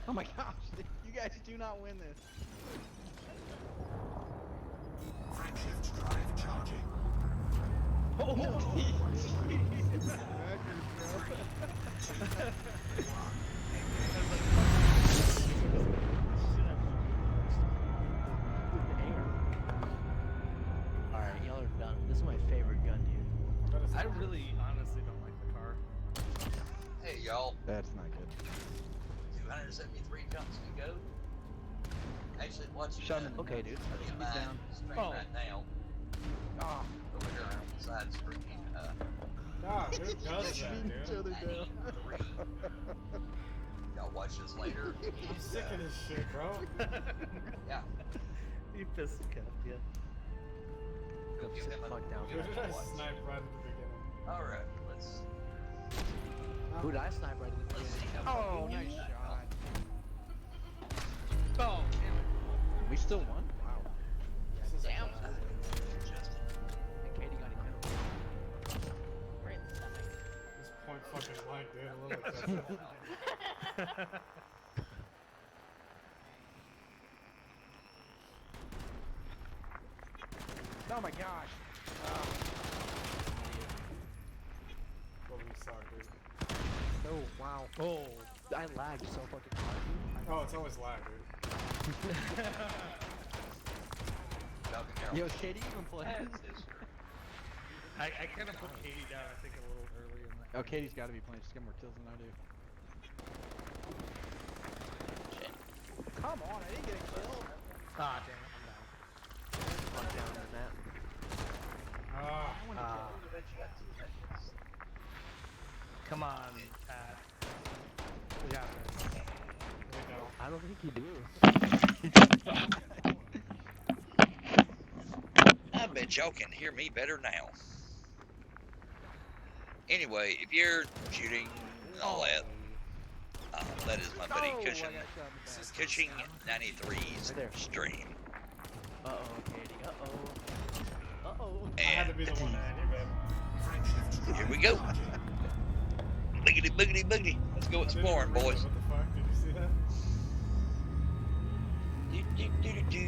Oh my gosh, you guys do not win this. Frameshift drive charging. Oh, no. Alright, y'all are done. This is my favorite gun, dude. I really, honestly don't like the car. Hey y'all, That's not good. 273 chunks to go. Actually, what's Shut him. Okay, dude. Putting He's mine down. straight Oh. right now. Ah, Over here on the side screen. God, who does that, shooting each dude? other down. 93. Y'all watch this later. I'm sick of this shit, bro. Yeah. You pissed cuffed, yeah. Go Give sit him the a- fuck down. give Who him did I a watch. snipe right at the beginning? Alright, let's Who did I snipe right at the let's see beginning? how Oh, far we nice get. shot. Oh, damn it. We still won? Wow. Damn. Justin. And Katie got a kill. Right in the stomach. This point fucking blank, dude. A little excessive. Oh my gosh. Well, you suck, dude. Oh, wow. Oh. I lagged so fucking hard. Oh, it's always lag, dude. Falcon Arrow. Yo, Shady even play? That's history. I kind of put Katie down, I think, a little early in that. Oh, Katie's got to be playing. She's got more kills than I do. Shit. Come on, I didn't get a kill. Ah, damn it, I'm down. Fuck down on that. Ah, Come on, Pat. We got this. there we go. I don't think you do. I bet y'all can hear me better now. Anyway, if you're shooting and all that, that is my buddy Oh, Cushion. I got shot in the back. Cushing 93's Right there. stream. Uh-oh, Katie. Uh-oh. Uh-oh. I had to And be the one to end you, babe. Frameshift drive here we go. charging. Boogity boogity boogity. Let's go I didn't exploring, even read boys. it. What the fuck? Did you see that? Do, do, do, do, do.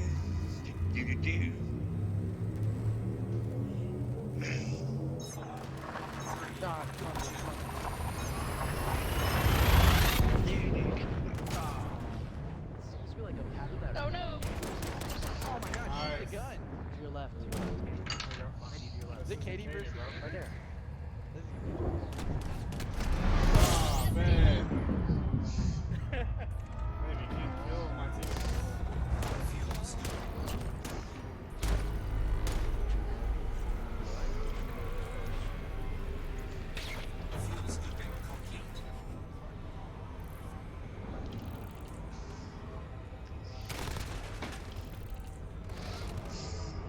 Do, do, do. Ah, come on, come on. Seems to be like a pattern that. Oh no! Oh my gosh, Nice. shoot the gun. To your left. To your left, Katie. Behind you, to your left. Is it Katie versus... Right there. This is... Oh, man. Maybe you can't kill my team. Fuels. Fuel scooping complete.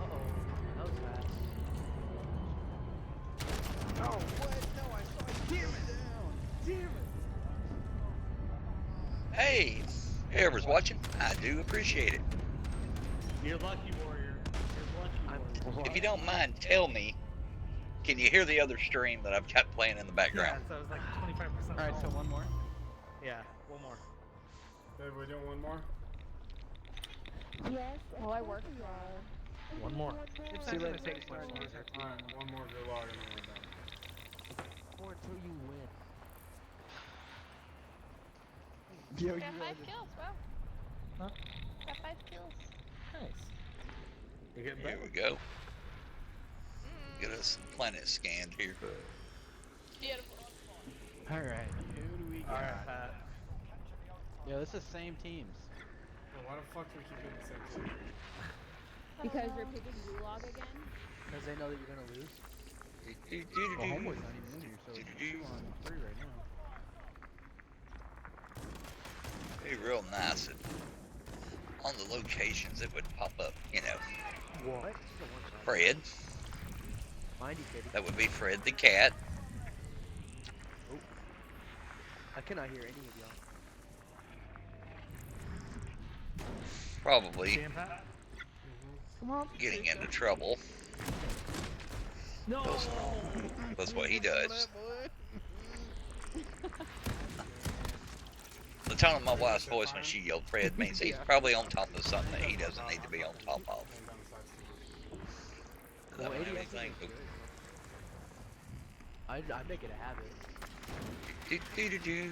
Uh-oh. That was fast. Oh, what? No, I saw it. Damn it down. Damn it. Hey, whoever's watching, I do appreciate it. You're lucky, Warrior. You're lucky, Warrior. If you don't mind, tell me, can you hear the other stream that I've got playing in the Yeah, background? so it was like 25%. Alright, so one more. Yeah, one more. Babe, we doing one more? Yes. Well, I worked One more. It's See not you gonna later. take much longer. Alright, one more good log and then we're done. Or until you win. Yo, you Got 5 ready? kills, wow. Huh? Got 5 kills. Nice. You're getting Here better. we go. Get us some planet scanned here. Beautiful. Alright, who do we got? Alright, Pat. Yo, this is same teams. Well, why the fuck do we keep getting the same team? Because you're picking Gulag again? Because they know that you're gonna lose. Well, Homeboy's not even in here, so it's 2 on 3 right now. Be real nice if on the locations it would pop up, you know, What? This is a one-shot. Fred. Mind you, Katie. That would be Fred the cat. I cannot hear any of y'all. Probably See him, Pat? Come on. getting into trouble. No! That's what he does. That boy. The tone of my wife's voice when she yelled Fred means he's probably on top of something that he doesn't need to be on top of. Hand down the side stairs. Does that Well, mean ADS anything? is good. I make it a habit. Do-do-do-do.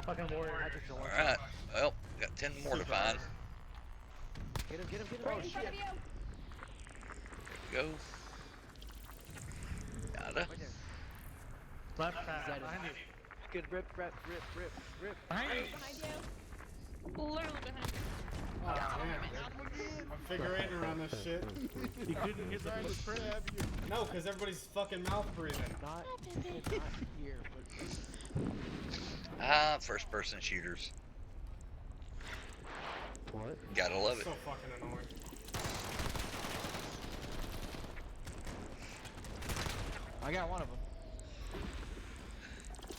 Fucking warrior. Patrick's a one shot. Alright, well, got 10 more to find. Get him, get him, get him. Right Oh in front shit. of you. Go. Gotta. Right there. Left He's side. at it. Behind you. Good rip, rip, rip, rip, rip. Behind you. Behind you. Literally behind you. Oh, man. I'm figure eighting around this shit. You couldn't hit the footprint. No, because everybody's fucking mouth breathing. Not here, but First person shooters. what? Gotta love it. So fucking annoying. I got one of them.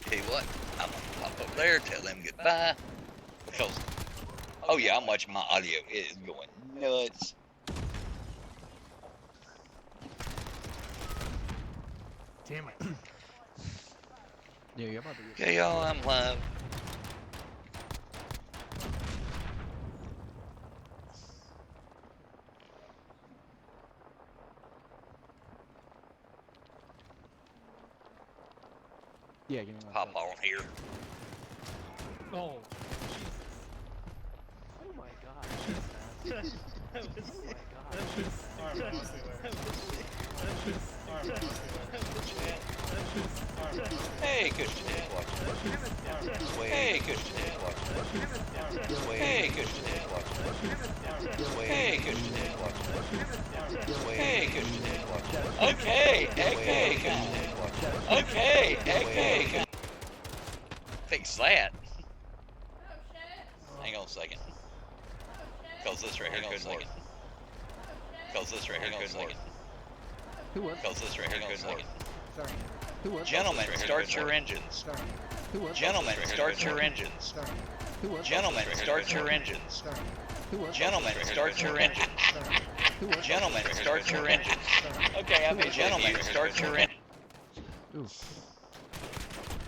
Tell you what, I'm gonna pop up there, tell them goodbye. Because, oh yeah, I'm watching my audio. It is going nuts. Damn it. Yeah, you're about to get. Okay, y'all, I'm live. Yeah, give me one. Pop on here. Oh. Oh my god. That was. Oh my god. That was. Alright, man, I'll see you later. Alright, man, I'll see you later. Hey, Christian is watching. Hey, Christian is watching. Hey, Christian is watching. Hey, Christian is watching. Hey, Christian is watching. Okay, okay, Christian is watching. Okay, okay. Fix that. Oh shit. Hang on a second. Cause this right here couldn't work. Cause this right here couldn't work. Who won? Cause this right here couldn't work. Sorry. Who won? Gentlemen, start your engines. Sorry. Who won? Gentlemen, start your engines. Sorry. Who won? Gentlemen, start your engines. Sorry. Who won? Gentlemen, start your engines. Sorry. Who won? Gentlemen, start your engines. Okay, I mean, gentlemen, start your engines. Ooh.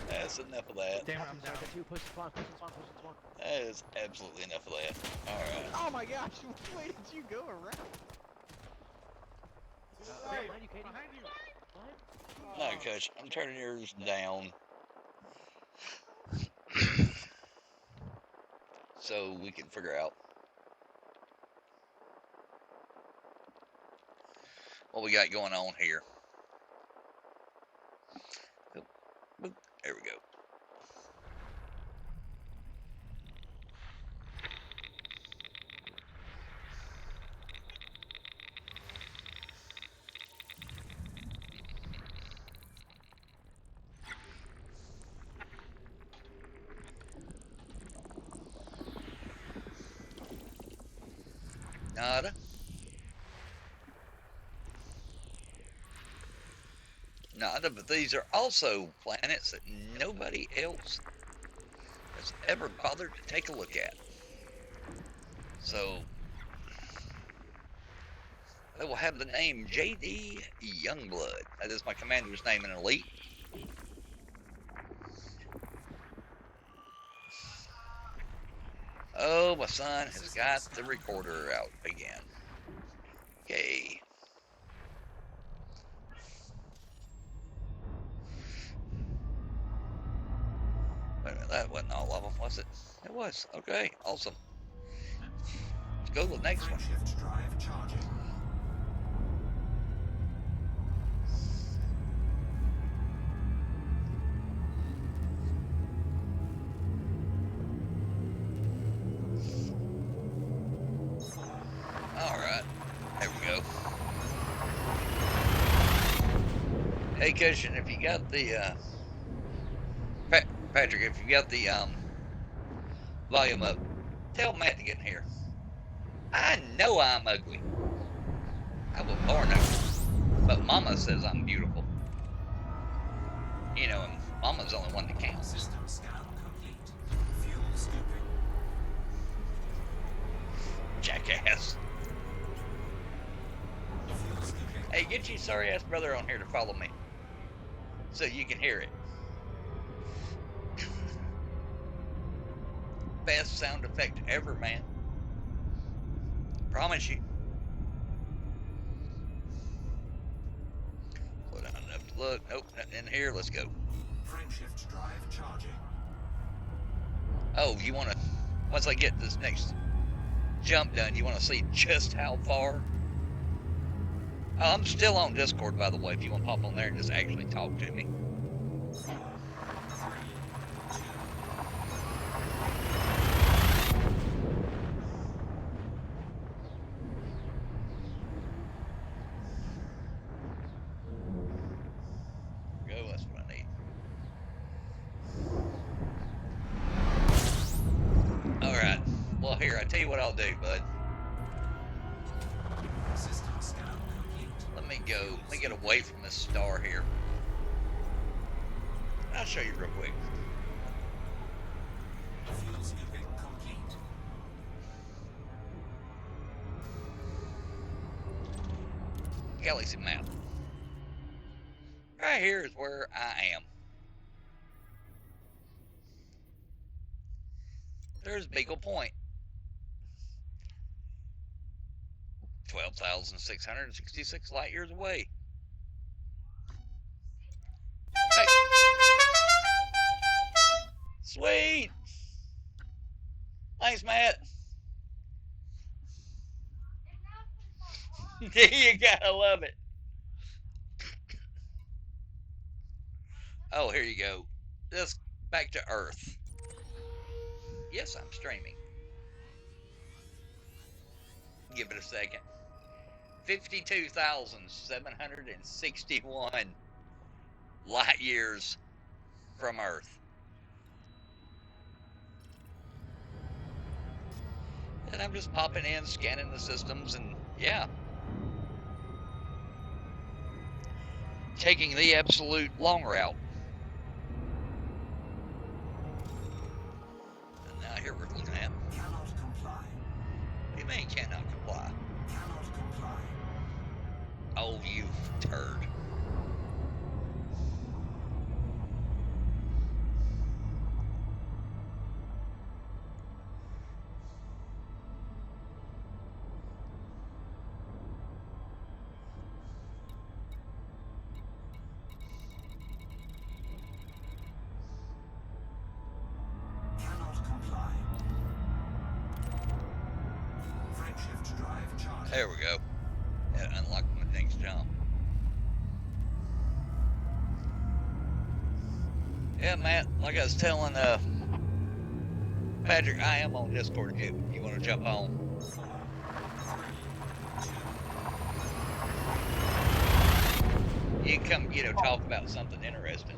That's enough of that. Damn it, I'm down. Second two, push the spawn, push the spawn, push the spawn. That is absolutely enough of that. Alright. Oh my gosh, which way did you go around? Behind you, Katie. Behind you. What? No, Coach, I'm turning yours down. So we can figure out what we got going on here. Oop, boop, there we go. Nada. Nada, but these are also planets that nobody else has ever bothered to take a look at. So, they will have the name J.D. Youngblood. That is my commander's name in Elite. Oh, my son has got the recorder out again. Okay. Wait a minute, that wasn't all of them, was it? It was. Okay, awesome. Let's go to the next one. Shift drive charging. Alright, there we go. Hey, Cushion, if you got the, Patrick, if you got the, volume up, tell Matt to get in here. I know I'm ugly. I was born ugly. But Mama says I'm beautiful. You know, and Mama's the only one that counts. System scan complete. Fuel scooping. Jackass. Fuel scooping. Hey, get your sorry ass brother on here to follow me. So you can hear it. best sound effect ever, man. Promise you. Slow down enough to look. Nope, nothing in here. Let's go. Frameshift drive charging. Oh, you want to, once I get this next jump done, you want to see just how far? Oh, I'm still on Discord, by the way, if you want to pop on there and just actually talk to me. 4, 3, 2. Go, that's what I need. Alright, well here, I tell you what I'll do, bud. System scan complete. Let me get away from this star here. I'll show you real quick. Fuel scooping complete. Galaxy map. Right here is where I am. There's Beagle Point. 12,666 light years away. Hey. Sweet. Thanks, Matt. You gotta love it. Oh, here you go. Just back to Earth. Yes, I'm streaming. Give it a second. 52,761 light years from Earth. And I'm just popping in, scanning the systems, and yeah. Taking the absolute long route. And now here we're looking at. Cannot comply. What do you mean cannot comply? Cannot comply. Oh, you turd. Cannot comply. Frameshift drive charging. There we go. That unlocked my next jump. Yeah, Matt, like I was telling Patrick, I am on Discord if you want to jump on. 4, 3, 2. You can come, talk about something interesting.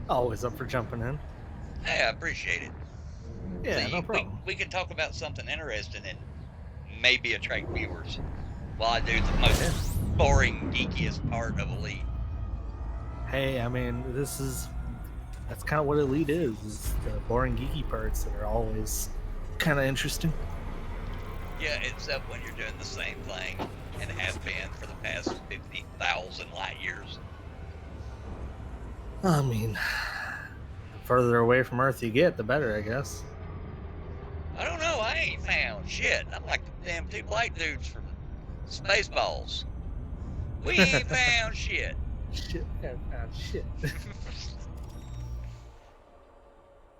Always up for jumping in. Hey, I appreciate it. Yeah, See, no problem. we can talk about something interesting and maybe attract viewers while I do the most boring, geekiest part of Elite. Hey, I mean, that's kind of what Elite is the boring geeky parts that are always kind of interesting. Yeah, except when you're doing the same thing and have been for the past 50,000 light years. I mean, the further away from Earth you get, the better, I guess. I don't know, I ain't found shit. I'm like the damn two black dudes from Spaceballs. We ain't found shit. Shit, I found shit.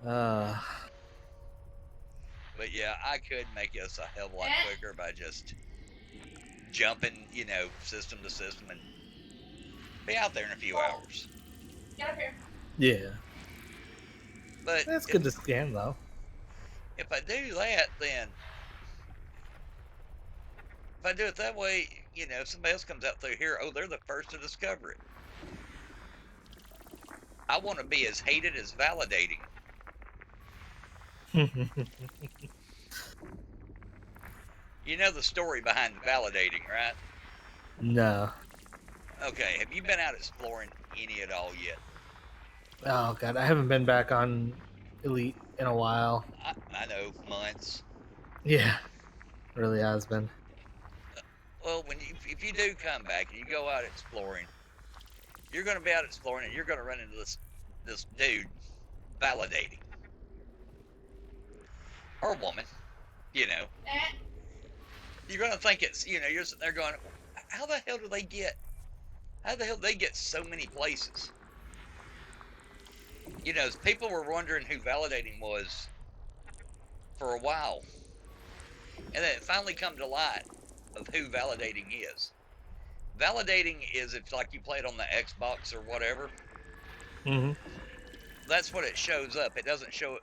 But yeah, I could make this a hell of a lot quicker by just jumping, system to system and be out there in a few hours. Get up here. Yeah, But that's good to scan though. if I do that, then if I do it that way, if somebody else comes out through here, oh, they're the first to discover it. I want to be as hated as validating. You know the story behind validating, right? No. Okay, have you been out exploring any at all yet? Oh god, I haven't been back on Elite in a while. I know, months. Yeah, really has been. Well, if you do come back and you go out exploring, you're going to be out exploring and you're going to run into this dude validating. or woman, you know, you're gonna think it's, you know, you're sitting there going, how the hell do they get? How the hell do they get so many places? You know, people were wondering who validating was for a while, and then it finally come to light of who validating is. Validating is if like you play it on the Xbox or whatever. Mm-hmm. That's what it shows up. It doesn't show.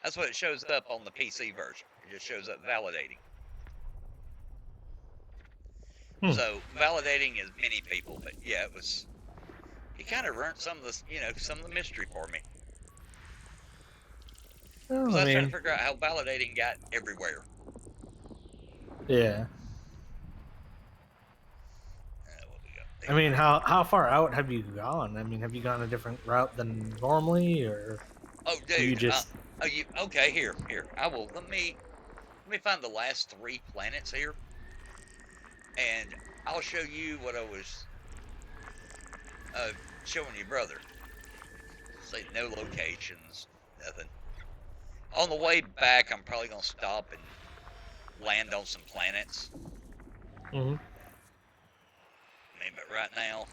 That's what it shows up on the PC version. It just shows up validating. So validating is many people, but yeah, it was. It kind of ruined some of the, you know, some of the mystery for me. Well, Because I was I trying mean, to figure out how validating got everywhere. yeah. What we got I mean, how far out have you gone? I mean, have you gone a different route than normally, or Oh, do you dude. just? Oh, you okay? Here. I will. Let me find the last 3 planets here, and I'll show you what I was showing your brother. Say no locations, nothing. On the way back, I'm probably gonna stop and land on some planets. Mm-hmm. I mean, but right now,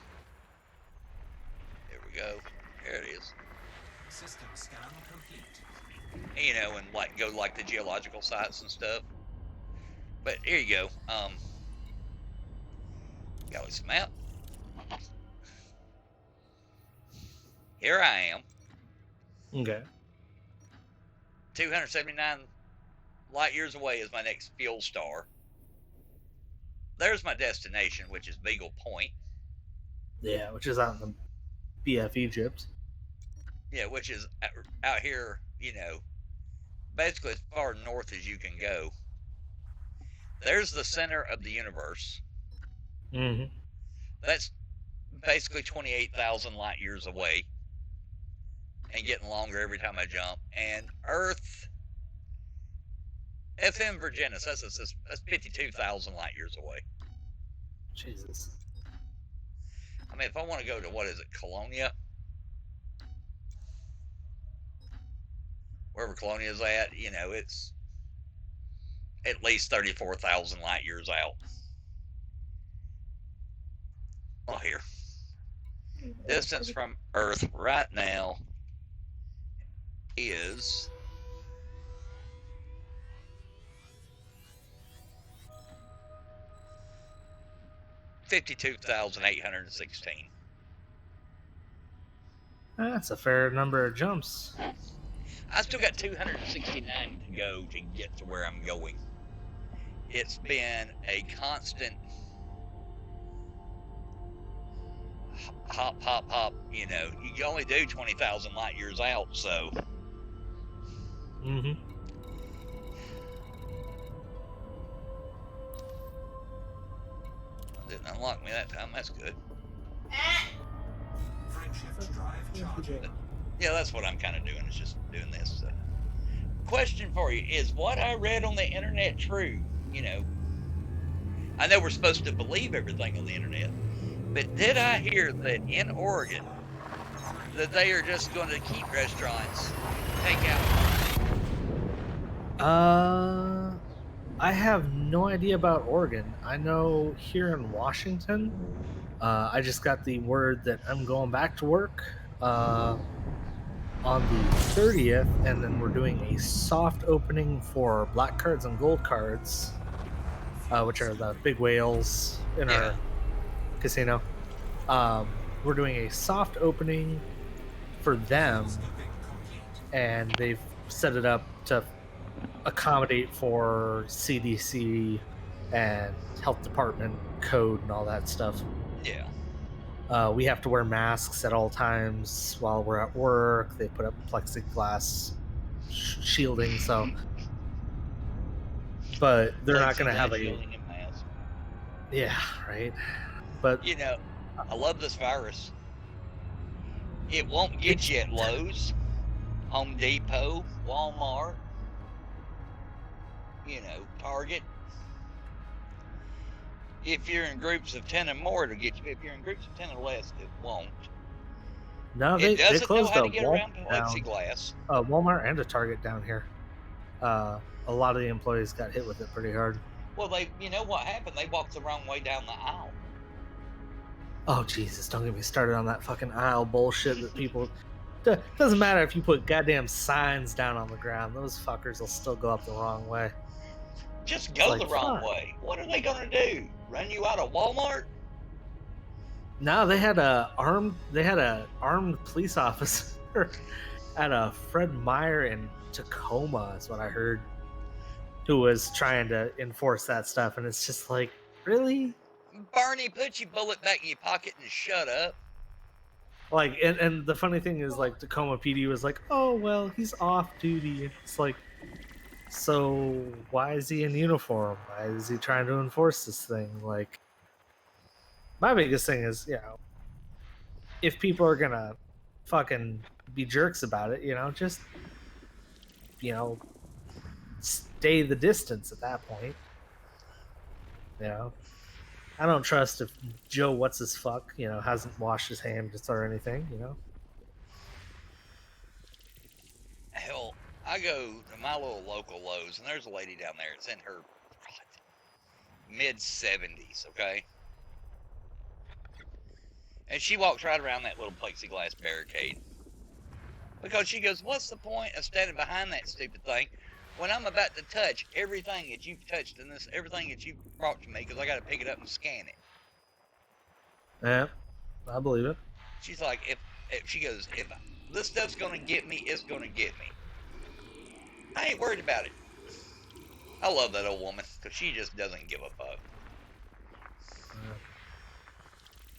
here we go. Here it is. System scan complete. You know, and like go like the geological sites and stuff. But here you go. Galaxy map. Here I am. Okay. 279 light years away is my next fuel star. There's my destination, which is Beagle Point. Yeah, which is out in the BF Egypt. Yeah, which is out here, you know, basically as far north as you can go. There's the center of the universe. Mm-hmm. That's basically 28,000 light years away and getting longer every time I jump. And Earth, FM Virginis, that's 52,000 light years away. Jesus. I mean, if I want to go to, what is it, Colonia? Wherever Colonia is at, you know, it's at least 34,000 light years out. Oh, here. Distance from Earth right now is 52,816. That's a fair number of jumps. I still got 269 to go to get to where I'm going. It's been a constant hop, you know. You can only do 20,000 light years out, so. Mm-hmm. Didn't unlock me that time, that's good. Frameshift drive charging. Yeah, that's what I'm kind of doing, is just doing this. So. Question for you, is what I read on the internet true? You know, I know we're supposed to believe everything on the internet, but did I hear that in Oregon, that they are just going to keep restaurants take out? I have no idea about Oregon. I know here in Washington, I just got the word that I'm going back to work on the 30th, and then we're doing a soft opening for black cards and gold cards, which are the big whales in our casino. We're doing a soft opening for them, and they've set it up to accommodate for CDC and health department code and all that stuff. Yeah. We have to wear masks at all times while we're at work. They put up plexiglass shielding, so. But they're not going to have a. Yeah, right. But you know, I love this virus. It won't get you at Lowe's, Home Depot, Walmart, you know, Target. If you're in groups of 10 or more, it'll get you. If you're in groups of 10 or less, it won't. No, It they doesn't know closed how a to get around Walmart down. plexiglass. Walmart and a Target down here. a lot of the employees got hit with it pretty hard. Well, you know what happened? They walked the wrong way down the aisle. Oh Jesus! Don't get me started on that fucking aisle bullshit that people. Doesn't matter if you put goddamn signs down on the ground; those fuckers will still go up the wrong way. Just go It's the like, wrong fuck. way. What are they gonna do? Run you out of Walmart? No, they had a armed police officer at a Fred Meyer in Tacoma, is what I heard, who was trying to enforce that stuff, and it's just like, really? Barney, put your bullet back in your pocket and shut up. Like, and the funny thing is, like, Tacoma PD was like, oh well, he's off duty. It's like, so why is he in uniform? Why is he trying to enforce this thing? Like, my biggest thing is, if people are gonna fucking be jerks about it, just stay the distance at that point. I don't trust if Joe what's his fuck hasn't washed his hands or anything. Hell, I go to my little local Lowe's, and there's a lady down there. It's in her mid-70s, okay? And she walks right around that little plexiglass barricade. Because she goes, what's the point of standing behind that stupid thing when I'm about to touch everything that you've touched in this, everything that you've brought to me, because I got to pick it up and scan it. Yeah, I believe it. She's like, if she goes, if this stuff's going to get me, it's going to get me. I ain't worried about it. I love that old woman, because she just doesn't give a fuck.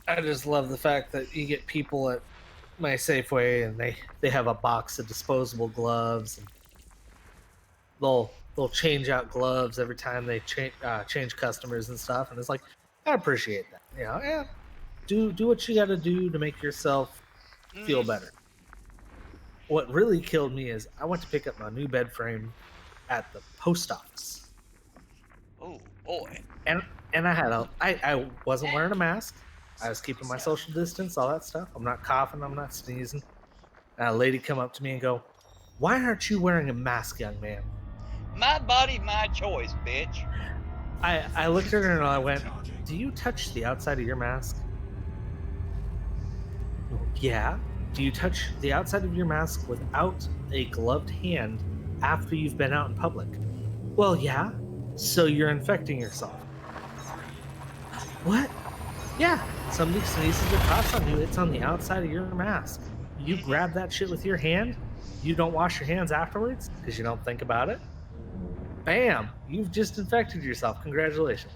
I just love the fact that you get people at my Safeway and they have a box of disposable gloves, and they'll change out gloves every time they change customers and stuff, and it's like, I appreciate that. Yeah, do what you got to do to make yourself feel better. What really killed me is I went to pick up my new bed frame at the post office. Oh boy! And I wasn't wearing a mask. I was keeping my social distance, all that stuff. I'm not coughing. I'm not sneezing. And a lady come up to me and go, "Why aren't you wearing a mask, young man?" My body, my choice, bitch. I looked at her and I went, "Do you touch the outside of your mask?" Yeah. Do you touch the outside of your mask without a gloved hand after you've been out in public? Well, yeah. So you're infecting yourself. What? Yeah. Somebody sneezes or coughs on you, it's on the outside of your mask. You grab that shit with your hand, you don't wash your hands afterwards because you don't think about it. Bam! You've just infected yourself. Congratulations.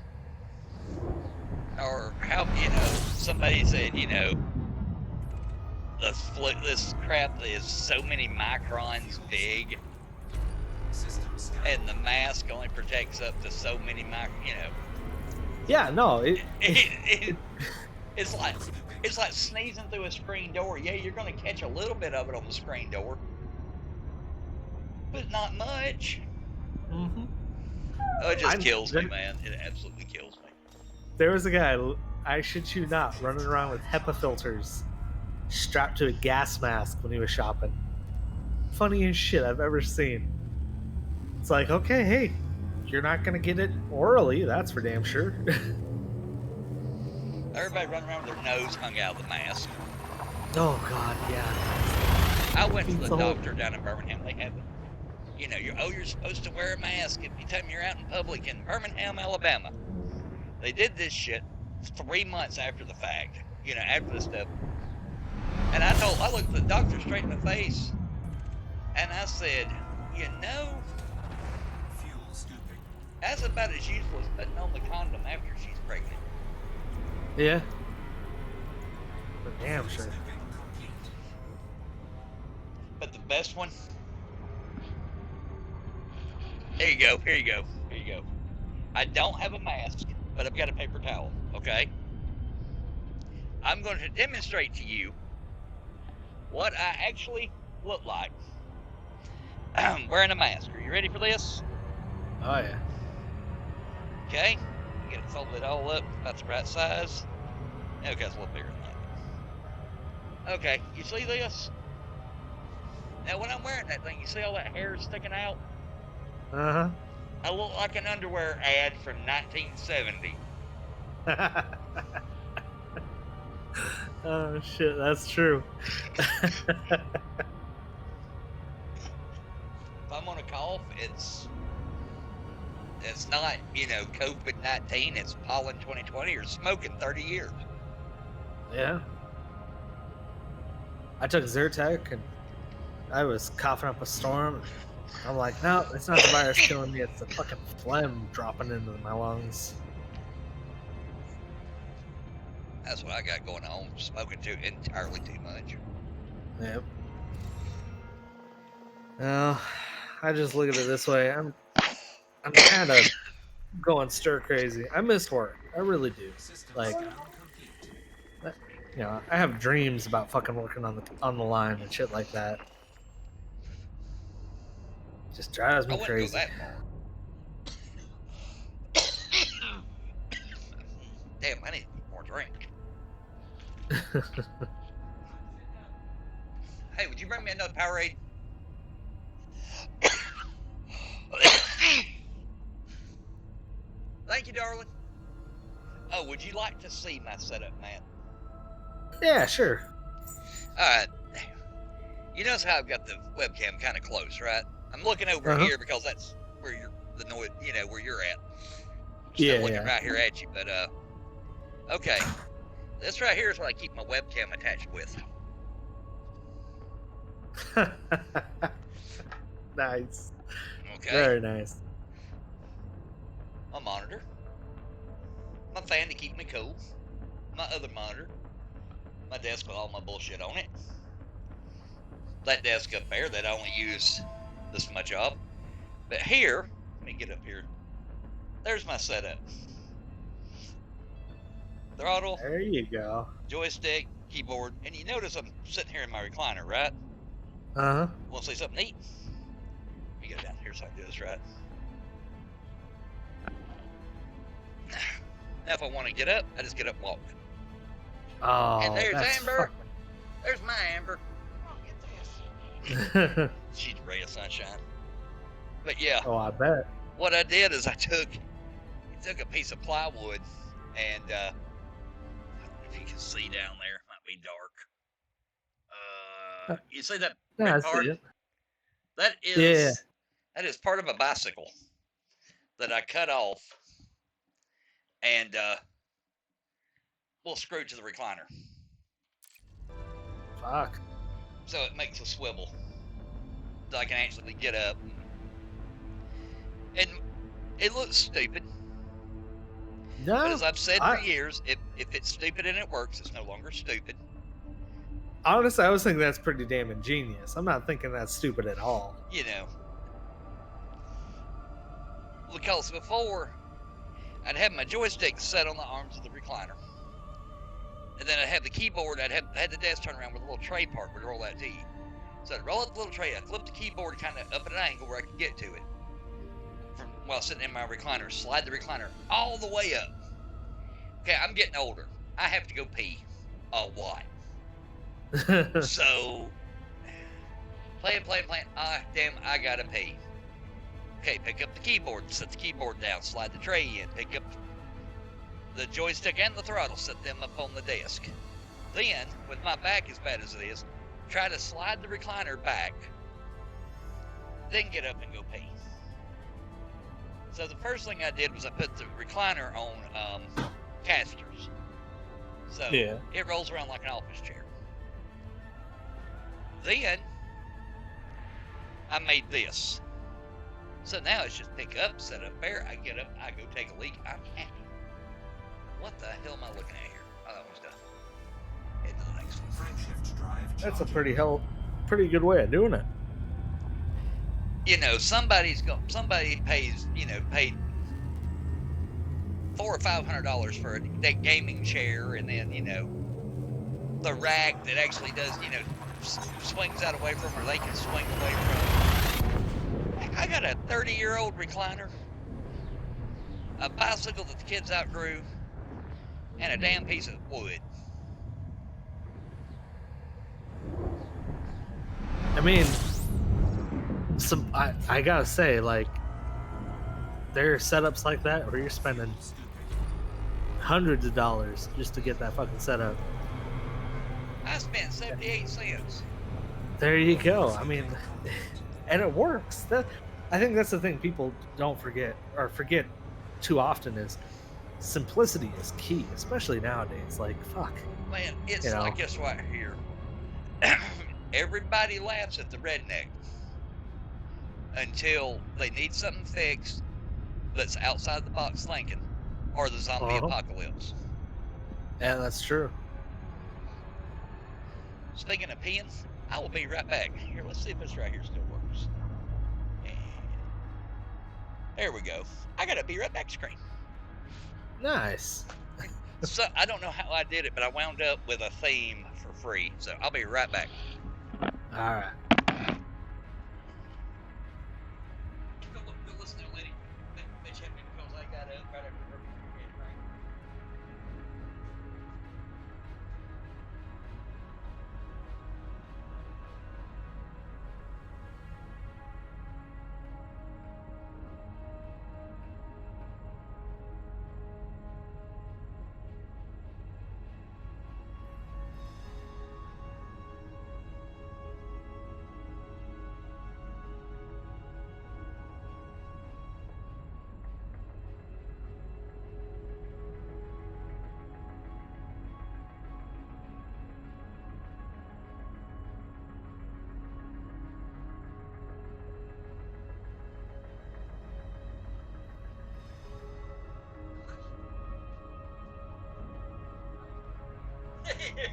Or how, somebody said, this crap is so many microns big, and the mask only protects up to so many Yeah, no, it's like sneezing through a screen door. Yeah, you're gonna catch a little bit of it on the screen door, but not much. Mm-hmm. Oh, it just kills me, man. It absolutely kills me. There was a guy, I shit you not, running around with HEPA filters strapped to a gas mask when he was shopping. Funniest shit I've ever seen. It's like, okay, hey, you're not gonna get it orally, that's for damn sure. Everybody running around with their nose hung out of the mask. Oh god, yeah. I went to the doctor down in Birmingham. They had, you're supposed to wear a mask every time you're out in public in Birmingham, Alabama. They did this shit 3 months after the fact, after the stuff. And I looked the doctor straight in the face, and I said, that's about as useful as putting on the condom after she's pregnant. Yeah. For damn sure. But the best one, here you go. I don't have a mask, but I've got a paper towel, okay? I'm going to demonstrate to you what I actually look like wearing a mask. Are you ready for this? Oh yeah. Okay, you gotta fold it all up about the right size. Okay, it's a little bigger than that. Okay, you see this? Now when I'm wearing that thing, you see all that hair sticking out? Uh I look like an underwear ad from 1970. huh. Oh shit, that's true. If I'm gonna cough, it's not, COVID-19, it's pollen 2020 or smoking 30 years. Yeah. I took Zyrtec and I was coughing up a storm. I'm like, no, it's not the virus killing me. It's the fucking phlegm dropping into my lungs. That's what I got going on. Smoking entirely too much. Yep. Well, I just look at it this way. I'm kind of going stir crazy. I miss work. I really do. System Like, scan complete. I have dreams about fucking working on the line and shit like that. Just drives I me wouldn't go crazy. that far. Damn, I need more drink. Hey, would you bring me another Powerade? Thank you, darling. Oh, would you like to see my setup, Matt? Yeah, sure. Alright. You notice how I've got the webcam kind of close, right? I'm looking over Uh-huh. here because that's where you're where you're at. Yeah, Still looking yeah. right here at you, but okay. This right here is what I keep my webcam attached with. Nice. Okay. Very nice. My monitor. My fan to keep me cool. My other monitor. My desk with all my bullshit on it. That desk up there that I only use this much of. But here, let me get up here. There's my setup. Throttle, There you go. joystick, keyboard, and you notice I'm sitting here in my recliner, right? Uh-huh. Want to say something neat? Let me go down here so I can do this right. Now if I want to get up, I just get up and walk. Oh, And there's that's Amber. There's my Amber. Come on, get this. She's a ray of sunshine. But yeah, Oh, I bet. what I did is I took a piece of plywood and I don't know if you can see down there, it might be dark. You see that Yeah, I red see part? it. That is Yeah. that is part of a bicycle that I cut off and we'll screw it to the recliner. Fuck. So it makes a swivel. So I can actually get up. And it looks stupid. No. But as I've said for years, if it's stupid and it works, it's no longer stupid. Honestly, I was thinking that's pretty damn ingenious. I'm not thinking that's stupid at all. You know. Because before, I'd have my joystick set on the arms of the recliner. And then I'd have the keyboard, I had the desk turn around with a little tray part where to roll that to you. So I'd roll up the little tray, I'd flip the keyboard kind of up at an angle where I could get to it. While sitting in my recliner, slide the recliner all the way up. Okay, I'm getting older. I have to go pee a lot. So, playing. Ah, damn, I gotta pee. Okay, pick up the keyboard, set the keyboard down, slide the tray in, pick up the joystick and the throttle, set them up on the desk. Then, with my back as bad as it is, try to slide the recliner back, then get up and go pee. So the first thing I did was I put the recliner on casters. So Yeah. it rolls around like an office chair. Then I made this. So now it's just pick up, set up there, I get up, I go take a leak, I'm happy. What the hell am I looking at here? Oh, that was done. Head to the next one. Frankshift drive That's a charging. pretty good way of doing it. You know, somebody pays, paid $400 or $500 for a gaming chair, and then the rack that actually does swings out away from, or they can swing away from. I got a 30-year-old recliner, a bicycle that the kids outgrew, and a damn piece of wood. I mean, I gotta say, like, there are setups like that where you're spending hundreds of dollars just to get that fucking setup. I spent 78 cents. There you go. I mean, and it works. I think that's the thing people don't forget or forget too often is simplicity is key, especially nowadays. Like, fuck. Man, it's You know. like this right here. Everybody laughs at the redneck until they need something fixed that's outside the box thinking, or the zombie apocalypse. Yeah, that's true. Speaking of peeing, I will be right back. Here, let's see if this right here still works. And there we go. I got a be right back screen. Nice. So I don't know how I did it, but I wound up with a theme for free. So I'll be right back. All right. Go listen to a lady. Bitch had me because I got up right after her head, right?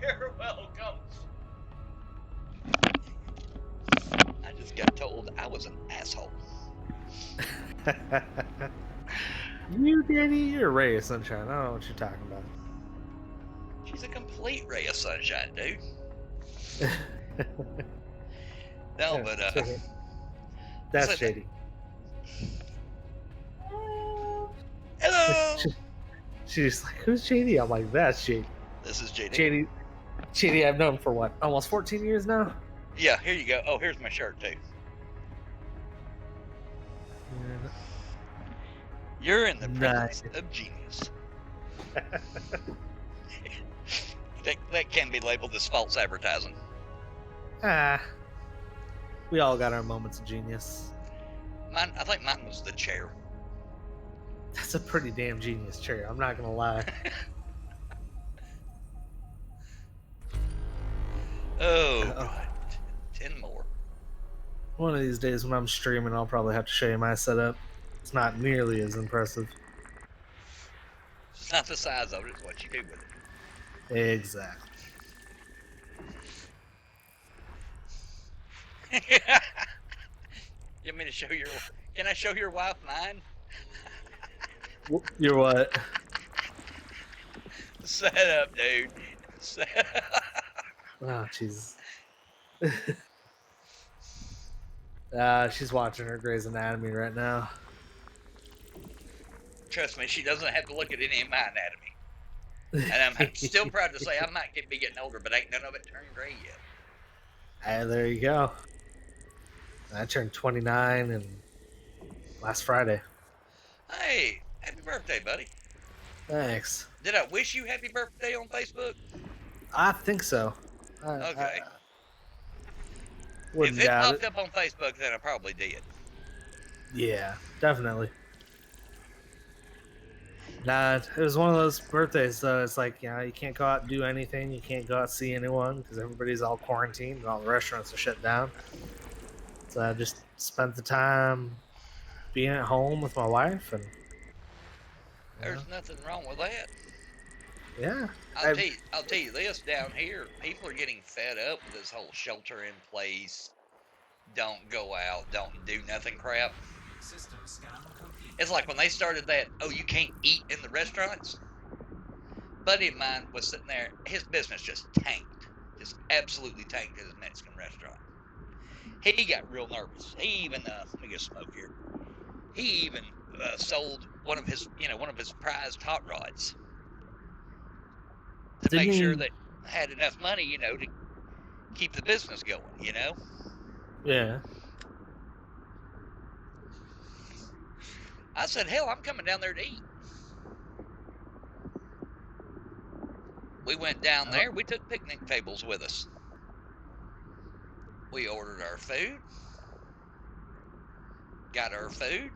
You're welcome. I just got told I was an asshole. You, Danny, you're a ray of sunshine. I don't know what you're talking about. She's a complete ray of sunshine, dude. No, but that's so shady. Hello. She's like, "Who's JD?" I'm like, "That's JD." This is JD. JD, I've known for what, almost 14 years now. Yeah, here you go. Oh, here's my shirt too. You're in the presence of genius. that can be labeled as false advertising. We all got our moments of genius. I think mine was the chair. That's a pretty damn genius chair. I'm not gonna lie. Oh, God. 10 more. One of these days when I'm streaming, I'll probably have to show you my setup. It's not nearly as impressive. It's not the size of it, it's what you do with it. Exactly. You want me to show your... Can I show your wife mine? You're what? Set up, dude. Oh, Jesus. She's watching her Grey's Anatomy right now. Trust me, she doesn't have to look at any of my anatomy. And I'm still proud to say I might be getting older, but ain't none of it turned gray yet. Hey, there you go. I turned 29 and last Friday. Hey, happy birthday, buddy. Thanks. Did I wish you happy birthday on Facebook? I think so. Okay. Wouldn't If it doubt popped up on Facebook, then I probably did. Yeah, definitely. Nah, it was one of those birthdays, though. It's like, you know, you can't go out and do anything. You can't go out and see anyone because everybody's all quarantined and all the restaurants are shut down. So I just spent the time being at home with my wife. And There's nothing wrong with that. yeah. I'll tell you this, down here, people are getting fed up with this whole shelter in place, don't go out, don't do nothing crap. System scan complete. It's like when they started that, oh, you can't eat in the restaurants. Buddy of mine was sitting there, his business just tanked. Just absolutely tanked at his Mexican restaurant. He got real nervous. He even, let me get a smoke here. He even sold one of his prized hot rods. To make sure that had enough money, to keep the business going, Yeah. I said, hell, I'm coming down there to eat. We went down there. We took picnic tables with us. We ordered our food. Got our food.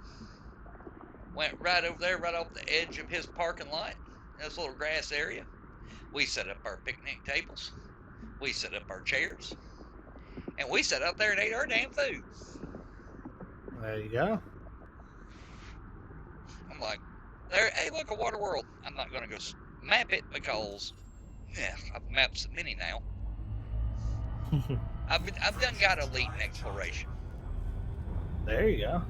Went right over there, right off the edge of his parking lot. This little grass area. We set up our picnic tables. We set up our chairs. And we sat out there and ate our damn food. There you go. I'm like, there, hey, look, a water world. I'm not going to go map it because, yeah, I've mapped so many now. I've done got elite exploration. There you go.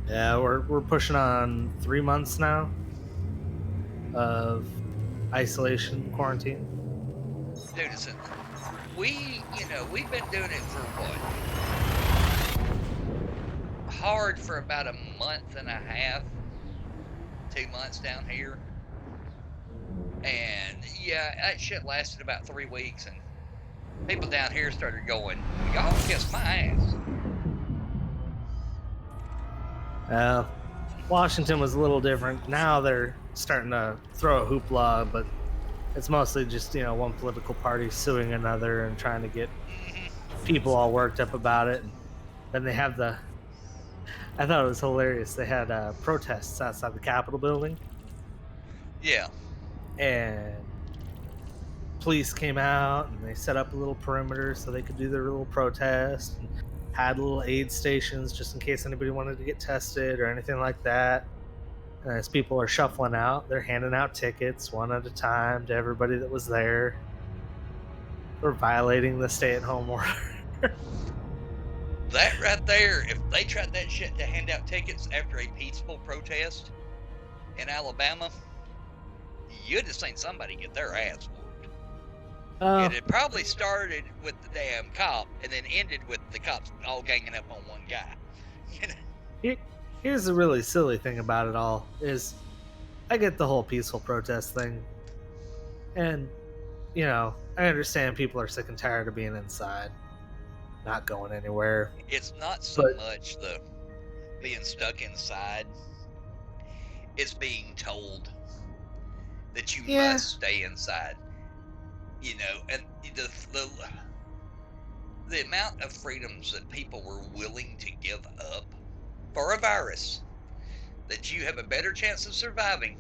Yeah, we're pushing on 3 months now of isolation, quarantine. Dude, listen, we've been doing it for what? Hard for about a month and a half, 2 months down here. And yeah, that shit lasted about 3 weeks, and people down here started going, y'all kiss my ass. Washington was a little different. Now they're starting to throw a hoopla, but it's mostly just, one political party suing another and trying to get people all worked up about it. And then they have I thought it was hilarious. They had protests outside the Capitol building. Yeah. And police came out and they set up a little perimeter so they could do their little protest and had little aid stations just in case anybody wanted to get tested or anything like that. And as people are shuffling out, they're handing out tickets one at a time to everybody that was there for violating the stay-at-home order. That right there, if they tried that shit to hand out tickets after a peaceful protest in Alabama, you'd have seen somebody get their ass whooped. It had probably started with the damn cop and then ended with the cops all ganging up on one guy. Here's the really silly thing about it all is I get the whole peaceful protest thing. And, I understand people are sick and tired of being inside, not going anywhere. It's not so much the being stuck inside. It's being told that you must stay inside. And the amount of freedoms that people were willing to give up for a virus, that you have a better chance of surviving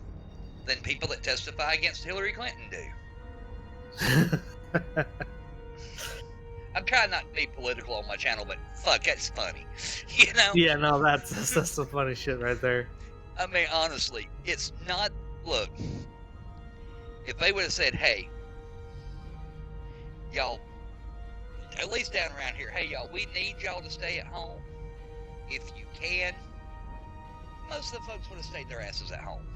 than people that testify against Hillary Clinton do. I'm trying not to be political on my channel, but fuck, that's funny. Yeah, no, that's some funny shit right there. I mean, honestly, it's not. Look, if they would have said, hey, y'all, at least down around here, hey, y'all, we need y'all to stay at home if you can, most of the folks would have stayed their asses at home.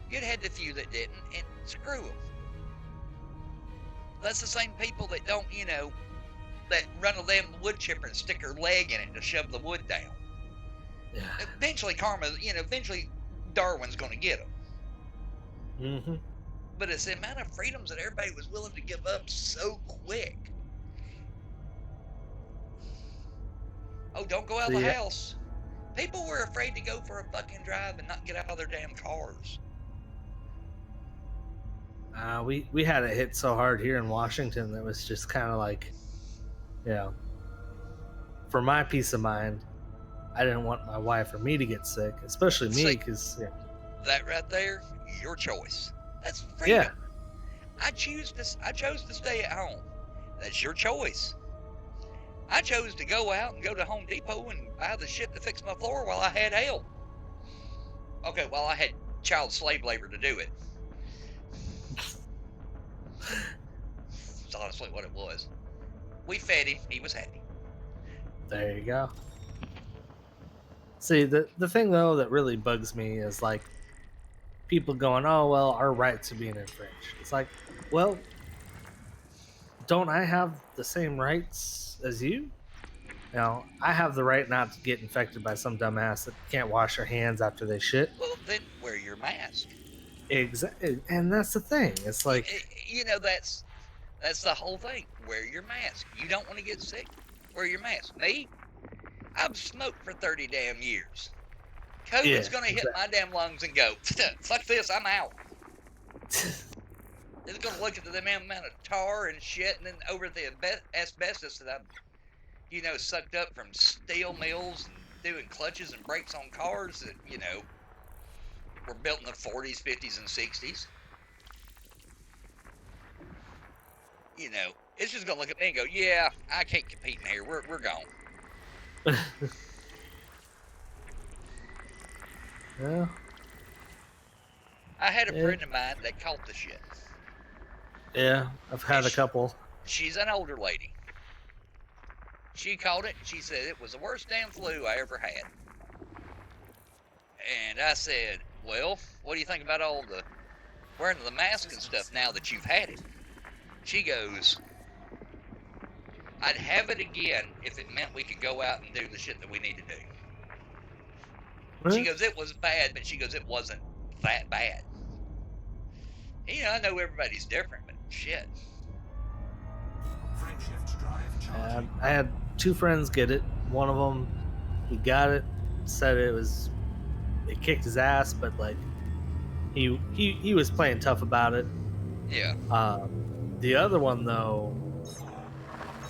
You'd had the few that didn't, and screw them. That's the same people that don't, that run a damn wood chipper and stick their leg in it to shove the wood down. Yeah. Eventually karma, eventually Darwin's going to get them. Mm-hmm. But it's the amount of freedoms that everybody was willing to give up so quick. Oh, don't go out of the house. People were afraid to go for a fucking drive and not get out of their damn cars. We had it hit so hard here in Washington that was just kind of like, for my peace of mind, I didn't want my wife or me to get sick, especially me, because that right there, your choice. That's freedom. Yeah. I chose to stay at home. That's your choice. I chose to go out and go to Home Depot and buy the shit to fix my floor while I had help. Okay, while I had child slave labor to do it. That's honestly what it was. We fed him. He was happy. There you go. See, the thing, though, that really bugs me is, like, people going, oh, well, our rights are being infringed. It's like, well, don't I have the same rights as you? I have the right not to get infected by some dumbass that can't wash their hands after they shit. Well, then wear your mask. Exactly, and that's the thing. It's like, that's the whole thing. Wear your mask. You don't want to get sick? Wear your mask. Me? I've smoked for 30 damn years. Yeah, COVID's gonna hit my damn lungs and go, fuck this, I'm out. It's gonna look at the amount of tar and shit, and then over the asbestos that I've, sucked up from steel mills and doing clutches and brakes on cars that, were built in the 40s, 50s, and 60s. It's just gonna look at me and go, yeah, I can't compete in here. We're gone. Yeah. I had a friend of mine that caught the shit. Yeah, I've had a couple. She's an older lady. She caught it. She said it was the worst damn flu I ever had. And I said, well, what do you think about all the wearing the mask and stuff now that you've had it? She goes, I'd have it again if it meant we could go out and do the shit that we need to do. She goes, it was bad, but she goes, it wasn't that bad. I know everybody's different, but shit. I had 2 friends get it. One of them, he got it, said it kicked his ass, but like he was playing tough about it. Yeah. The other one though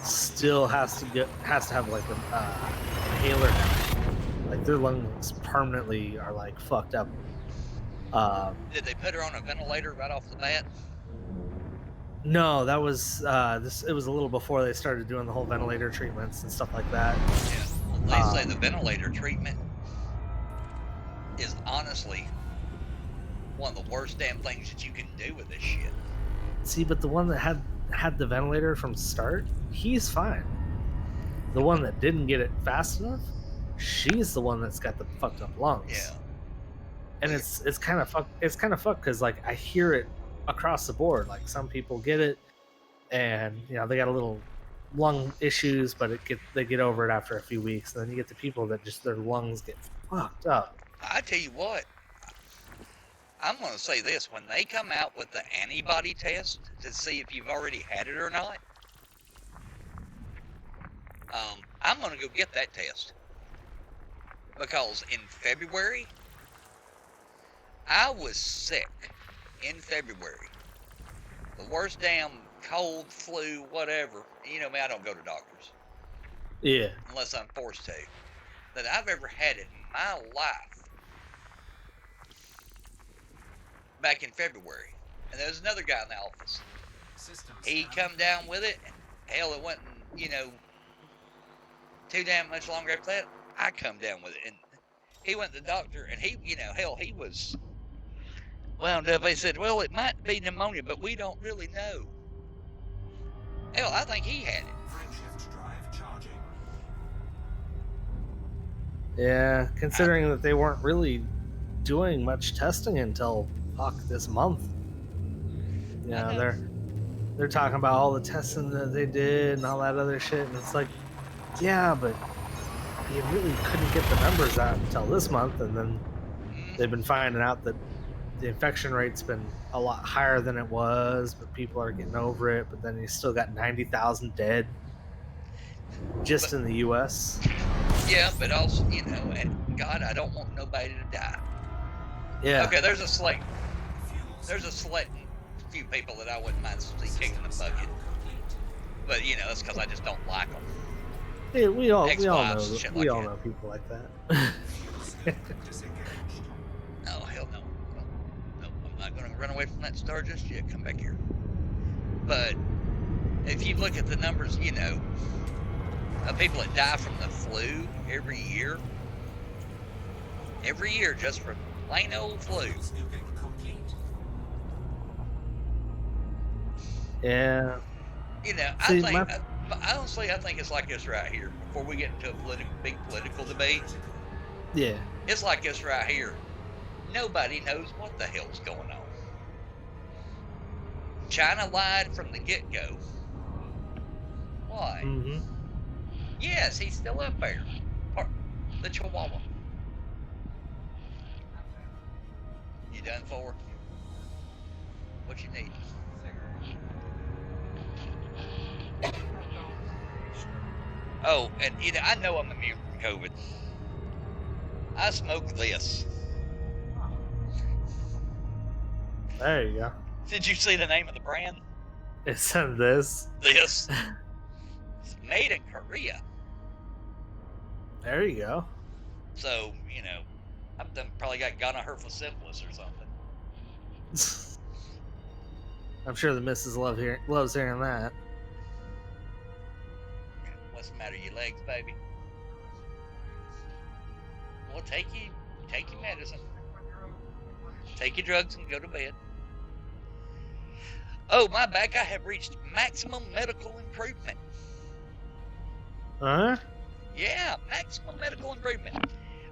still has to have like a inhaler now. Like their lungs permanently are like fucked up. Did they put her on a ventilator right off the bat? No, that was it was a little before they started doing the whole ventilator treatments and stuff like that. Yeah. Well, they say the ventilator treatment is honestly one of the worst damn things that you can do with this shit. See, but the one that had the ventilator from start, he's fine. The one that didn't get it fast enough, she's the one that's got the fucked up lungs. Yeah. And it's kind of fucked because like I hear it across the board. Like some people get it, and they got a little lung issues, but they get over it after a few weeks. And then you get the people that just their lungs get fucked up. I tell you what, I'm going to say this. When they come out with the antibody test to see if you've already had it or not, I'm going to go get that test. Because in February, I was sick in February. The worst damn cold, flu, whatever. You know me, I don't go to doctors. Yeah. Unless I'm forced to. That I've ever had it in my life. Back in February. And there was another guy in the office. He come down with it. And hell, it wasn't, too damn much longer after that. I come down with it. And he went to the doctor. And he, hell, he was wound up. They said, well, it might be pneumonia, but we don't really know. Hell, I think he had it. Yeah, considering that they weren't really doing much testing until this month. They're talking about all the testing that they did and all that other shit, and it's like, yeah, but you really couldn't get the numbers out until this month, and then they've been finding out that the infection rate's been a lot higher than it was, but people are getting over it. But then you still got 90,000 dead just in the U.S. Yeah, but also, and God, I don't want nobody to die. Yeah. Okay, there's a select few people that I wouldn't mind kicking the bucket. But, that's because I just don't like them. Yeah, we all know people like that. Oh, hell no. No, I'm not going to run away from that star just yet. Come back here. But if you look at the numbers, of people that die from the flu every year just from plain old flu. Yeah. Honestly, I think it's like this right here. Before we get into a big political debate. Yeah. It's like this right here. Nobody knows what the hell's going on. China lied from the get-go. Why? Mm-hmm. Yes, he's still up there. The Chihuahua. You done for? What you need? Oh, and I know I'm immune from COVID. I smoke this. There you go. Did you see the name of the brand? It's in this. This. It's made in Korea. There you go. So, you know, I've done probably got gonorrhea for syphilis or something. I'm sure the missus loves hearing that. What's the matter, your legs, baby? Well, take your medicine. Take your drugs and go to bed. Oh, my back, I have reached maximum medical improvement. Huh? Yeah, maximum medical improvement.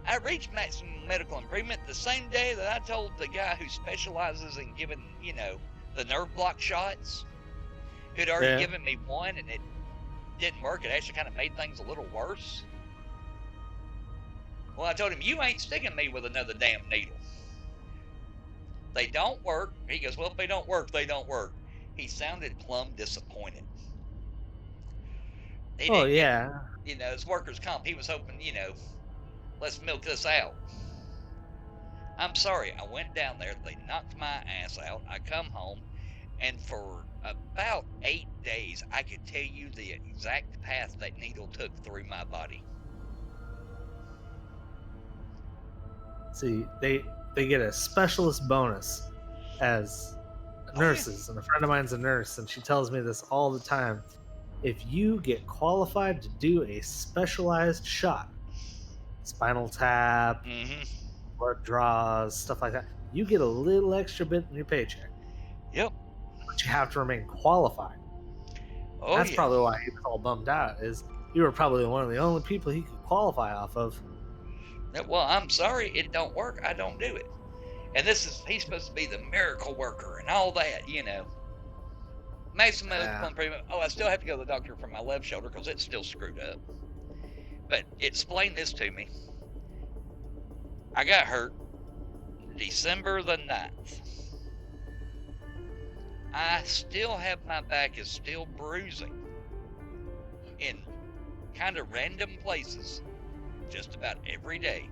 I reached maximum medical improvement the same day that I told the guy who specializes in giving, you know, the nerve block shots, who'd already given me one and it didn't work. It actually kind of made things a little worse. Well, I told him, you ain't sticking me with another damn needle. They don't work. He goes, well, if they don't work, they don't work. He sounded plumb disappointed. Oh, yeah. You know, it's workers' comp. He was hoping, you know, let's milk this out. I'm sorry. I went down there. They knocked my ass out. I come home, and for about 8 days, I could tell you the exact path that needle took through my body. See, they get a specialist bonus as nurses, and a friend of mine's a nurse, and she tells me this all the time. If you get qualified to do a specialized shot, spinal tap, blood draws, stuff like that, you get a little extra bit in your paycheck. Yep. But you have to remain qualified. Oh, That's probably why he was all bummed out, is you were probably one of the only people he could qualify off of. Well, I'm sorry, it don't work. I don't do it. And he's supposed to be the miracle worker and all that, you know. Maximum medical improvement. Oh, I still have to go to the doctor for my left shoulder because it's still screwed up. But explain this to me. I got hurt December the 9th. I still have my back is still bruising in kind of random places just about every day.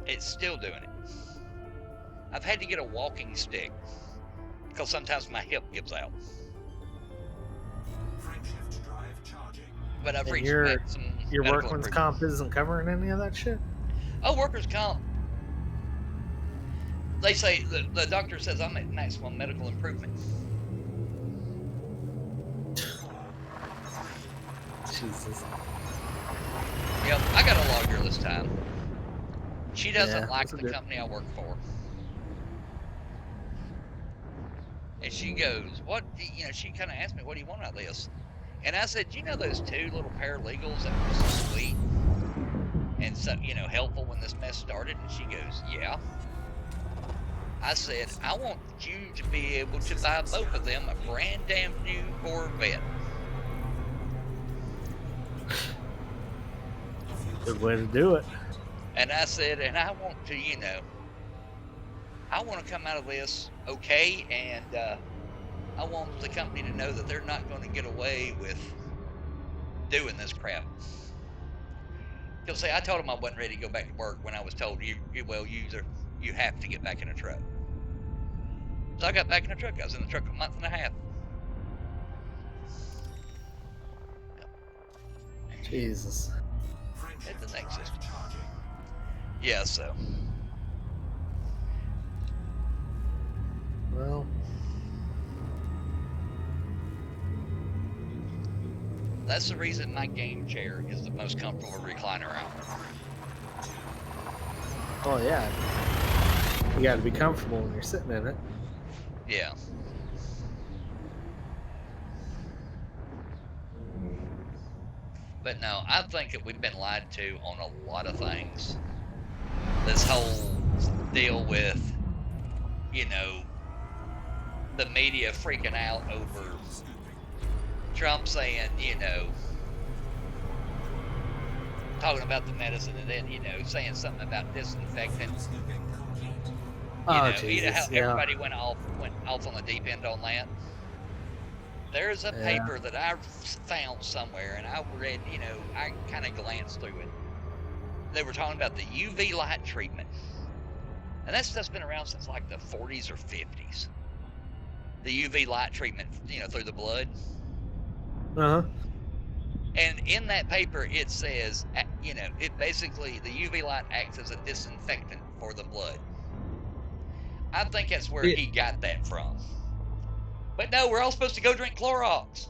It's still doing it. I've had to get a walking stick because sometimes my hip gives out. But I've reached maximum your medical workman's improvement. comp isn't covering any of that shit? Oh, workers' comp. They say, the doctor says I'm at maximum medical improvement. Jesus. Yep, I got a lawyer this time. She doesn't Yeah, like that's the good. company I work for. And she goes, what, you know, she kind of asked me, what do you want out of this? And I said, you know those two little paralegals that were so sweet and so, you know, helpful when this mess started? And she goes, yeah. I said, I want you to be able to buy both of them a brand damn new Corvette. Good way to do it. And I said, and I want to, you know, I want to come out of this okay, and I want the company to know that they're not going to get away with doing this crap. Because, see, I told them I wasn't ready to go back to work when I was told, you have to get back in a truck. So I got back in the truck. I was in the truck a month and a half. Jesus. At the next system. Yeah, so. Well, That's the reason my game chair is the most comfortable recliner out. oh yeah. You gotta be comfortable when you're sitting in it. Yeah. But no, I think that we've been lied to on a lot of things. This whole deal with, you know, the media freaking out over Trump saying, you know, talking about the medicine and then, you know, saying something about disinfectant. Oh, You know Jesus, how yeah. everybody went off on the deep end on that. There's a Yeah. paper that I found somewhere, and I read, I kind of glanced through it. They were talking about the UV light treatment. And that stuff's been around since like the 40s or 50s. The UV light treatment, through the blood. Uh huh. And in that paper, it says, it basically, the UV light acts as a disinfectant for the blood. I think that's where he got that from. But no, we're all supposed to go drink Clorox.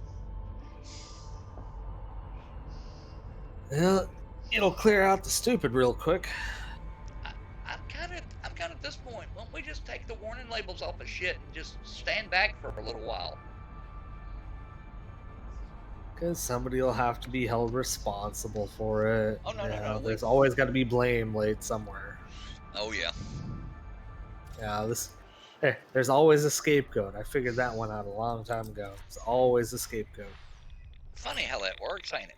Well, it'll clear out the stupid real quick. I'm kind of at this point. Why don't we just take the warning labels off of shit and just stand back for a little while? Because somebody will have to be held responsible for it. Oh no. There's always got to be blame laid somewhere. Oh yeah. Yeah, hey, there's always a scapegoat. I figured that one out a long time ago. There's always a scapegoat. Funny how that works, ain't it?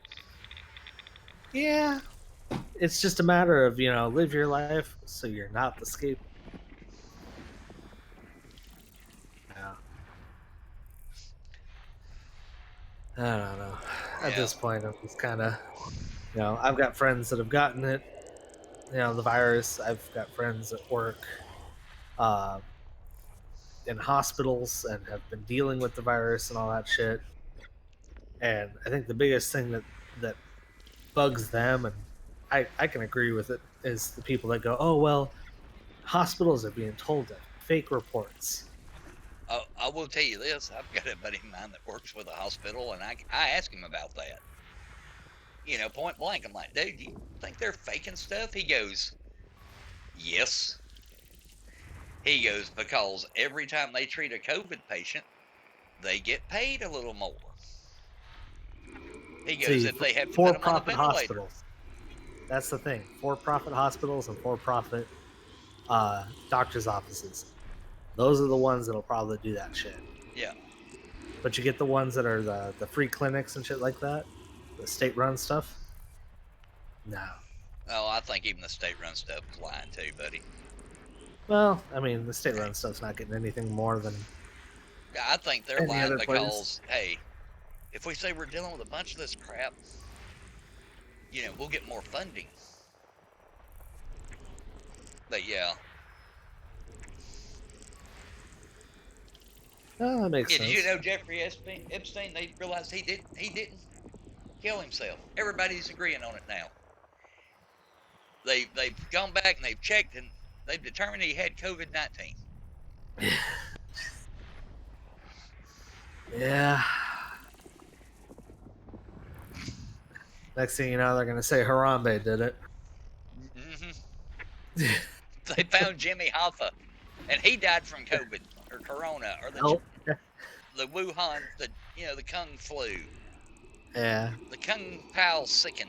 Yeah, it's just a matter of live your life so you're not the scapegoat. Yeah. I don't know. At this point, I'm just kind of, I've got friends that have gotten it, the virus. I've got friends at work, uh, in hospitals and have been dealing with the virus and all that shit. And I think the biggest thing that bugs them, and I can agree with it, is the people that go, oh, well, hospitals are being told to fake reports. I will tell you this. I've got a buddy of mine that works with a hospital, and I asked him about that. Point blank. I'm like, dude, you think they're faking stuff? He goes, yes. He goes, because every time they treat a COVID patient, they get paid a little more. He goes, if they have to put them on the For-profit ventilator. hospitals. That's the thing. For-profit hospitals and for-profit doctors' offices. Those are the ones that'll probably do that shit. Yeah. But you get the ones that are the free clinics and shit like that, the state-run stuff. No. Oh, I think even the state-run stuff is lying too, buddy. Well, I mean, the state-run stuff's not getting anything more than. I think they're any lying other because, hey, if we say we're dealing with a bunch of this crap, we'll get more funding. But yeah. Oh, that makes sense. Did you know Jeffrey Epstein? They realized he didn't kill himself. Everybody's agreeing on it now. They've gone back and they've checked and they've determined he had COVID-19. Yeah. Next thing you know, they're gonna say Harambe did it. Mm-hmm. They found Jimmy Hoffa, and he died from COVID or Corona or the Wuhan, the Kung flu. Yeah. The Kung Pao sicken.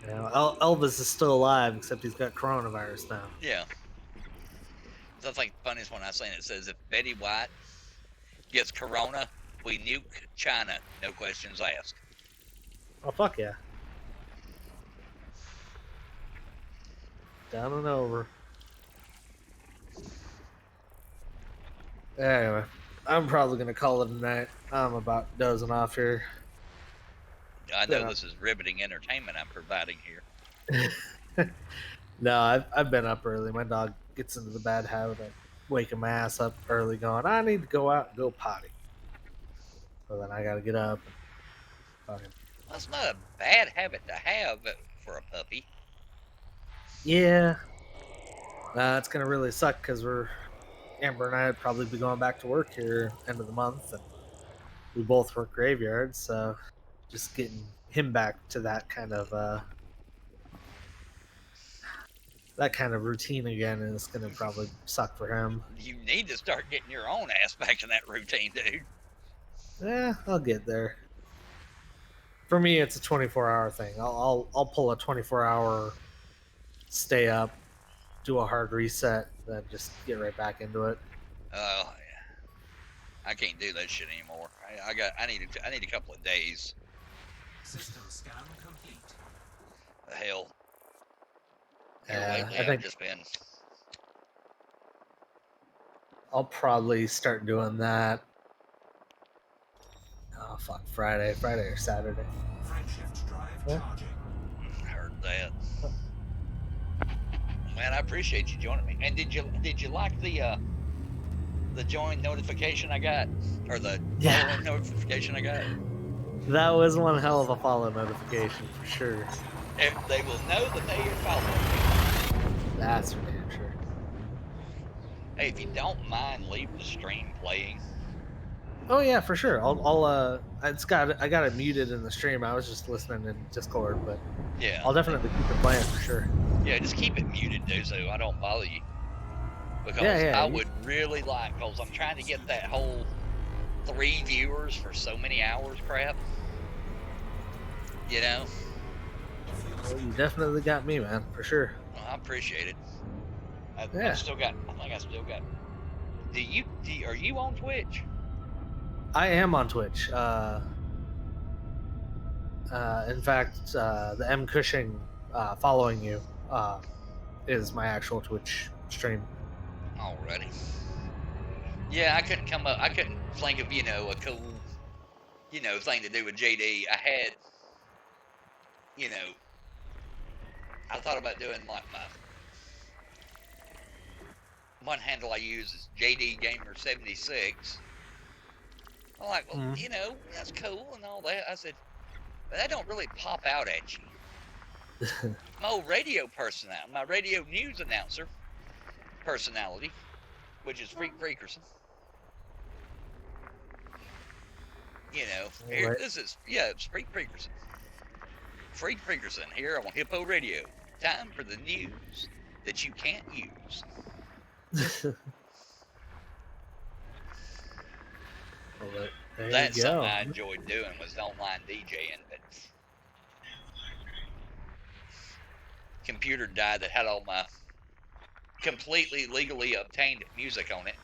Elvis is still alive, except he's got coronavirus now. Yeah. So I think the funniest one I've seen, it says, if Betty White gets corona, we nuke China. No questions asked. Oh, fuck yeah. Down and over. Anyway, I'm probably going to call it a night. I'm about dozing off here. I know this is riveting entertainment I'm providing here. No, I've been up early. My dog gets into the bad habit of waking my ass up early going, I need to go out and go potty. So then I got to get up and fucking... That's not a bad habit to have for a puppy. Yeah. It's going to really suck because Amber and I would probably be going back to work here end of the month, and we both work graveyards, so just getting him back to that kind of routine again is going to probably suck for him. You need to start getting your own ass back in that routine, dude. Yeah, I'll get there. For me, it's a 24-hour thing. I'll pull a 24-hour stay up, do a hard reset, then just get right back into it. Yeah. I can't do that shit anymore. I need a couple of days. System scan complete. The hell. Yeah, Lately, I think I've just been. I'll probably start doing that Oh fuck, Friday or Saturday. Frameshift drive Yeah. charging. Heard that. Man, I appreciate you joining me. And did you like the join notification I got, or the Yeah. follow notification I got? That was one hell of a follow notification for sure. They will know that they are following me. That's for damn sure. Hey, if you don't mind, leave the stream playing. Oh yeah, for sure. I got it muted in the stream. I was just listening in Discord, but Yeah. I'll definitely keep it playing for sure. Yeah, just keep it muted, dude, so I don't bother you. Because Yeah, I would really like, because I'm trying to get that whole 3 viewers for so many hours crap. You know? Well, you definitely got me, man, for sure. Well, I appreciate it. I think Yeah. I still got. Are you on Twitch? I am on Twitch. In fact, the M Cushing following you is my actual Twitch stream. Already. Yeah, I couldn't come up. I couldn't think of a cool thing to do with JD. I had I thought about doing like my one handle I use is JD Gamer 76. I'm like, well, that's cool and all that. I said, but that don't really pop out at you. My old radio personality, my radio news announcer personality, which is Freak Freakerson. Here, Right. It's Freak Freakerson. Freak Freakerson here on Hippo Radio. Time for the news that you can't use. Well, there That's you go. something I enjoyed doing, was online DJing, but computer died that had all my completely legally obtained music on it.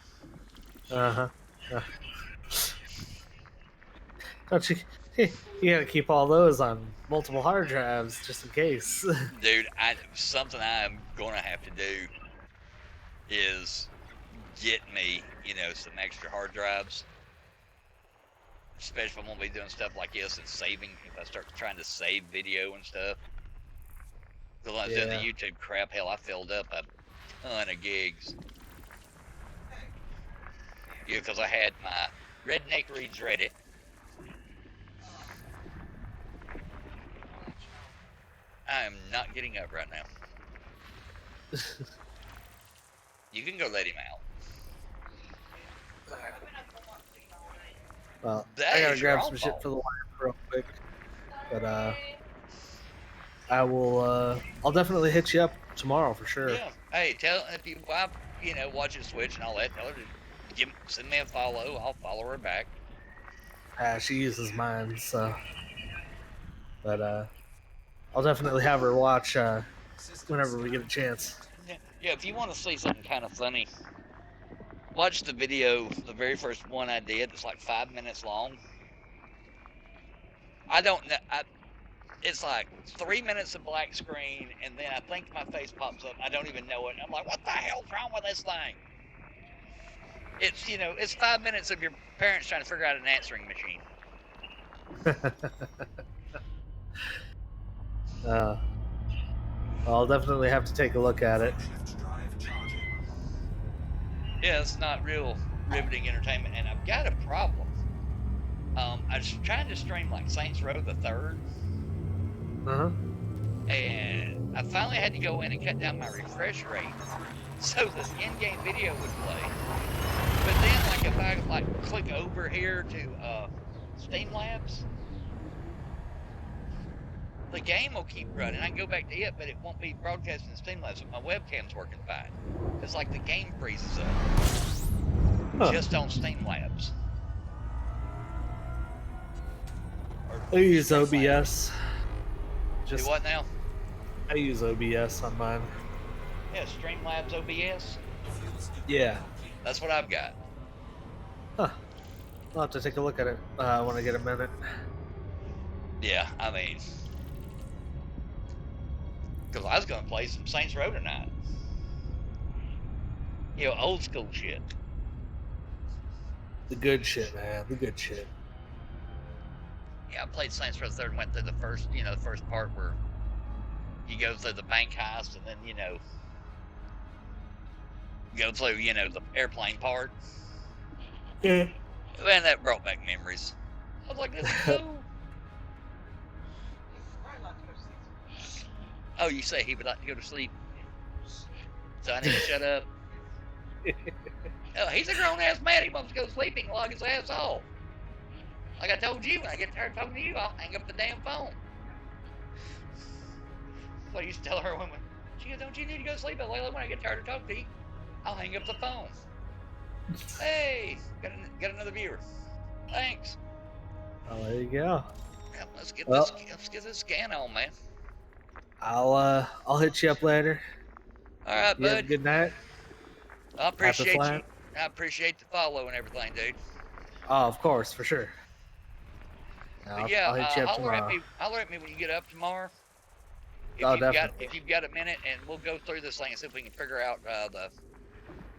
Don't you? You gotta keep all those on multiple hard drives just in case. Dude, something I'm gonna have to do is get me, some extra hard drives. Especially if I'm gonna be doing stuff like this and saving. If I start trying to save video and stuff. Because when I was doing the YouTube crap, hell, I filled up a ton of gigs. Yeah, because I had my Redneck Reads Reddit. I am not getting up right now. You can go let him out. Well, That I gotta is your grab own some fault. shit for the wife real quick. But I will. I'll definitely hit you up tomorrow for sure. Yeah. Hey, if your wife, watches Twitch and all that, tell her to send me a follow. I'll follow her back. She uses mine, so. But I'll definitely have her watch whenever we get a chance. Yeah, if you want to see something kind of funny, watch the video, the very first one I did. It's like 5 minutes long. I don't know. It's like 3 minutes of black screen, and then I think my face pops up. I don't even know it. I'm like, what the hell's wrong with this thing? It's, it's 5 minutes of your parents trying to figure out an answering machine. I'll definitely have to take a look at it. Yeah, it's not real riveting entertainment, and I've got a problem. I was trying to stream like Saints Row the Third, and I finally had to go in and cut down my refresh rate so the in-game video would play. But then, like, if I click over here to Steam Labs, the game will keep running. I can go back to it, but it won't be broadcasting to Steam Labs. But my webcam's working fine. It's like the game freezes up just on Steam Labs. I use OBS. Do what now? I use OBS on mine. Yeah, Streamlabs OBS. Yeah. That's what I've got. Huh. I'll have to take a look at it when I get a minute. Yeah, I mean, because I was going to play some Saints Row tonight. Old school shit. The good shit, man. The good shit. Yeah, I played Saints Row 3 and went through the first, the first part where you go through the bank heist and then, go through, the airplane part. Yeah. Man, that brought back memories. I was like, this is cool. Oh, you say he would like to go to sleep? So I need to shut up? Oh, he's a grown-ass man. He wants to go to sleep. He can log his ass off. Like I told you, when I get tired of talking to you, I'll hang up the damn phone. So I used to tell her when she goes, don't you need to go to sleep? Layla, when I get tired of talking to you, I'll hang up the phone. Hey, got another viewer. Thanks. Oh, there you go. Yeah, let's get Well, this scan on, man. I'll hit you up later. All right, You have a bud. good night. I Happy appreciate you. flying. I appreciate the follow and everything, dude. Oh, of course, for sure. But yeah, I'll hit you up holler at tomorrow. me. Holler at me when you get up tomorrow. Oh, definitely. If you've got a minute, and we'll go through this thing and see if we can figure out the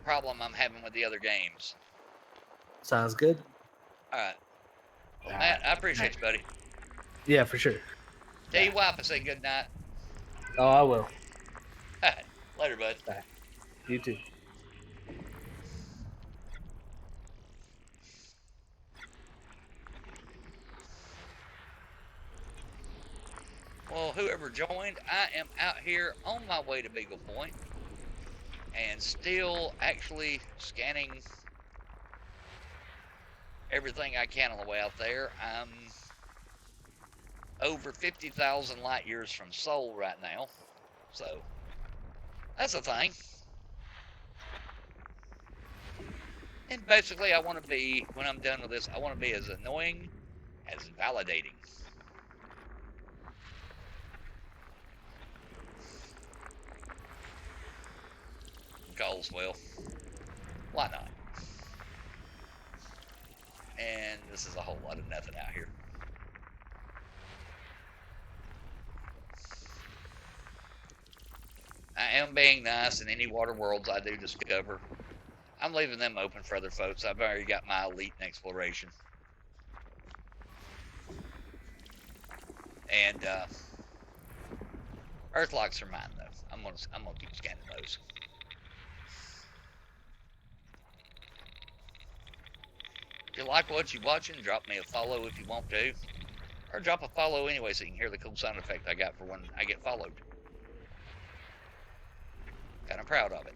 problem I'm having with the other games. Sounds good. All right. Well, Matt, I appreciate you, buddy. Yeah, for sure. Tell your wife I say good night. Oh, I will. All right. Later, bud. Bye. You too. Well, whoever joined, I am out here on my way to Beagle Point and still actually scanning everything I can on the way out there. I'm over 50,000 light years from Seoul right now, so that's a thing. And basically, I want to be, when I'm done with this, I want to be as annoying as validating. Calls, well, why not? And this is a whole lot of nothing out here. I am being nice in any water worlds I do discover. I'm leaving them open for other folks. I've already got my elite in exploration. And Earthlocks are mine though. I'm gonna keep scanning those. If you like what you're watching, drop me a follow if you want to. Or drop a follow anyway so you can hear the cool sound effect I got for when I get followed. Kind of proud of it.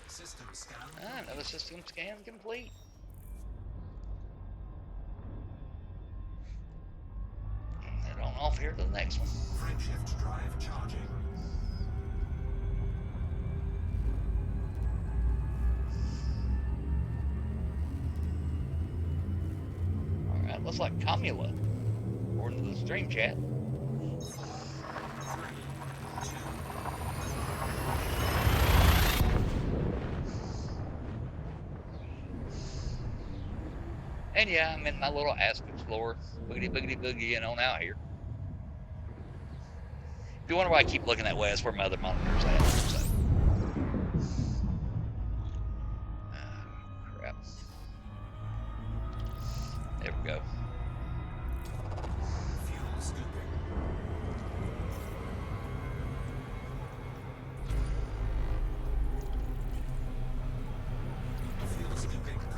System scan. Another system scan complete. Head on off here to the next one. Frameshift drive charging. Alright, looks like Kamula. According to the stream chat. And yeah, I'm in my little Ask Explorer, boogity boogieing on out here. If you wonder why I keep looking that way, that's where my other monitor's at. So. Crap. There we go. Fuel scooping. Fuel scooping complete.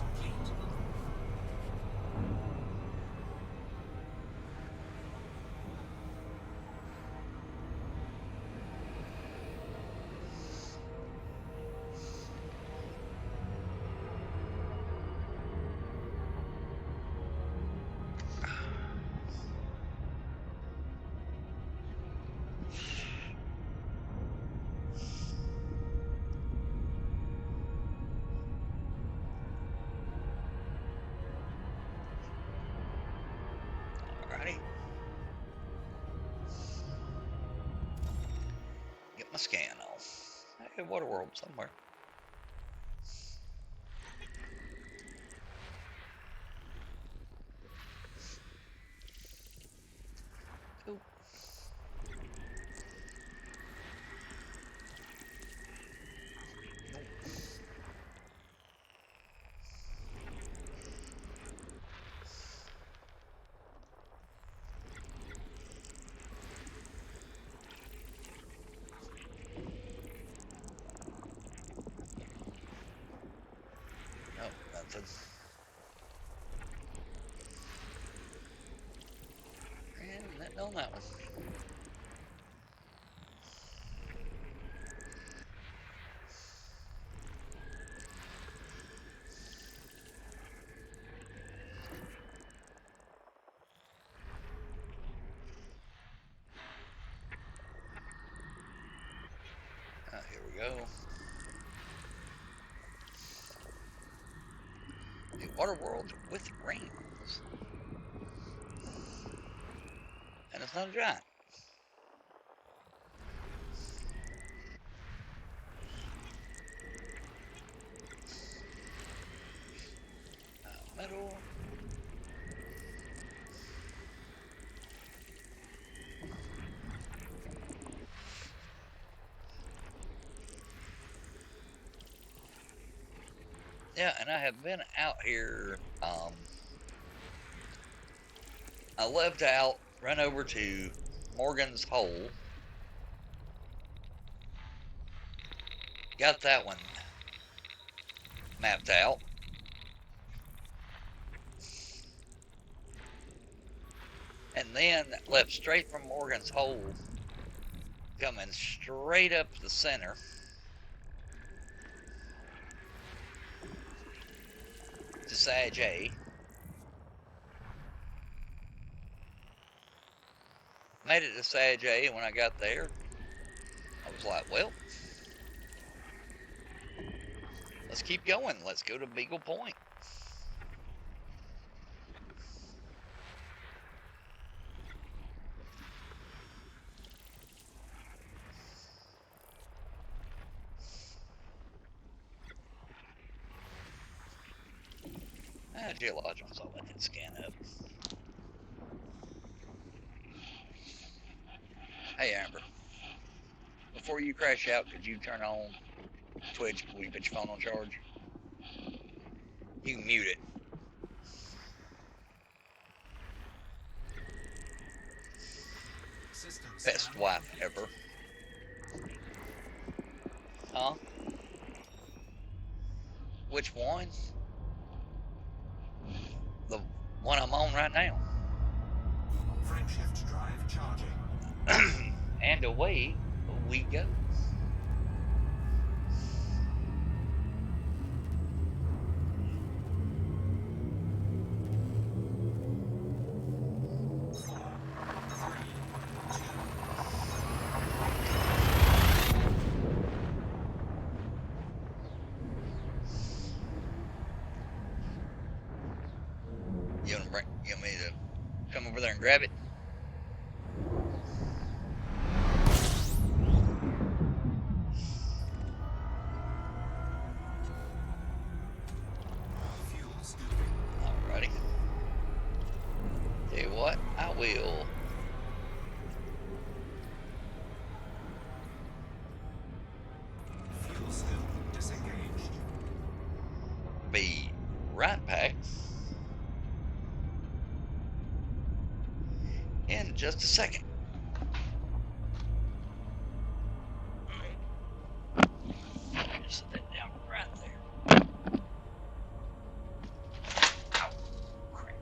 Alrighty. Get my scan on. Hey, Waterworld somewhere. Cool. something. And that on that one. Here we go. The water world with rings. And it's not a giant. Metal. Yeah, and I have been out here. I left out, run over to Morgan's Hole. Got that one mapped out. And then left straight from Morgan's Hole, coming straight up the center. To Sag A. Made it to Sag A, and when I got there, I was like, well, let's keep going. Let's go to Beagle Point. Geological's all I can scan up. Hey, Amber. Before you crash out, could you turn on Twitch before you put your phone on charge? You can mute it. System Best scan wife complete. ever. Huh? Which one? The one I'm on right now. Frameshift drive charging. And away we go. You want me to come over there and grab it? Fuel scooping. Alrighty. Tell you what, I will Fuel scoop disengaged. be right back in just a second. Just set that down right there. Ow, crap.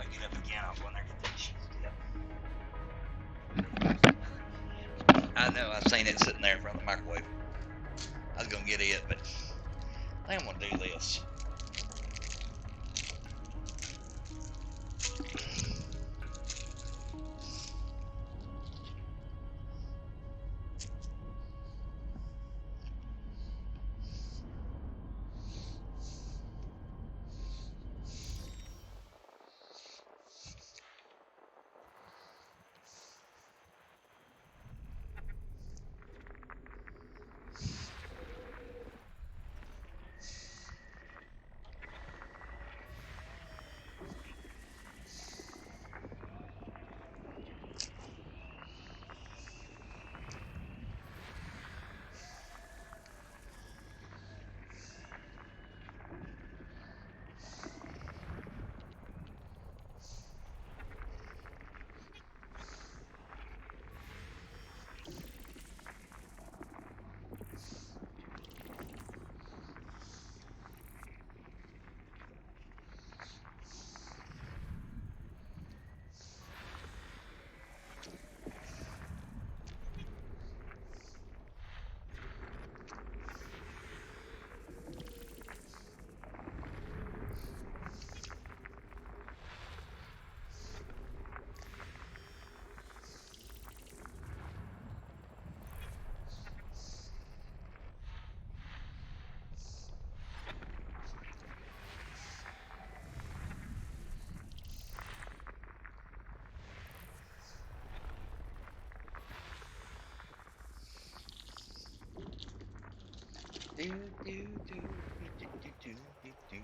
I get up again, I'll go in there and get that shit. I know, I've seen it sitting there in front of the microwave. I was gonna get it, but I think I'm gonna do this. Do, do, do, do, do, do, do, do.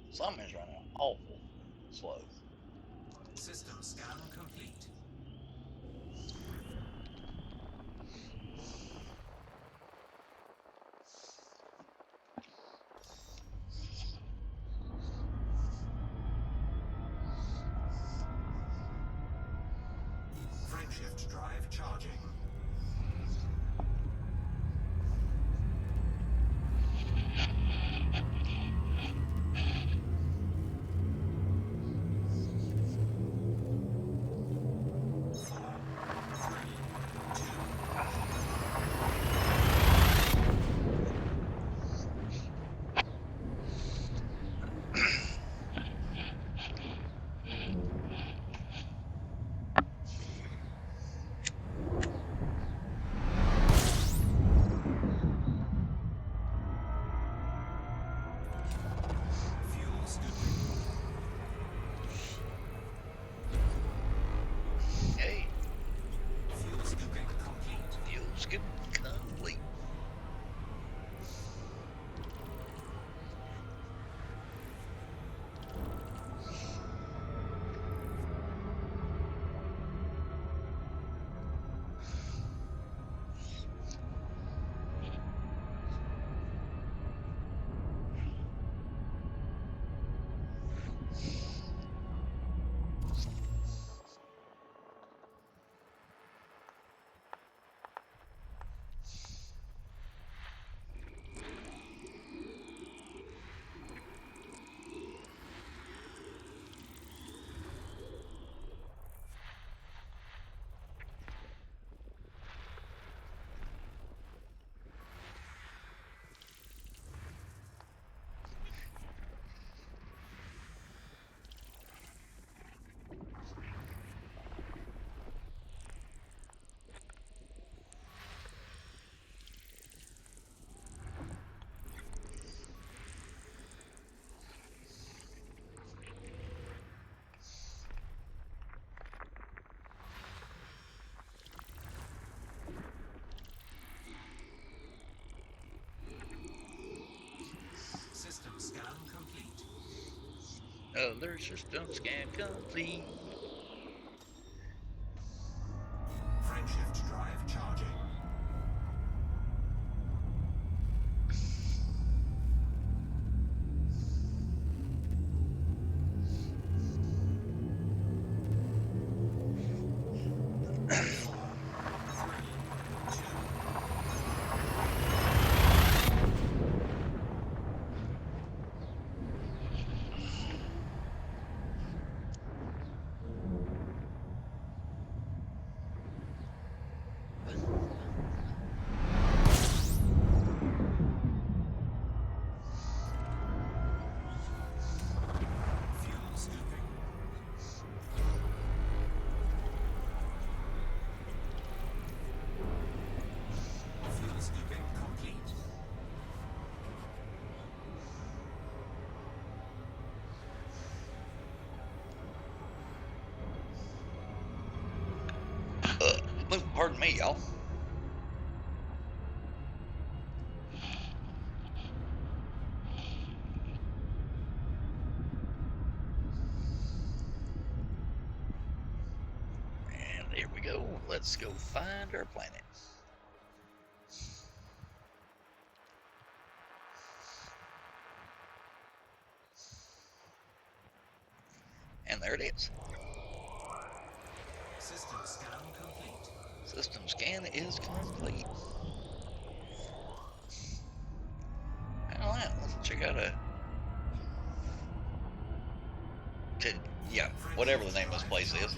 Something's running awful slow. System scan complete. Frameshift drive charging. Alert system scan complete. Frameshift drive charging. Fuel scooping. Fuel scooping complete. Pardon me, y'all. And there we go. Let's go find our planet. And there it is. System scan complete. System scan is complete. Alright, let's check out yeah, whatever the name of this place is.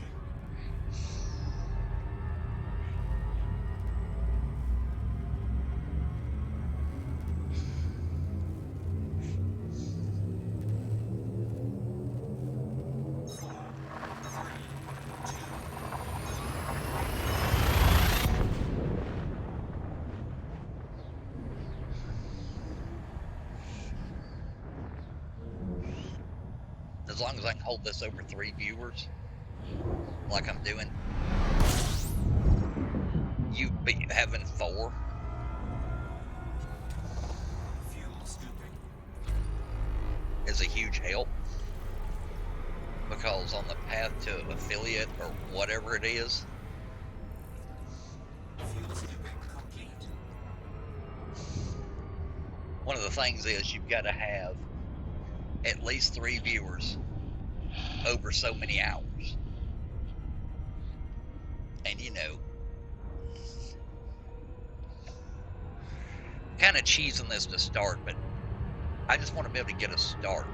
As long as I can hold this over 3 viewers, like I'm doing, you be having 4 Fuel scooping. is a huge help, because on the path to affiliate or whatever it is, Fuel scooping complete. one of the things is you've got to have at least 3 viewers over so many hours. And you know, kind of cheesing this to start, but I just want to be able to get a start,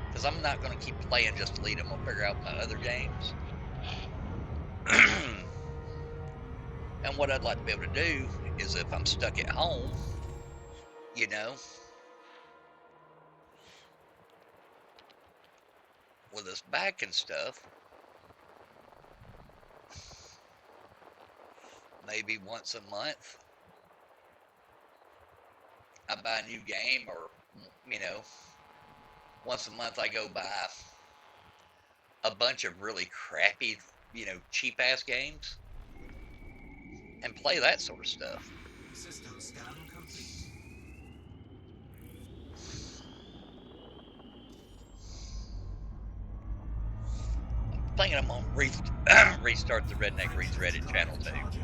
because I'm not going to keep playing just to lead them. I'll figure out my other games. And what I'd like to be able to do is, if I'm stuck at home, you know, with this back and stuff, maybe once a month I buy a new game, or, you know, once a month I go buy a bunch of really crappy, you know, cheap ass games and play that sort of stuff. System scan complete. I'm thinking I'm gonna restart the Redneck Reads Reddit channel too. Charging.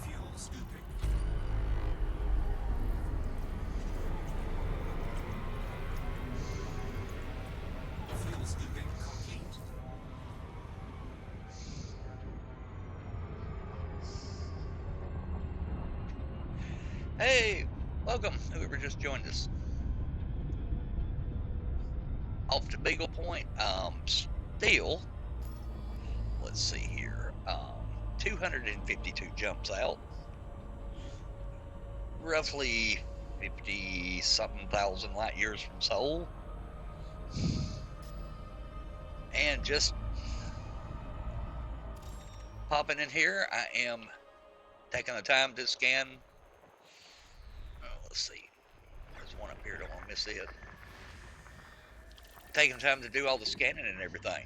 Fuel scooping. Fuel scooping complete. Hey, welcome, whoever just joined us. Off to Beagle Point. Still, let's see here. 252 jumps out. roughly 50-something thousand light years from Sol. And just popping in here, I am taking the time to scan. Let's see. There's one up here. Don't want to miss it. Taking time to do all the scanning and everything.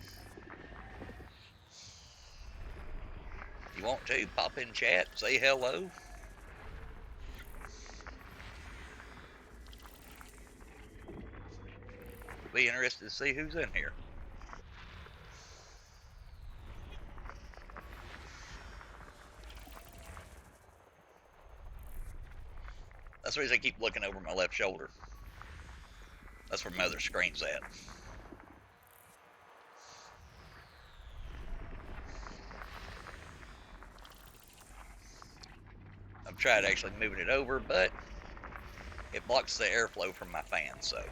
You want to pop in chat, say hello. Be interested to see who's in here. That's the reason I keep looking over my left shoulder. That's where my other screen's at. I've tried actually moving it over, but it blocks the airflow from my fan, so.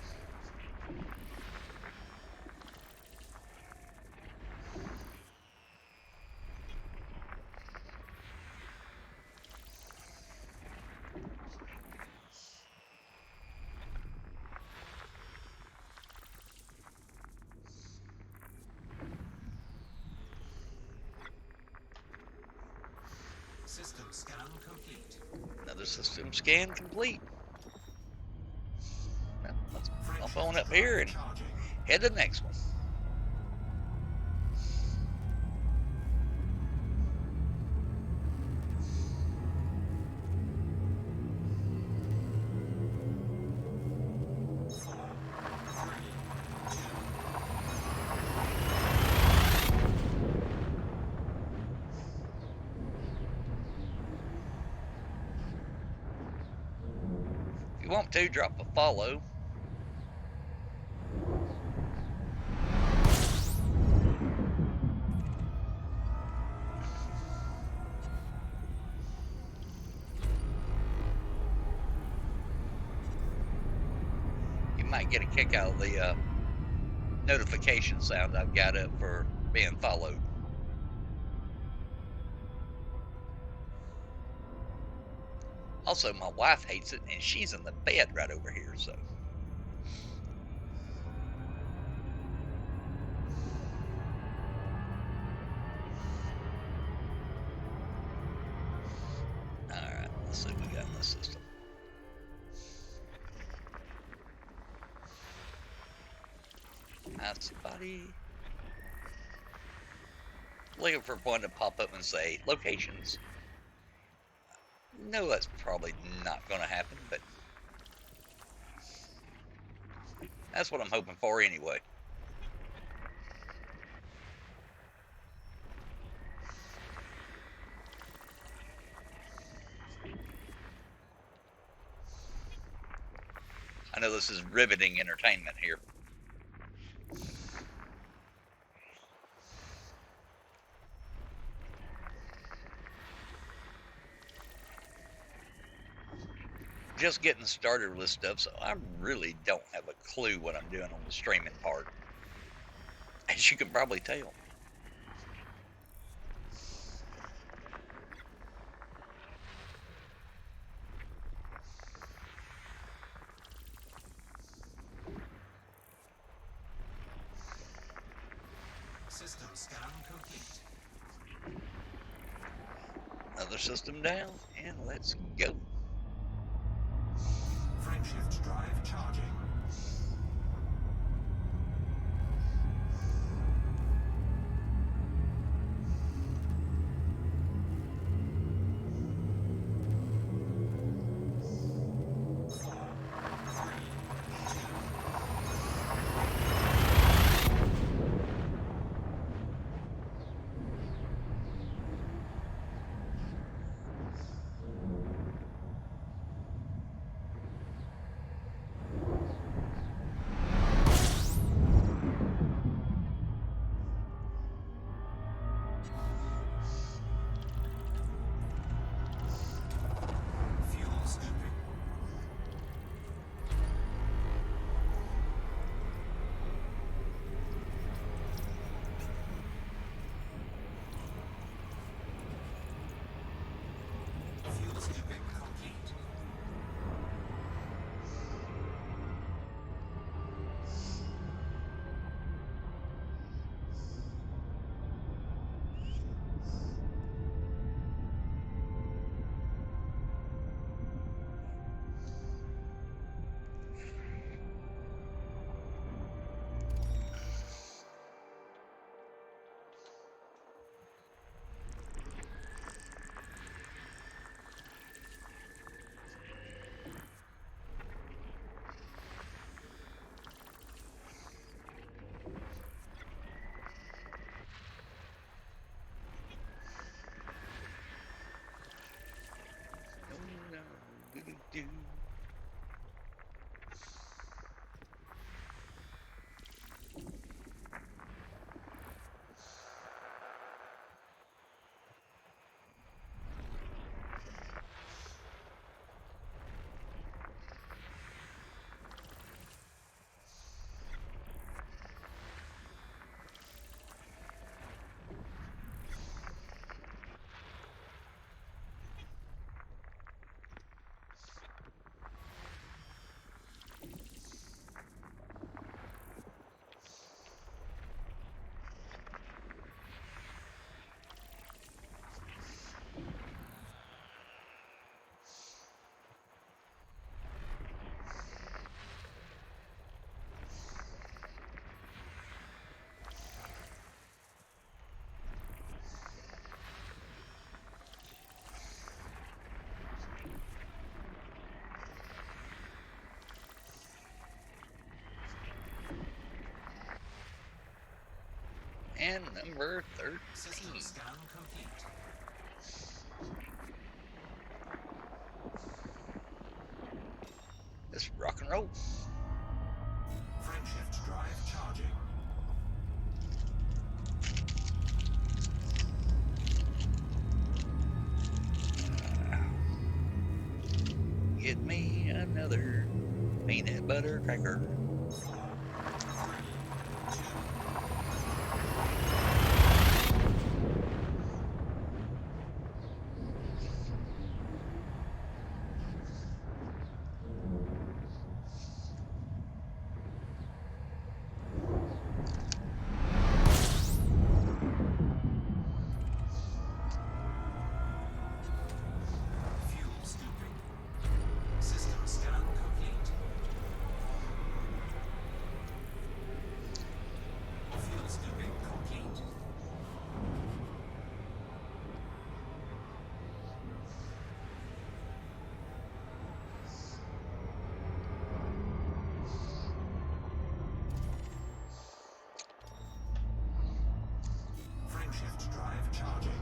System scan complete. Another system scan complete. Well, let's hop on up here and head to the next one. If you want to, drop a follow. You might get a kick out of the notification sound I've got up for being followed. Also, my wife hates it, and she's in the bed right over here, so. Alright, let's see what we got in this system. Nice body. Looking for one to pop up and say, locations. No, that's probably not going to happen, but that's what I'm hoping for anyway. I know this is riveting entertainment here. Just getting started with this stuff, so I really don't have a clue what I'm doing on the streaming part, as you can probably tell. System scan complete. Another system down, and let's go. Frameshift drive charging. And number 13. System scan complete. Let's rock and roll. Frameshift drive charging. Get me another peanut butter cracker. 4, 3, 2. Fuel scooping. System scan complete. Fuel scooping complete. Frameshift drive charging.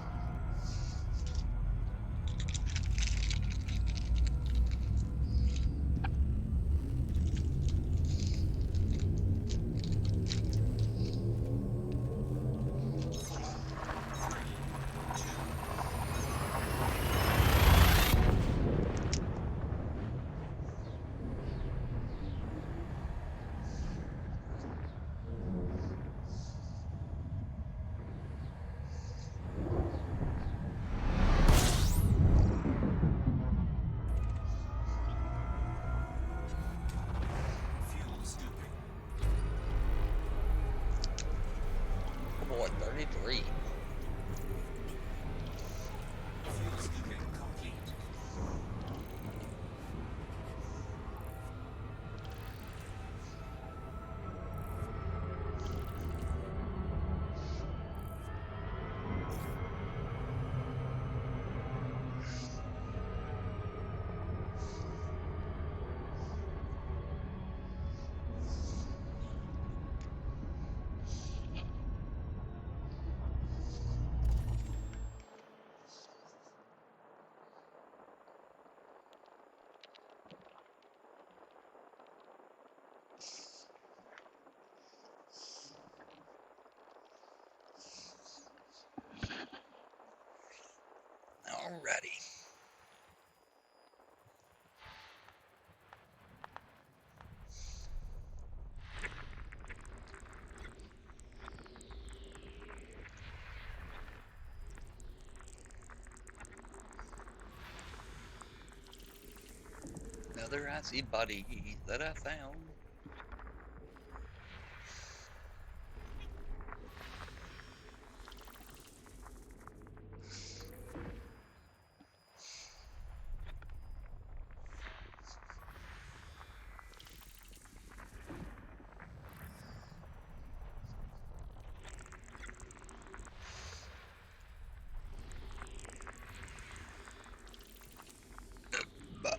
Fuel scooping. Oh boy, 33. Fuel scooping complete. Alrighty. Another icy body that I found. But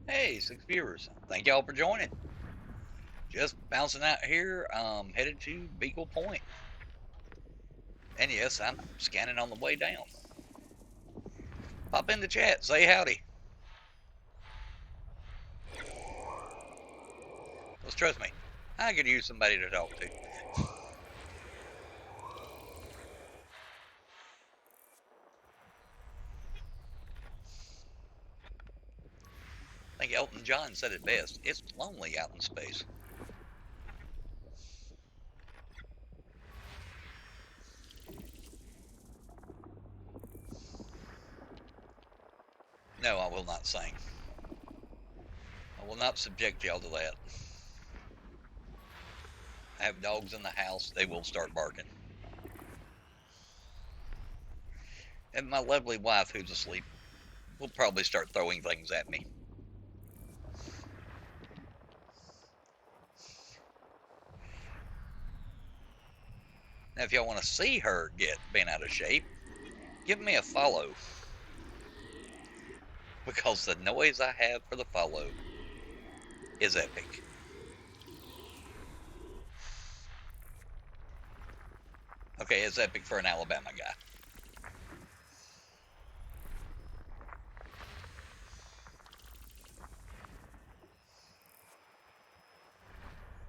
hey, 6 viewers. Thank y'all for joining. Just bouncing out here, headed to Beagle Point. And yes, I'm scanning on the way down. Pop in the chat, say howdy. Let's trust me, I could use somebody to talk to. I think Elton John said it best. It's lonely out in space. No, I will not sing. I will not subject y'all to that. I have dogs in the house. They will start barking. And my lovely wife, who's asleep, will probably start throwing things at me. Now, if y'all want to see her get bent out of shape, give me a follow. Because the noise I have for the follow is epic. Okay, it's epic for an Alabama guy.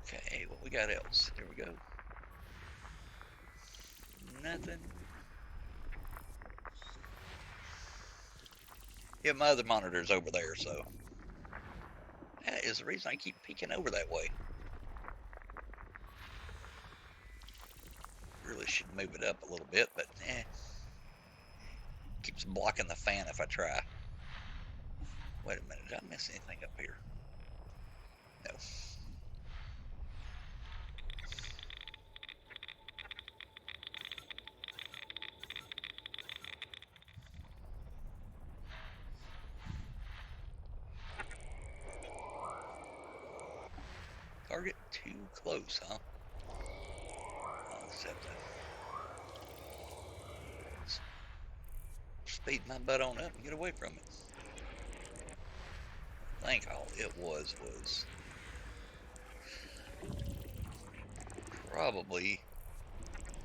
Okay, what we got else? There we go. Nothing. Yeah, my other monitor's over there, so that is the reason I keep peeking over that way. Really should move it up a little bit, but keeps blocking the fan if I try. Wait a minute, did I miss anything up here? No. Target too close, huh? I'll accept that. Speed my butt on up and get away from it. I think all it was probably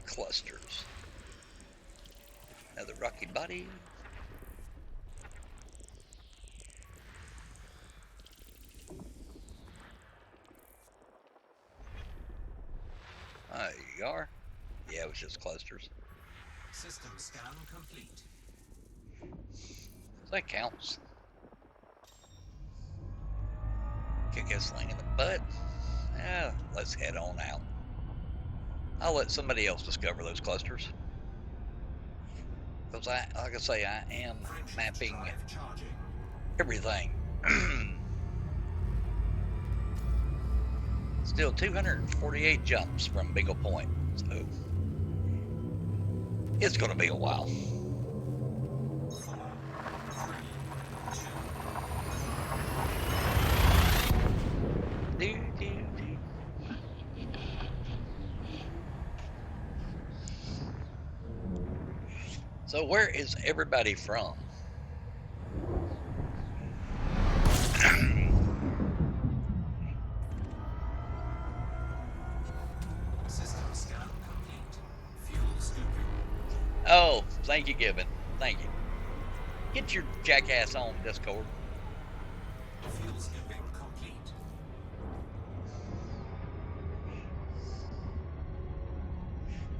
clusters. Another rocky body. There you are. Yeah, it was just clusters. System scan complete. That counts. Kick that sling in the butt. Yeah, let's head on out. I'll let somebody else discover those clusters. Because like I say, I am mapping everything. Still 248 jumps from Beagle Point, so it's going to be a while. So where is everybody from? System scan complete. Fuel scooping. Oh, thank you, Gibbon. Thank you. Get your jackass on, Discord. Fuel scooping complete.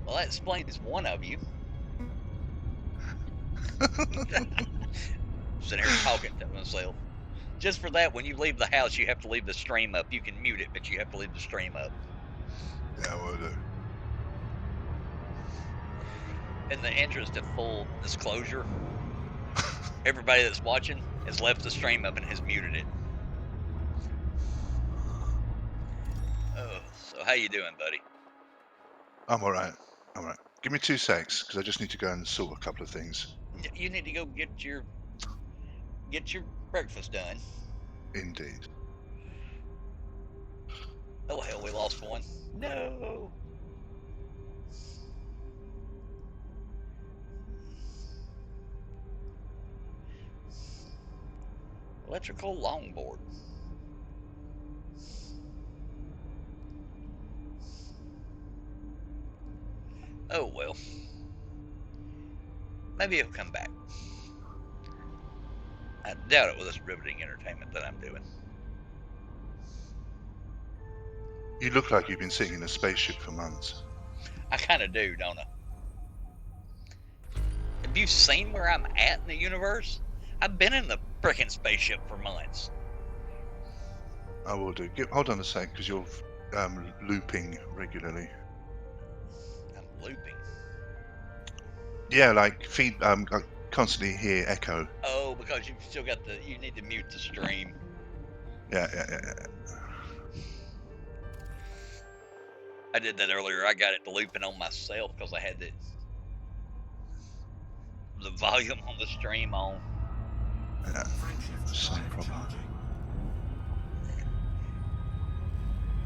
Well, that explains one of you. Sitting here talking to myself. Just for that, when you leave the house, you have to leave the stream up. You can mute it, but you have to leave the stream up. Yeah, will do. In the interest of full disclosure, everybody that's watching has left the stream up and has muted it. Oh, so how you doing, buddy? I'm all right. All right. Give me 2 secs because I just need to go and sort a couple of things. You need to go get your breakfast done. Indeed. Oh hell, we lost one. No. Electrical longboard. Oh well. Maybe he'll come back. I doubt it with this riveting entertainment that I'm doing. You look like you've been sitting in a spaceship for months. I kind of do, don't I? Have you seen where I'm at in the universe? I've been in the frickin' spaceship for months. I will do. Hold on a sec, because you're looping regularly. I'm looping. Yeah, like I constantly hear echo. Oh, because you've still got you need to mute the stream. Yeah. I did that earlier. I got it looping on myself because I had the volume on the stream on. Yeah. Same problem.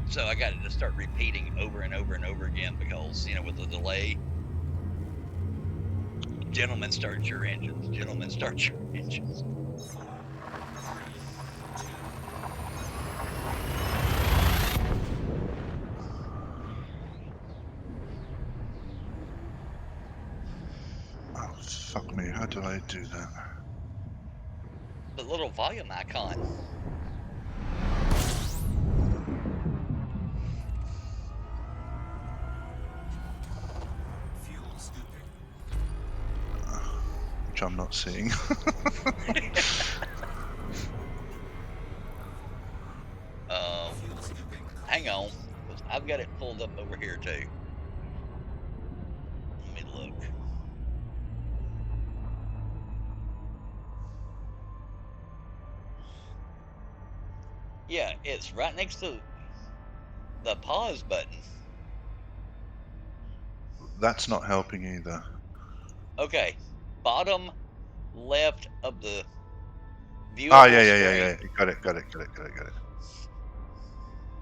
So I got it to start repeating over and over and over again because, with the delay. Gentlemen, start your engines. Gentlemen, start your engines. 4, 3, 2. Oh, fuck me. How do I do that? The little volume icon. Fuel scooping. Which I'm not seeing. Fuel scooping. Hang on, because I've got it pulled up over here too. Let me look. Yeah, it's right next to the pause button. That's not helping either. Okay, bottom left of the viewable Ah, yeah. Got it.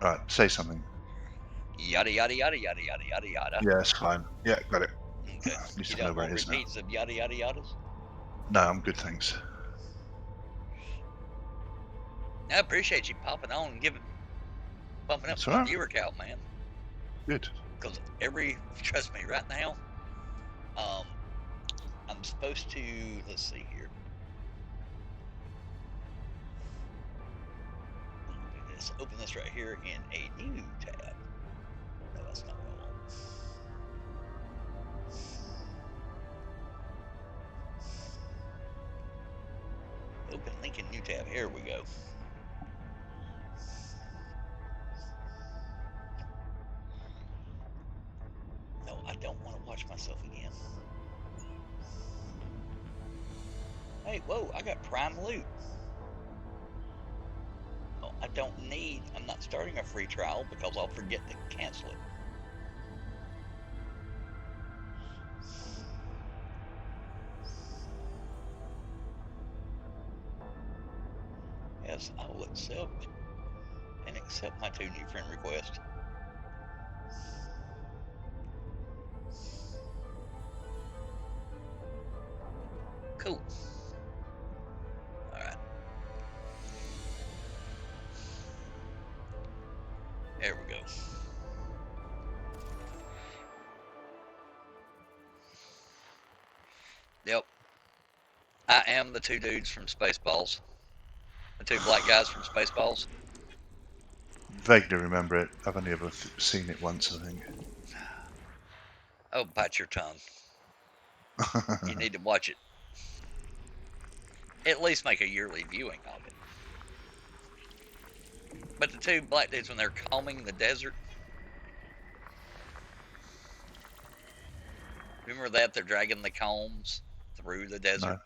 All right, say something. Yada yada yada yada yada yada yada. Yeah, it's fine. Yeah, got it. Okay. At least You I know don't where want it is now. repeats of yada yada yadas? No, I'm good, thanks. I appreciate you popping on and bumping up That's my all right. viewer count, man. Good. Because trust me, right now, I'm supposed to, let's see here. Let's open this right here in a new tab. No, that's not what I want. Open link in new tab. Here we go. No, I don't want to watch myself again. Hey, whoa, I got prime loot. Oh, I'm not starting a free trial because I'll forget to cancel it. Yes, I will accept my 2 new friend requests. Cool. Alright. There we go. Yep. I am the 2 dudes from Spaceballs. The 2 black guys from Spaceballs. Vaguely remember it. I've only ever seen it once, I think. Oh, bite your tongue. You need to watch it. At least make a yearly viewing of it. But the 2 black dudes, when they're combing the desert, remember that? They're dragging the combs through the desert.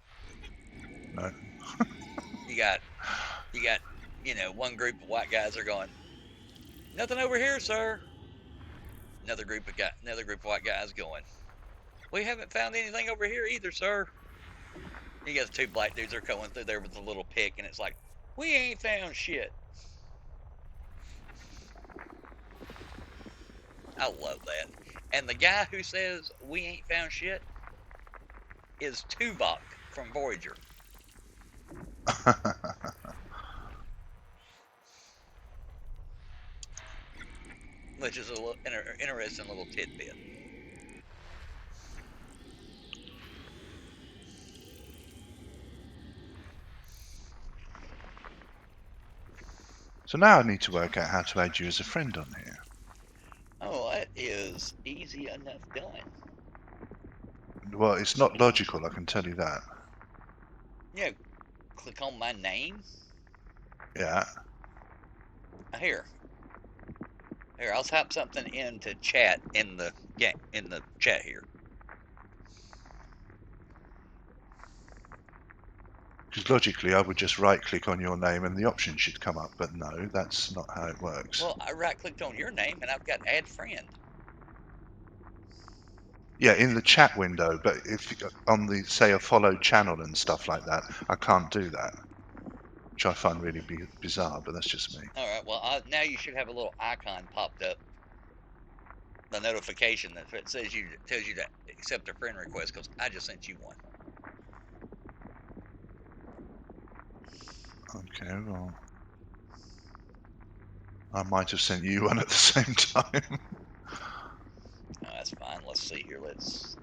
No. You got, one group of white guys are going, nothing over here, sir. Another group of white guys going, we haven't found anything over here either, sir. You got the 2 black dudes are going through there with a little pick, and it's like, we ain't found shit. I love that. And the guy who says we ain't found shit is Tuvok from Voyager. Which is a little interesting little tidbit. So now I need to work out how to add you as a friend on here. Oh, that is easy enough done. Well, it's not logical, I can tell you that. Yeah, click on my name. Yeah. Here, I'll type something into chat in the chat here. Because logically, I would just right-click on your name and the option should come up, but no, that's not how it works. Well, I right-clicked on your name and I've got Add Friend. Yeah, in the chat window, but if on the, say, a followed channel and stuff like that, I can't do that, which I find really bizarre, but that's just me. All right. Well, now you should have a little icon popped up, the notification that tells you to accept a friend request because I just sent you one. Okay, well, I might have sent you one at the same time. Oh, that's fine. Let's see here. Let's.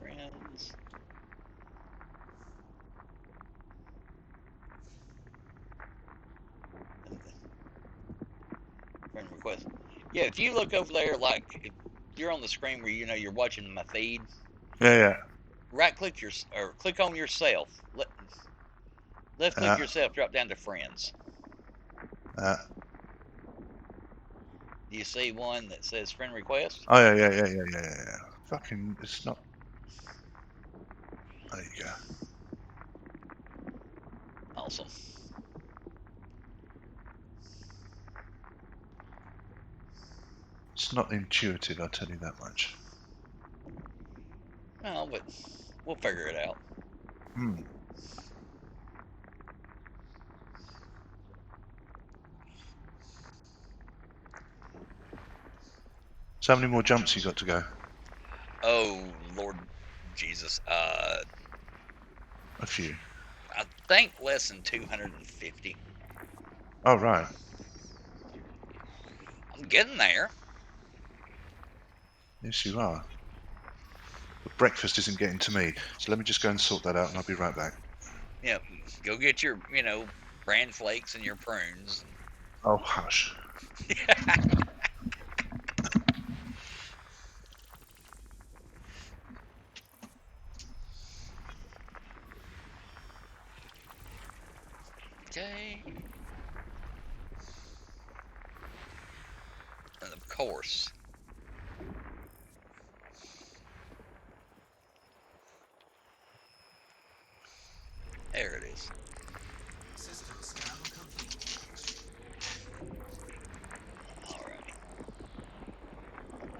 Friends. Friend request. Yeah, if you look over there, like if you're on the screen where you know you're watching my feed, Yeah, right click or click on yourself. Left click yourself, drop down to friends. yeah. Do you see one that says friend request? Oh, yeah. Fucking, it's not. There you go. Awesome. It's not intuitive, I'll tell you that much. No, but we'll figure it out. Hmm. So how many more jumps you got to go? Oh, Lord Jesus. A few. I think less than 250. Oh, right. I'm getting there. Yes, you are. But breakfast isn't getting to me, so let me just go and sort that out and I'll be right back. Yeah, go get your, bran flakes and your prunes. Oh, hush. Okay. And of course, there it is. System scan complete. Alrighty.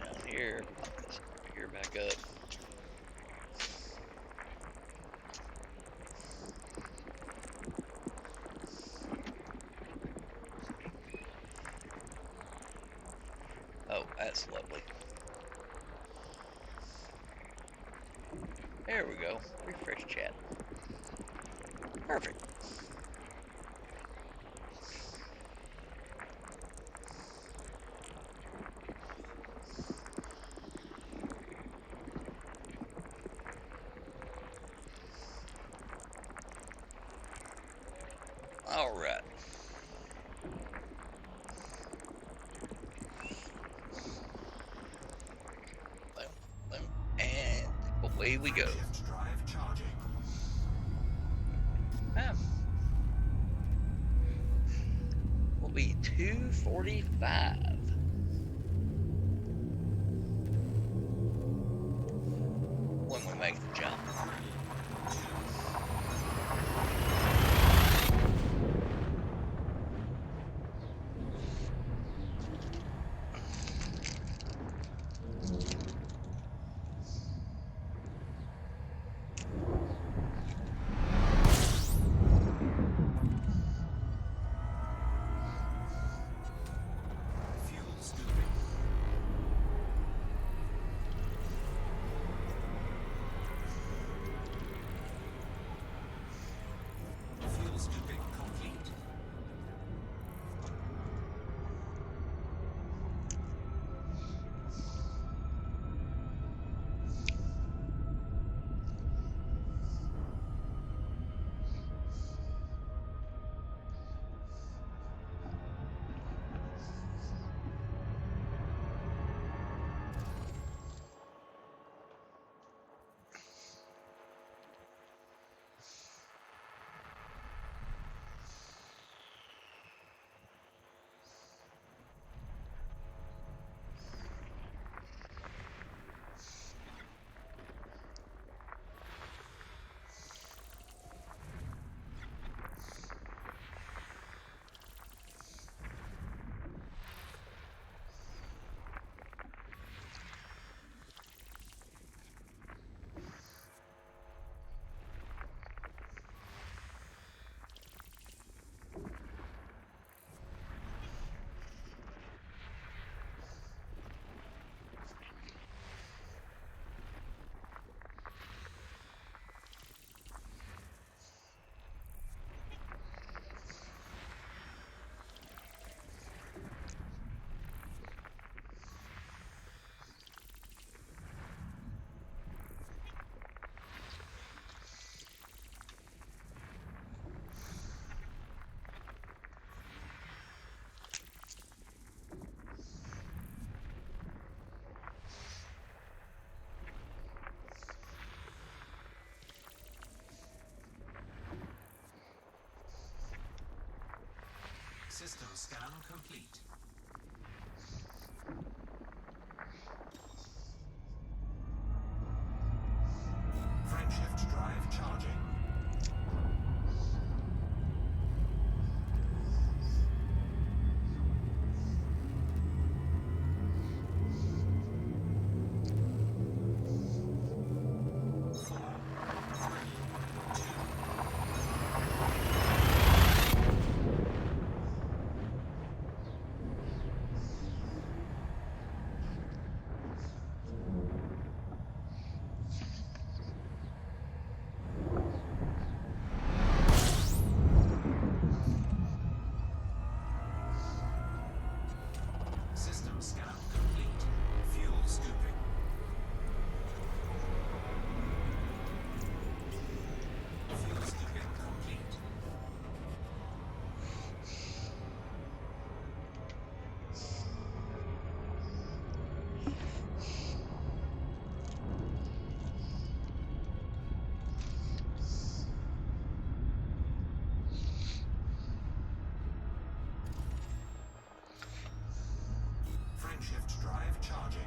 Down here, pop this here back up. Oh, that's lovely. There we go. Refresh chat. Perfect. All right. Boom, boom, and away we go. Lift drive charging. Will be 245 when we make the jump. Fuel scooping. System scan complete. Frameshift drive charging. System scan complete. Fuel scooping. Fuel scooping complete. Frameshift drive charging.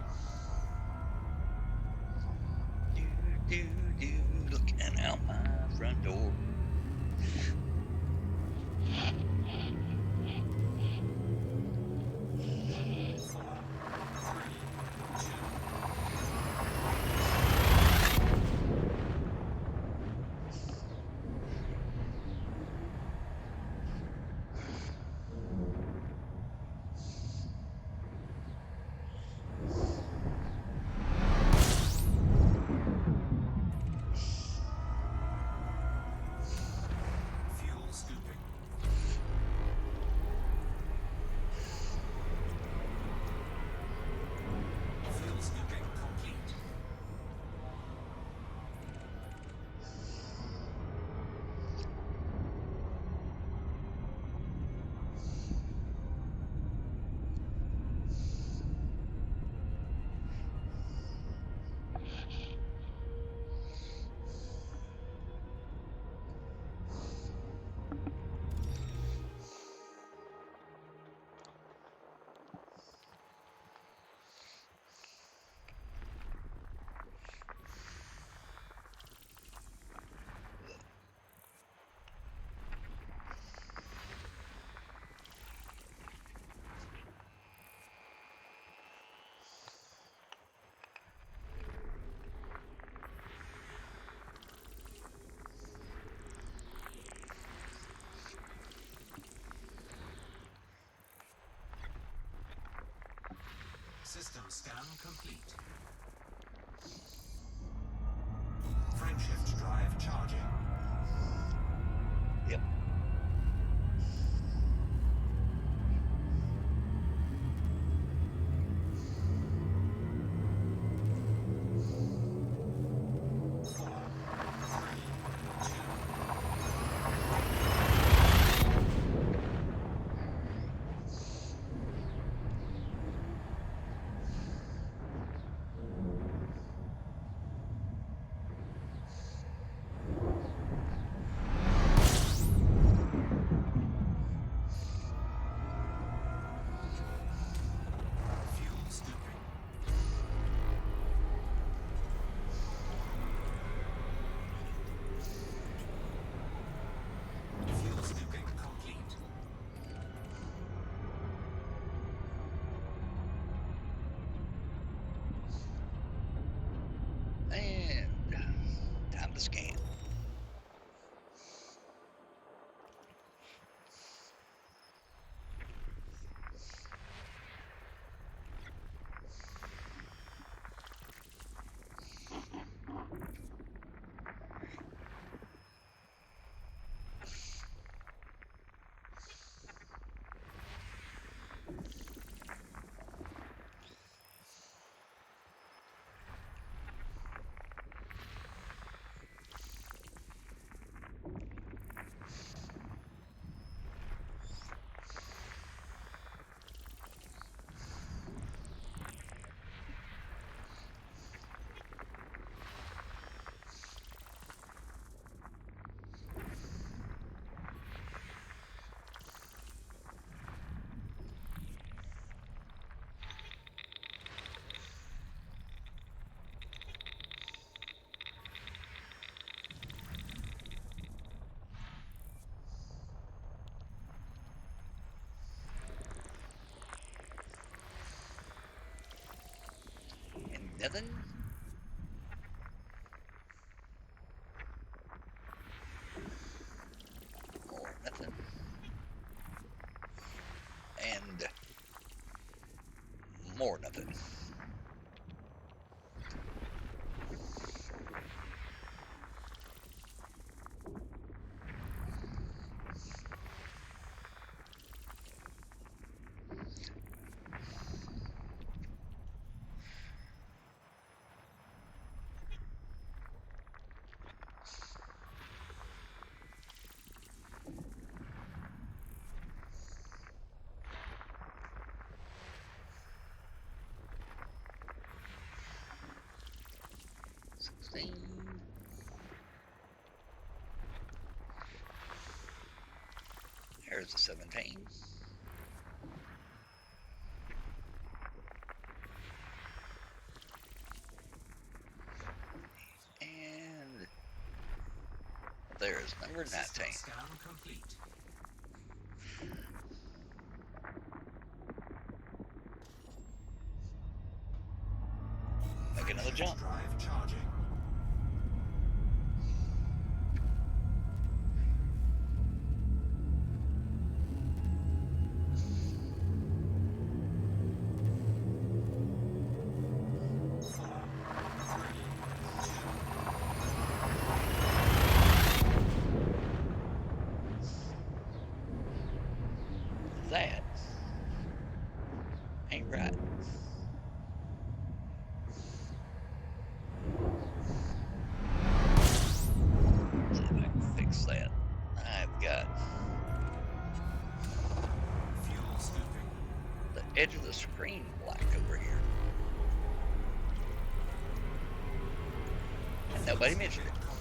Looking out my front door. Fuel scooping. Fuel scooping complete. System scan complete. Frameshift drive charging. Yep. Nothing. More nothing. And more nothing. Here's the 17. And there's number 19. System scan complete. Make another jump. Drive charging. That ain't right. See if I can fix that. I've got Fuel scooping. the edge of the screen black over here. And nobody mentioned it. Complete.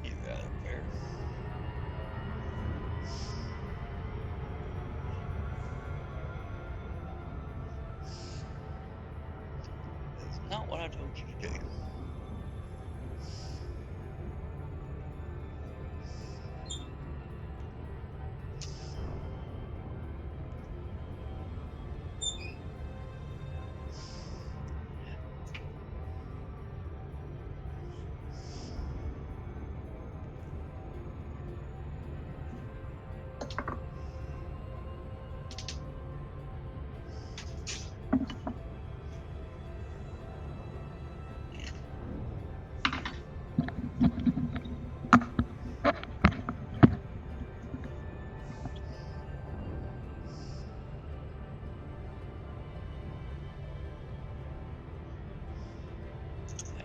You got it there. That's not what I told you to do.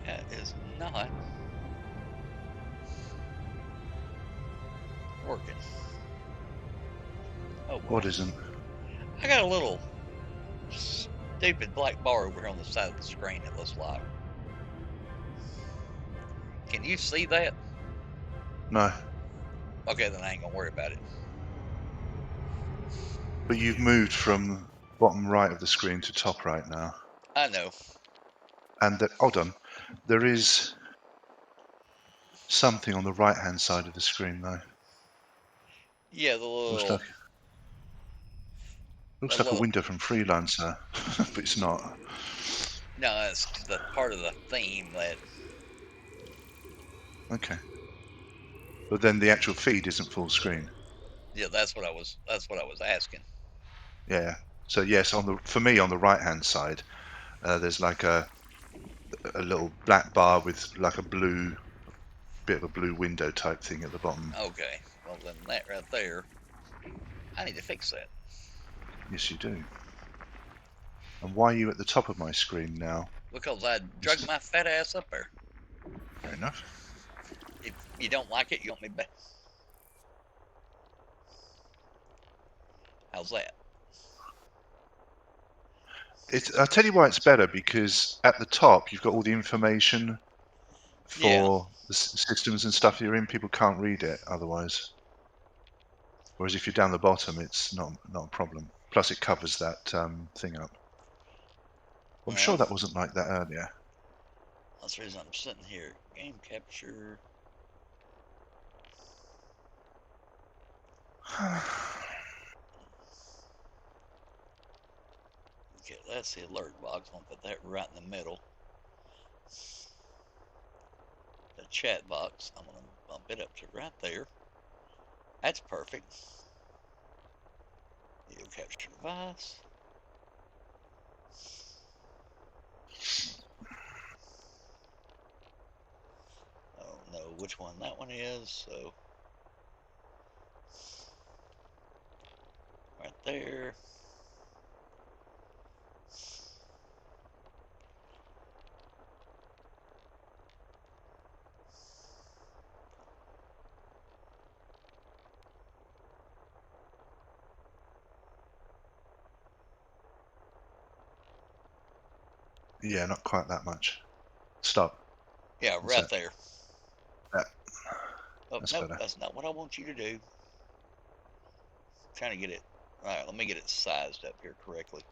That is not working. Oh, well. What isn't? I got a little stupid black bar over here on the side of the screen, it looks like. Can you see that? No. Okay, then I ain't gonna worry about it. But you've moved from bottom right of the screen to top right now. I know. And hold on. There is something on the right hand side of the screen though. Yeah, the Looks little. like looks the like a little window from Freelancer, but it's not. no, it's the part of the theme that. Okay. But then the actual feed isn't full screen. Yeah, that's what I was. That's what I was asking. Yeah. So yes, for me on the right hand side, there's like a little black bar with like a blue bit of a blue window type thing at the bottom. Okay, well then that right there, I need to fix that. Yes, you do. And why are you at the top of my screen now? Because I drug my fat ass up there. Fair enough. If you don't like it, you want me back. How's that? I'll tell you why it's better, because at the top you've got all the information for the systems and stuff you're in. People can't read it otherwise. Whereas if you're down the bottom, it's not a problem. Plus, it covers that thing up. I'm sure that wasn't like that earlier. That's the reason I'm sitting here. Game capture. Okay, that's the alert box. I'll put that right in the middle. The chat box, I'm gonna bump it up to right there. That's perfect. Video capture device. I don't know which one that one is, so right there. Yeah, not quite that much. Stop. Yeah, That's right it. there. Yeah. Oh, That's no, better. that's not what I want you to do. I'm trying to get it. All right, let me get it sized up here correctly.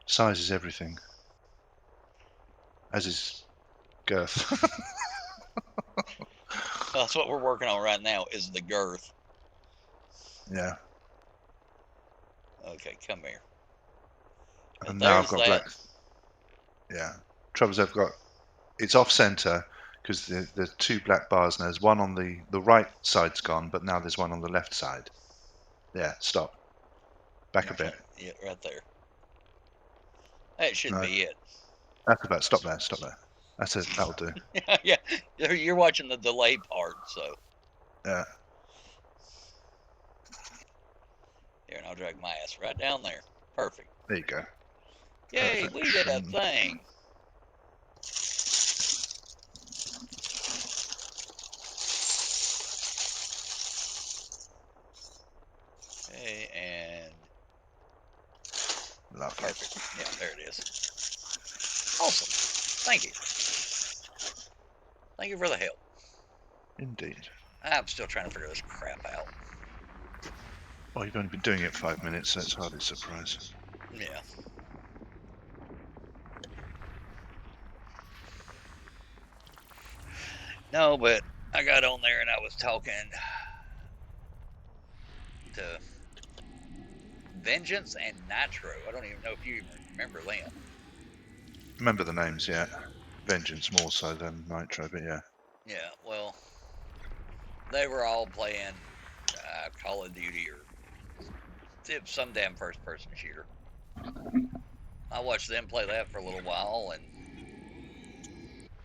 Size is everything. As is girth. That's what we're working on right now is the girth. Yeah. Okay, come here. And now I've There's got that. black. Yeah. Trouble is I've got. It's off center because there's two black bars now. There's one on the right side's gone, but now there's one on the left side. Yeah. Stop. Back a bit. Yeah, right there. That should No. be it. That's about. Stop there. Stop there. That's it. That'll do. Yeah, you're watching the delay part, so. Yeah. Here, and I'll drag my ass right down there. Perfect. There you go. Yay, Perfect. we did a thing. Okay, and Lovely. perfect. Yeah, there it is. Awesome. Thank you. Thank you for the help. Indeed. I'm still trying to figure this crap out. Well, you've only been doing it 5 minutes, so it's hardly a surprise. Yeah. No, but I got on there and I was talking to Vengeance and Nitro. I don't even know if you even remember them. Remember the names, yeah. Vengeance more so than Nitro, but yeah. Yeah, well, they were all playing Call of Duty or some damn first-person shooter. I watched them play that for a little while and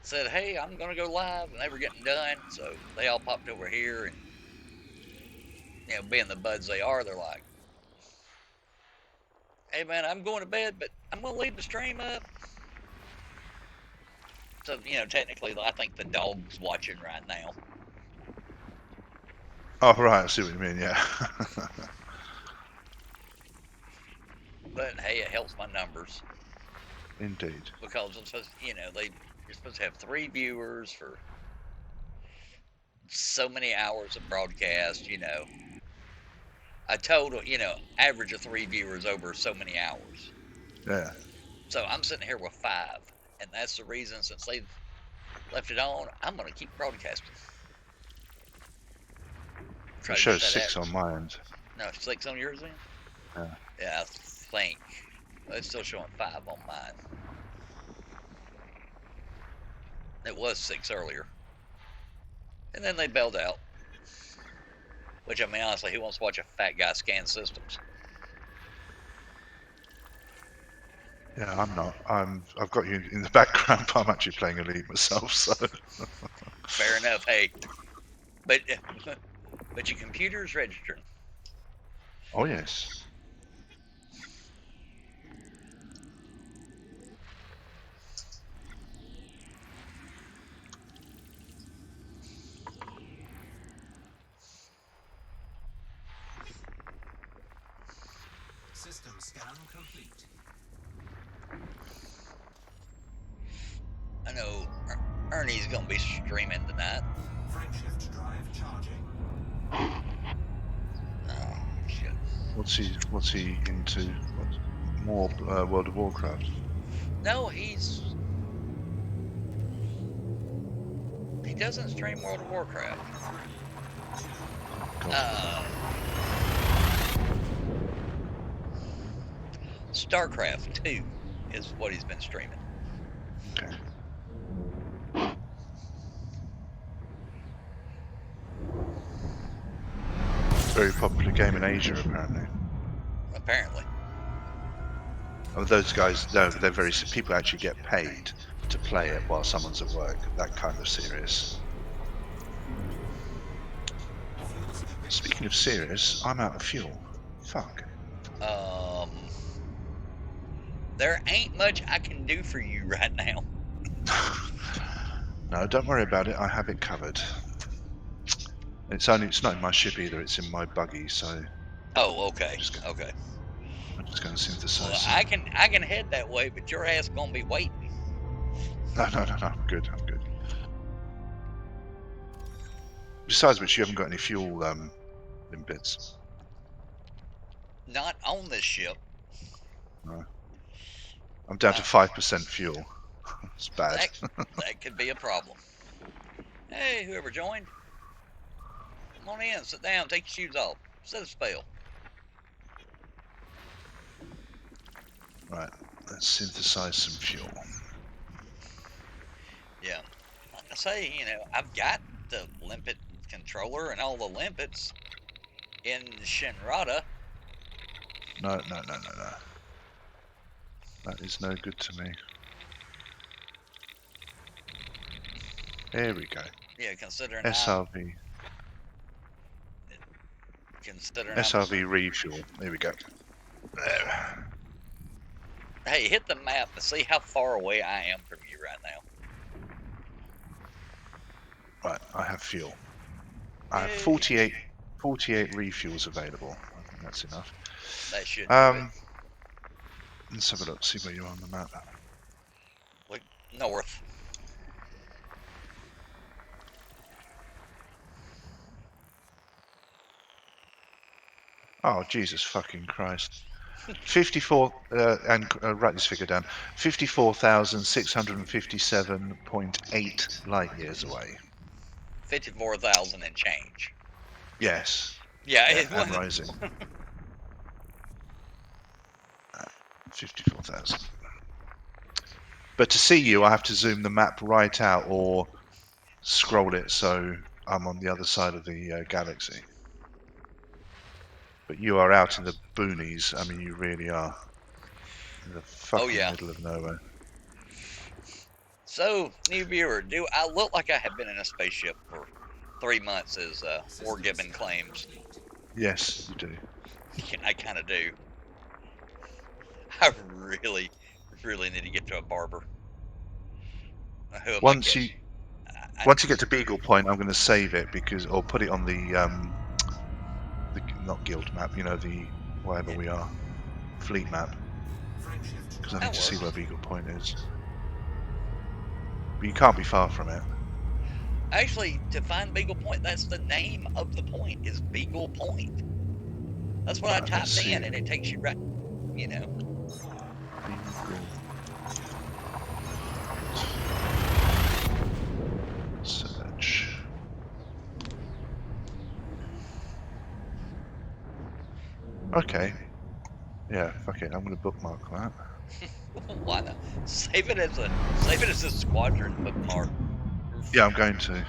said, hey, I'm going to go live, and they were getting done, so they all popped over here, and, you know, being the buds they are, they're like, hey, man, I'm going to bed, but I'm going to leave the stream up. So, you know, technically, I think the dog's watching right now. Oh, right, I see what you mean, yeah. But, hey, it helps my numbers. Indeed. Because I'm supposed, you know, you're supposed to have 3 viewers for so many hours of broadcast, you know. A total, you know, average of 3 viewers over so many hours. Yeah. So I'm sitting here with 5, and that's the reason, since they've left it on, I'm going to keep broadcasting. It shows 6 on my end. No, 6 on yours then? Yeah. Yeah, I think. It's still showing 5 on mine. It was 6 earlier. And then they bailed out. Which, I mean, honestly, who wants to watch a fat guy scan systems? Yeah, I'm not. I've got you in the background, but I'm actually playing Elite myself, so. Fair enough, hey. But your computer's registering. Oh, yes. System scan complete. Ernie's gonna be streaming tonight. Frameshift drive charging. Oh shit. What's he into? More World of Warcraft. No, he doesn't stream World of Warcraft. God. StarCraft 2 is what he's been streaming. Okay. Very popular game in Asia, apparently. Apparently. Oh, those guys, they're very. People actually get paid to play it while someone's at work. That kind of serious. Speaking of serious, I'm out of fuel. Fuck. There ain't much I can do for you right now. No, don't worry about it. I have it covered. It's not in my ship either. It's in my buggy. So Oh, okay. I'm just going to synthesize. Well, I can head that way, but your ass gonna be waiting. No. I'm good. Besides which, you haven't got any fuel in bits. Not on this ship. No. I'm down to 5% fuel. It's bad. That could be a problem. Hey, whoever joined. Come on in, sit down, take your shoes off. Set a spell. Right, let's synthesize some fuel. Yeah. Like I say, I've got the limpet controller and all the limpets in Shinrata. No. That is no good to me. There we go. Yeah, considering SRV. SRV refuel. There we go. There. Hey, hit the map and see how far away I am from you right now. Right, I have fuel. I have 48 refuels available. I think that's enough. That should do it. Let's have a look, see where you are on the map. Look north. Oh, Jesus fucking Christ. 54, write this figure down, 54,657.8 light years away. 54,000 and change. Yes. Yeah, and rising. 54,000. But to see you, I have to zoom the map right out or scroll it so I'm on the other side of the galaxy. But you are out in the boonies. I mean, you really are. In the fucking middle of nowhere. So, new viewer, do I look like I have been in a spaceship for 3 months as Wargibbon claims? Yes, you do. I kind of do. I really need to get to a barber. Once you get to Beagle Point, I'm going to save it or put it on the not guild map, the wherever we are, fleet map, because I need to see where Beagle Point is. But you can't be far from it. Actually, to find Beagle Point, that's the name of the point, is Beagle Point. That's what I typed in, and it takes you right, Beagle. Search. Okay. Yeah, fuck it. I'm gonna bookmark that. Why not? Save it as a squadron bookmark. Yeah, I'm going to.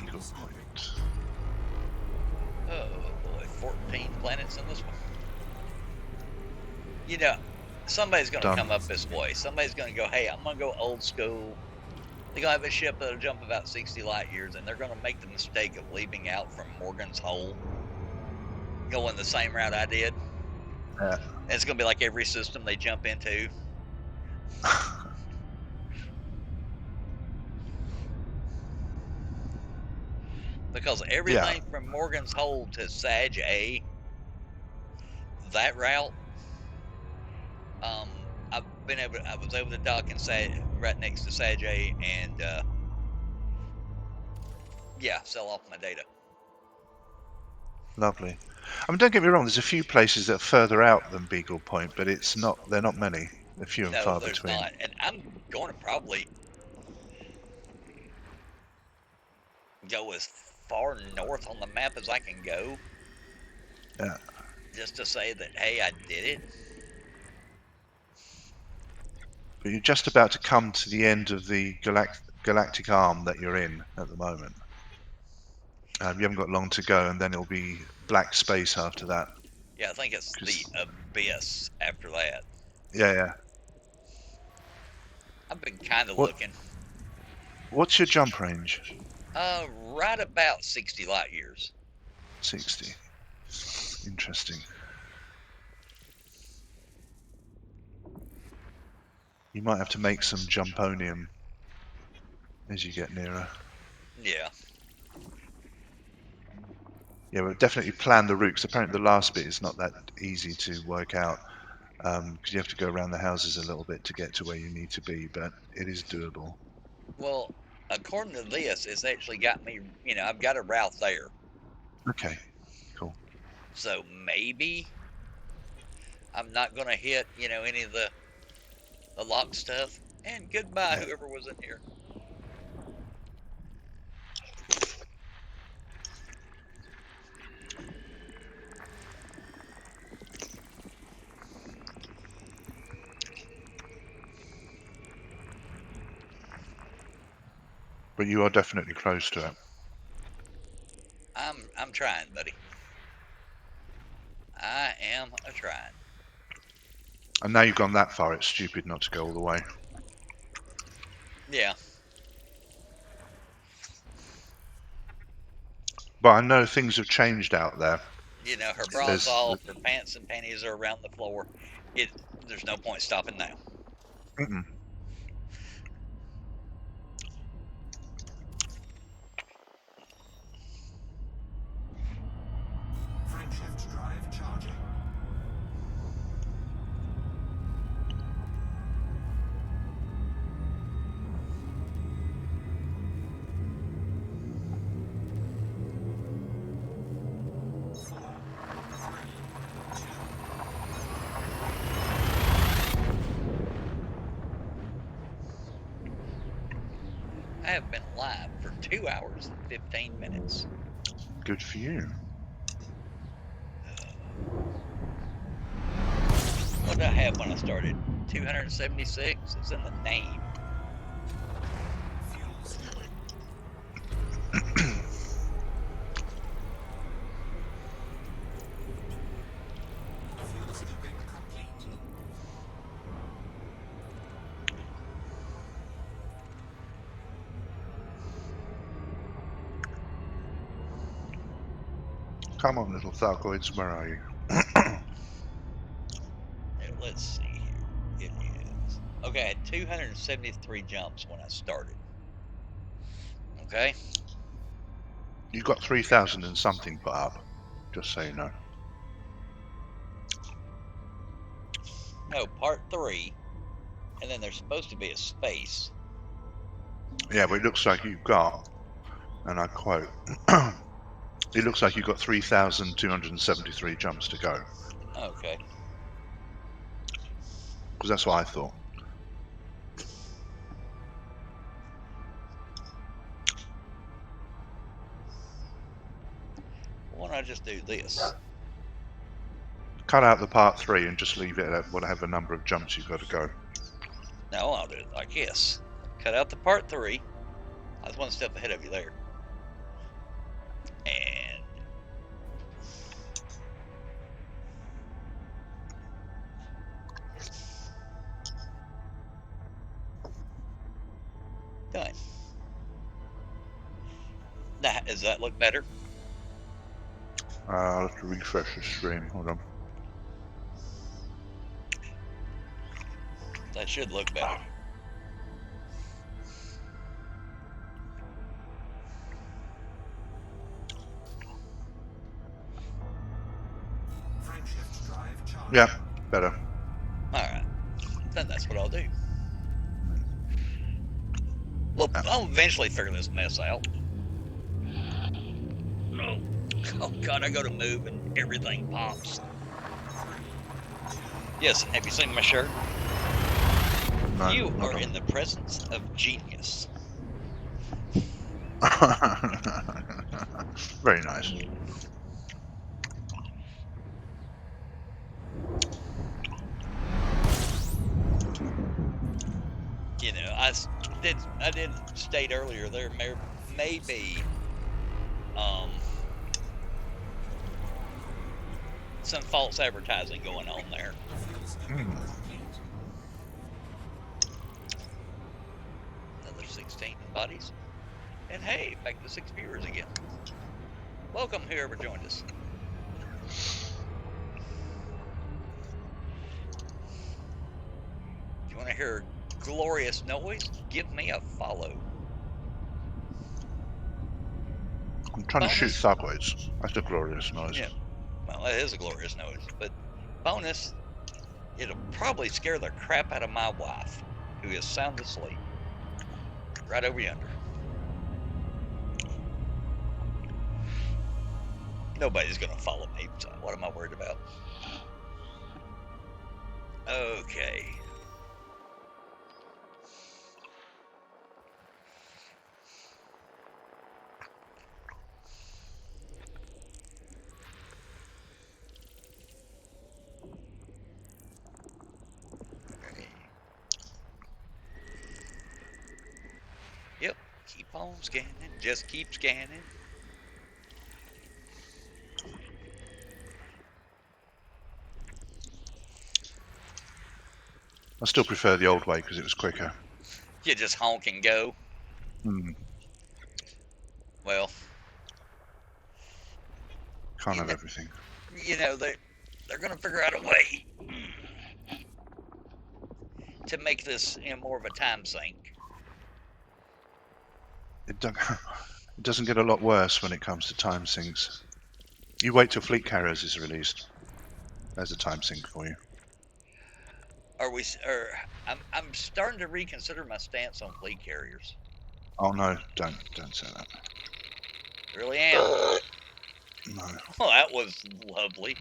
Beagle Point. Oh boy, 14 planets in this one. Somebody's gonna come up this way. Somebody's gonna go, hey, I'm gonna go old school. They're gonna have a ship that'll jump about 60 light years, and they're gonna make the mistake of leaving out from Morgan's Hole, going the same route I did. And it's gonna be like every system they jump into. Because everything from Morgan's Hole to Sag A, that route, I was able to dock and right next to Sajay and yeah, sell off my data. Lovely. I mean, don't get me wrong. There's a few places that are further out than Beagle Point, but it's not. They're not many. They're few and No, far there's between. not. And I'm going to probably go as far north on the map as I can go. Yeah. Just to say that, hey, I did it. But you're just about to come to the end of the galactic arm that you're in at the moment. You haven't got long to go, and then it'll be black space after that. Yeah, I think it's the abyss after that. Yeah. I've been kind of What? looking. What's your jump range? Right about 60 light years. 60. Interesting. You might have to make some jumponium as you get nearer. Yeah. Yeah, but definitely plan the route, 'cause apparently the last bit is not that easy to work out, because you have to go around the houses a little bit to get to where you need to be, but it is doable. Well, according to this, it's actually got me, I've got a route there. Okay, cool. So maybe I'm not going to hit, any of the lock stuff. And goodbye, Yeah. whoever was in here. But you are definitely close to it. I'm trying, buddy. I am a trying. And now you've gone that far, it's stupid not to go all the way. Yeah. But I know things have changed out there. Her bra's off, her pants and panties are around the floor. There's no point stopping now. Mm-mm. Frameshift drive charging. I have been live for 2 hours and 15 minutes. Good for you. What did I have when I started? 276? It's in the name. Fuels. Fuels looping complete. Come on, little Thargoids, where are you? Let's see here. It is. Okay, I had 273 jumps when I started. Okay? You got 3,000 and something put up, just so you know. No, part 3. And then there's supposed to be a space. Yeah, but it looks like you've got, and I quote, it looks like you've got 3,273 jumps to go. Okay. Because that's what I thought. Why don't I just do this? Cut out the part 3 and just leave it at whatever number of jumps you've got to go. No, I'll do it like this. Cut out the part 3. I was one step ahead of you there. And done. Now, does that look better? I'll have to refresh the stream. Hold on. That should look better. Frameshift drive charging. Yeah, better. Alright. then that's what I'll do. Well, I'll eventually figure this mess out. Oh God, I go to move and everything pops. Yes, have you seen my shirt? No, You not are on. in the presence of genius. Very nice. You know, I did state earlier there may be some false advertising going on there. Another 16 bodies. And hey, back to 6 viewers again. Welcome, whoever joined us. If you want to hear glorious noise, give me a follow. I'm trying to shoot sideways. That's a glorious noise. Yeah, well, that is a glorious noise. But bonus, it'll probably scare the crap out of my wife, who is sound asleep. Right over yonder. Nobody's gonna follow me, so what am I worried about? Okay. Yep, keep on scanning, just keep scanning. I still prefer the old way because it was quicker. You just honk and go. Well, Can't have everything. You know, they're going to figure out a way to make this more of a time sink. It doesn't get a lot worse when it comes to time sinks. You wait till Fleet Carriers is released. There's a time sink for you. I'm starting to reconsider my stance on fleet carriers. Oh no, don't say that. Really am. No. Well, that was lovely.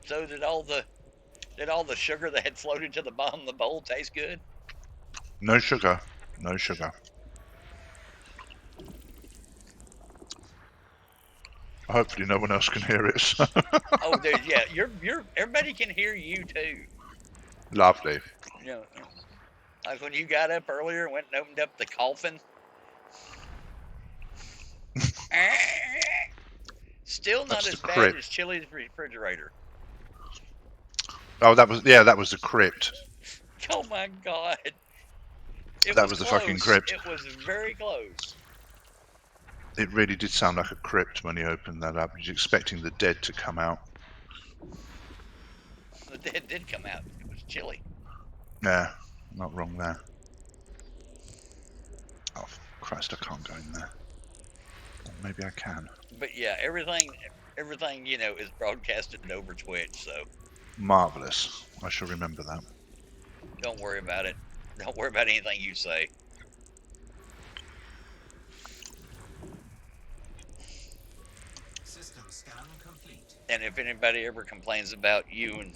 So did all the sugar that had floated to the bottom of the bowl taste good? No sugar. No sugar. Hopefully no one else can hear it. Oh, dude, yeah, everybody can hear you too. Lovely. You know, like when you got up earlier and went and opened up the coffin. Still not as bad as Chili's refrigerator. Oh, that was the crypt. Oh my God! That was the fucking crypt. It was very close. It really did sound like a crypt when you opened that up. You're expecting the dead to come out. The dead did come out. It was chilly. Yeah, not wrong there. Oh Christ! I can't go in there. Or maybe I can. But yeah, everything is broadcasted over Twitch, so. Marvelous. I shall remember that. Don't worry about it. Don't worry about anything you say. System scan complete. And if anybody ever complains about you and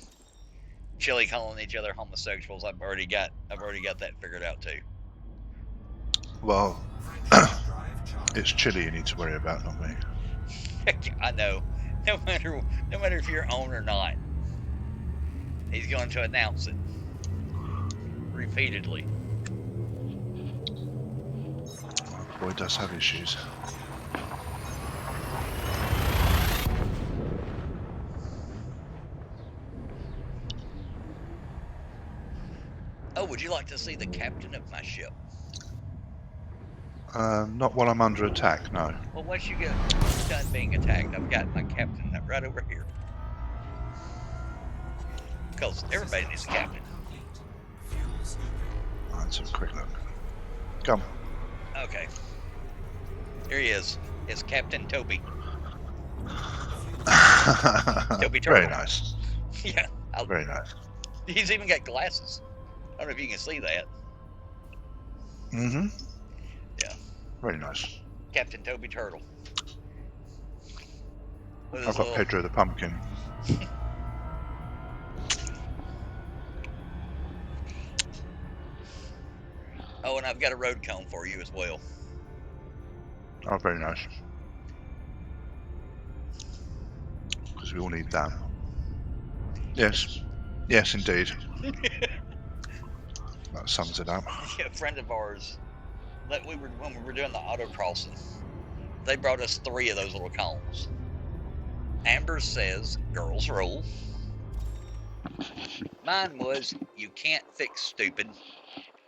Chili calling each other homosexuals, I've already got that figured out too. Well, it's Chili you need to worry about, not me. I know. No matter if you're on or not, he's going to announce it repeatedly. Oh, boy does have issues. Oh, would you like to see the captain of my ship? Not while I'm under attack, no. Well, once you get done being attacked, I've got my captain right over here. Because everybody needs a captain. Let's have a quick look. Come. Okay. Here he is. It's Captain Toby. Toby Very Turtle. nice. Yeah, Very nice. he's even got glasses. I don't know if you can see that. Mm-hmm. Yeah. Very nice. Captain Toby Turtle. With I've his got little... Pedro the Pumpkin. Oh, and I've got a road cone for you as well. Oh, very nice. Because we all need that. Yes. Yes, indeed. That sums it up. Yeah, a friend of ours, that when we were doing the autocrossing, they brought us 3 of those little cones. Amber says, girls rule. Mine was, you can't fix stupid.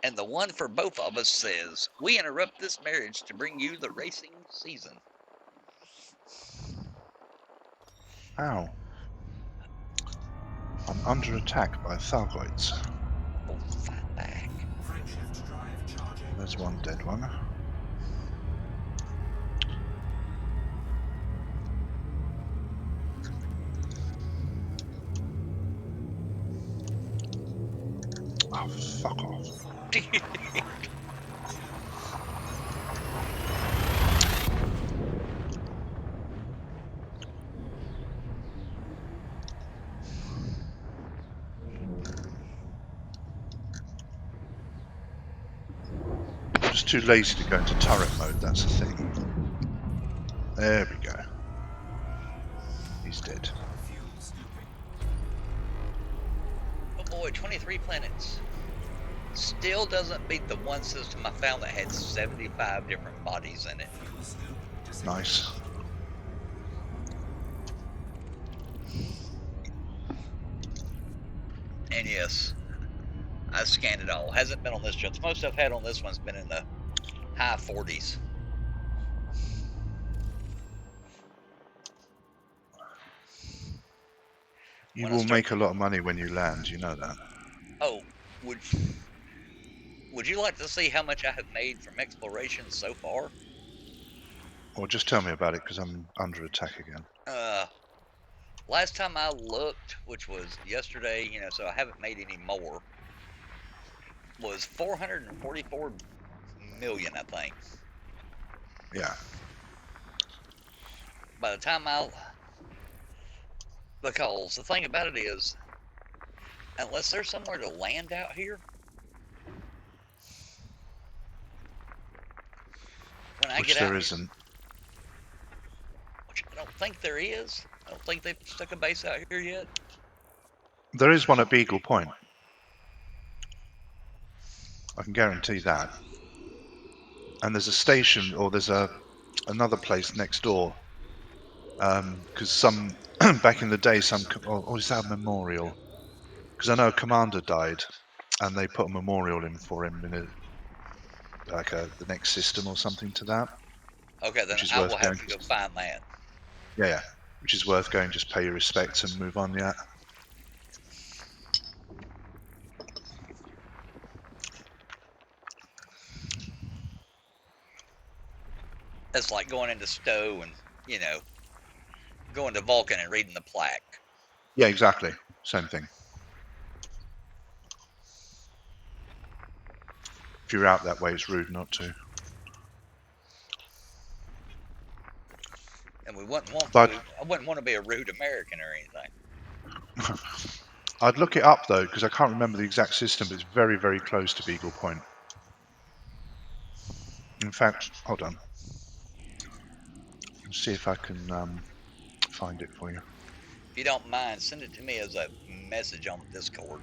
And the one for both of us says, we interrupt this marriage to bring you the racing season. Ow. I'm under attack by Thargoids. Oh, fight back. Frameshift drive charging. There's one dead one. Oh, fuck off. I'm just too lazy to go into turret mode, that's the thing. There we go. He's dead. Fuel scooping. Oh boy, 23 planets. Still doesn't beat the one system I found that had 75 different bodies in it. Fuel scoop. Nice. And yes, I scanned it all. Hasn't been on this jump. Most I've had on this one's been in the high 40s. You will make a lot of money when you land, you know that. Oh, would you like to see how much I have made from exploration so far? Or just tell me about it, because I'm under attack again. Last time I looked, which was yesterday, so I haven't made any more, was 444 million, I think. Yeah. By the time because the thing about it is, unless there's somewhere to land out here, when I Which get there out isn't. which I don't think there is. I don't think they've stuck a base out here yet. There is one at Beagle Point. I can guarantee that. And there's a station, or there's another place next door. Because some back in the day, or is that a memorial? Because I know a commander died, and they put a memorial in for him in the next system or something to that. Okay, then I will have to go find that. Yeah, which is worth going. Just pay your respects and move on. Yeah. It's like going into Stowe and, going to Vulcan and reading the plaque. Yeah, exactly. Same thing. If you're out that way, it's rude not to. And I wouldn't want to be a rude American or anything. I'd look it up though, because I can't remember the exact system, but it's very, very close to Beagle Point. In fact, hold on. Let's see if I can find it for you. If you don't mind, send it to me as a message on Discord.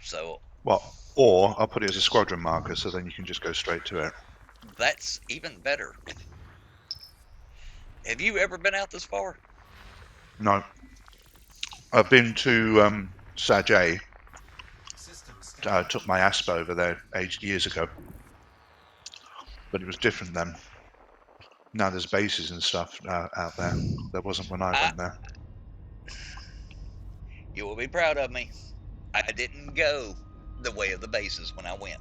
So. Well, or I'll put it as a squadron marker, so then you can just go straight to it. That's even better. Have you ever been out this far? No. I've been to Sajay. Took my ASPA over there years ago. But it was different then. Now there's bases and stuff out there. There wasn't when I went there. You will be proud of me. I didn't go the way of the bases when I went.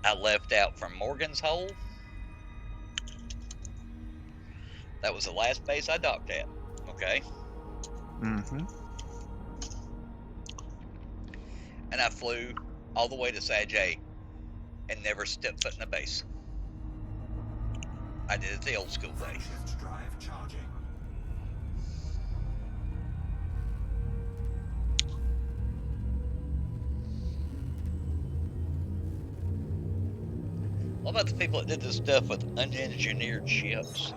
I left out from Morgan's Hole. That was the last base I docked at. Okay. Mm-hmm. And I flew all the way to Saj and never stepped foot in the base. I did it the old school way. Shift drive charging. What about the people that did this stuff with unengineered ships?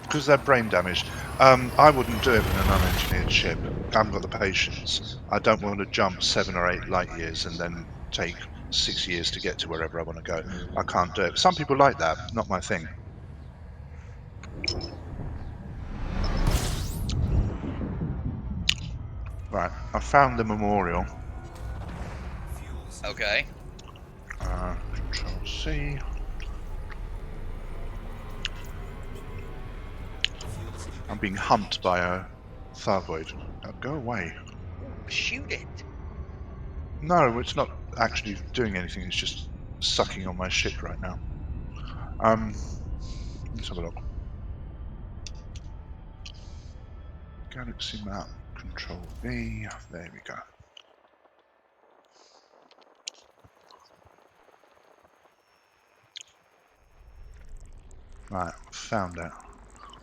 Because they're brain damaged. I wouldn't do it with an unengineered ship. I haven't got the patience. I don't want to jump 7 or 8 light years and then take 6 years to get to wherever I want to go. I can't do it. Some people like that. Not my thing. Right, I found the memorial. Okay. Control C. I'm being humped by a Thargoid. Go away. Shoot it. No, it's not actually doing anything. It's just sucking on my ship right now. Let's have a look. Galaxy map. Control V. There we go. Right, found it.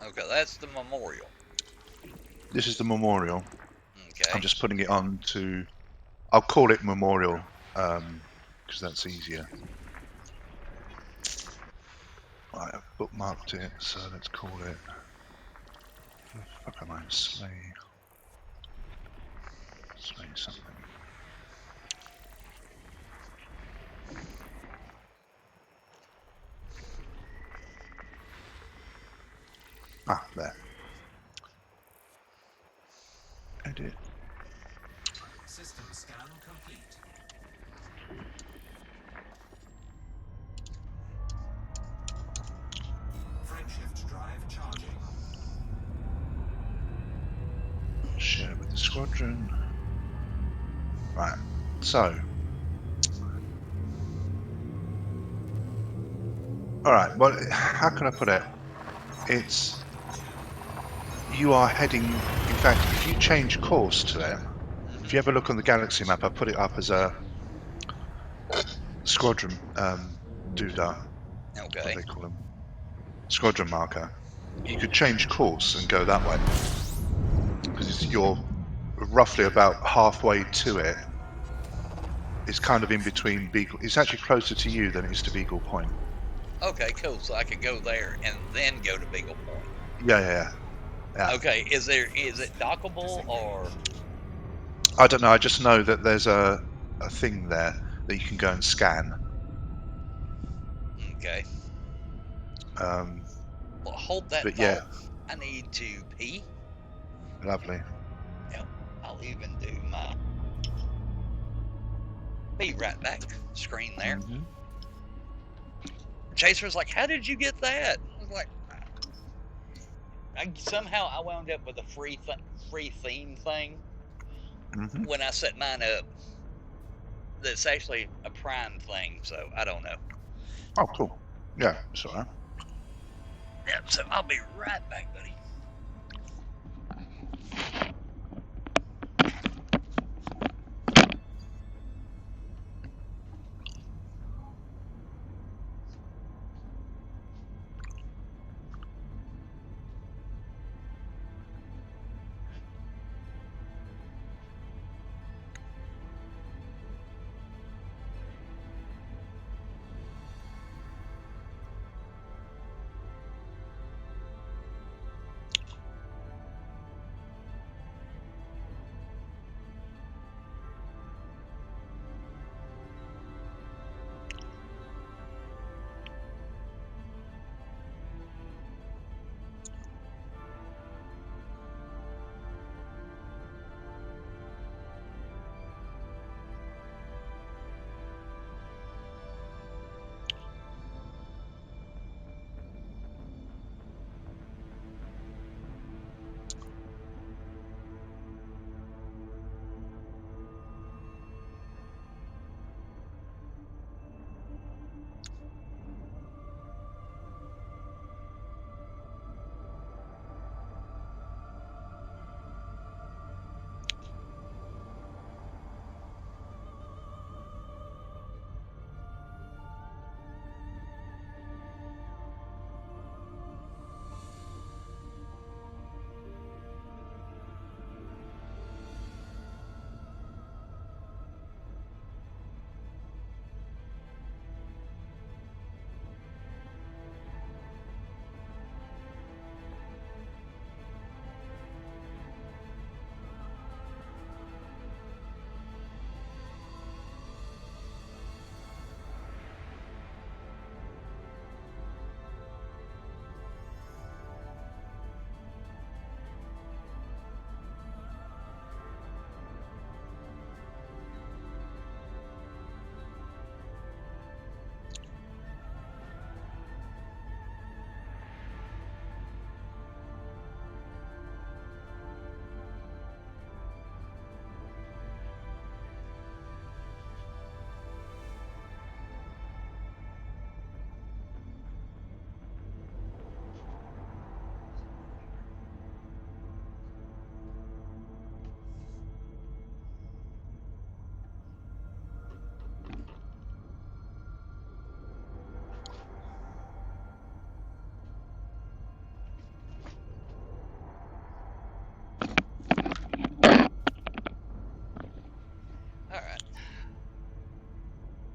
Okay, that's the memorial. This is the memorial. Okay. I'm just putting it on to. I'll call it memorial because that's easier. Right, I've bookmarked it, so let's call it. What the fuck am I? Slay something. Ah, there. Edit. System scan complete. Frameshift drive charging. Share with the squadron. Right, so. Alright, well, how can I put it? It's. You are heading. In fact, if you change course to it, if you ever look on the galaxy map, I put it up as a squadron doodah. What do Okay. they call them? Squadron marker. You could change course and go that way because you're roughly about halfway to it. It's kind of in between Beagle. It's actually closer to you than it is to Beagle Point. Okay, cool. So I could go there and then go to Beagle Point. Yeah. Okay, is it dockable or? I don't know. I just know that there's a thing there that you can go and scan. Okay. Um, Well, hold that but thought. yeah, I need to pee. lovely. Yep. I'll even do my be right back screen there. Mm-hmm. Chaser's like, "How did you get that?" I was like, somehow I wound up with a free theme thing Mm-hmm. when I set mine up. That's actually a Prime thing, so I don't know. Oh, cool. Yeah, it's alright. Yep. So I'll be right back, buddy.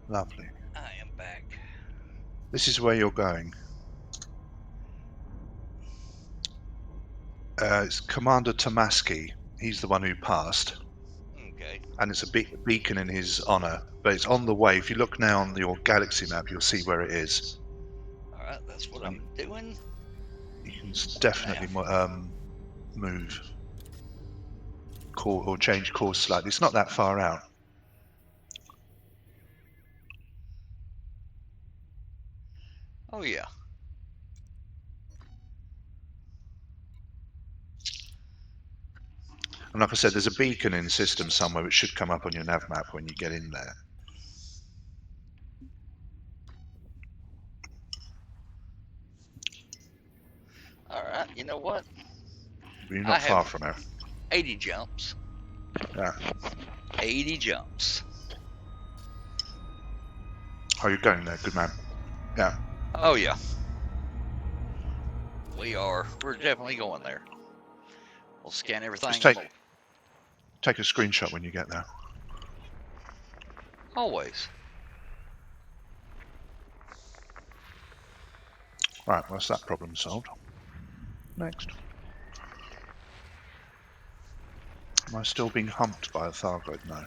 Lovely. I am back. This is where you're going. It's Commander Tomaski. He's the one who passed, Okay. and it's a beacon in his honor. But it's on the way. If you look now on your galaxy map, you'll see where it is. All right, that's what I'm doing. You can definitely move or change course slightly. It's not that far out. Oh yeah. And like I said, there's a beacon in system somewhere which should come up on your nav map when you get in there. All right. You know what? You're I not far have from it. 80 jumps. Yeah. 80 jumps. Oh, you're going there. Good man. Yeah. Oh yeah. We're definitely going there. We'll scan everything. Just take a screenshot when you get there. Always. Right, well, that's that problem solved. Next. Am I still being humped by a Thargoid? No.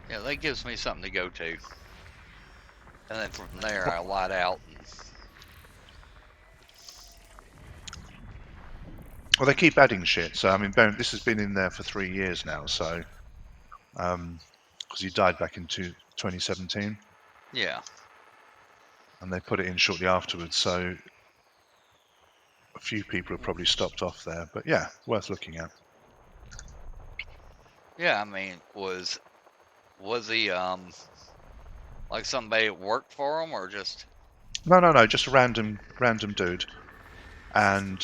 Yeah, that gives me something to go to. And then from there, I light out. Well, they keep adding shit. So, I mean, this has been in there for 3 years now. So, because he died back in 2017. Yeah. And they put it in shortly afterwards. So, a few people have probably stopped off there. But yeah, worth looking at. Yeah, I mean, was he like somebody that worked for him or just? No, just a random dude. And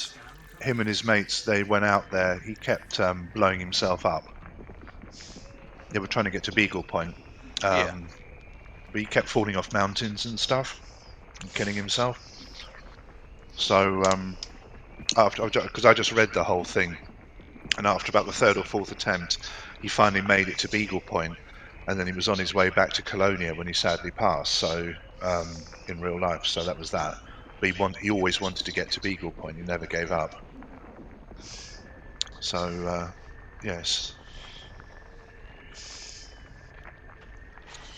him and his mates, they went out there. He kept blowing himself up. They were trying to get to Beagle Point. Yeah. But he kept falling off mountains and stuff, and killing himself. So because I just read the whole thing, and after about the third or fourth attempt, he finally made it to Beagle Point, and then he was on his way back to Colonia when he sadly passed. So in real life, so that was that. But he always wanted to get to Beagle Point. He never gave up. So yes,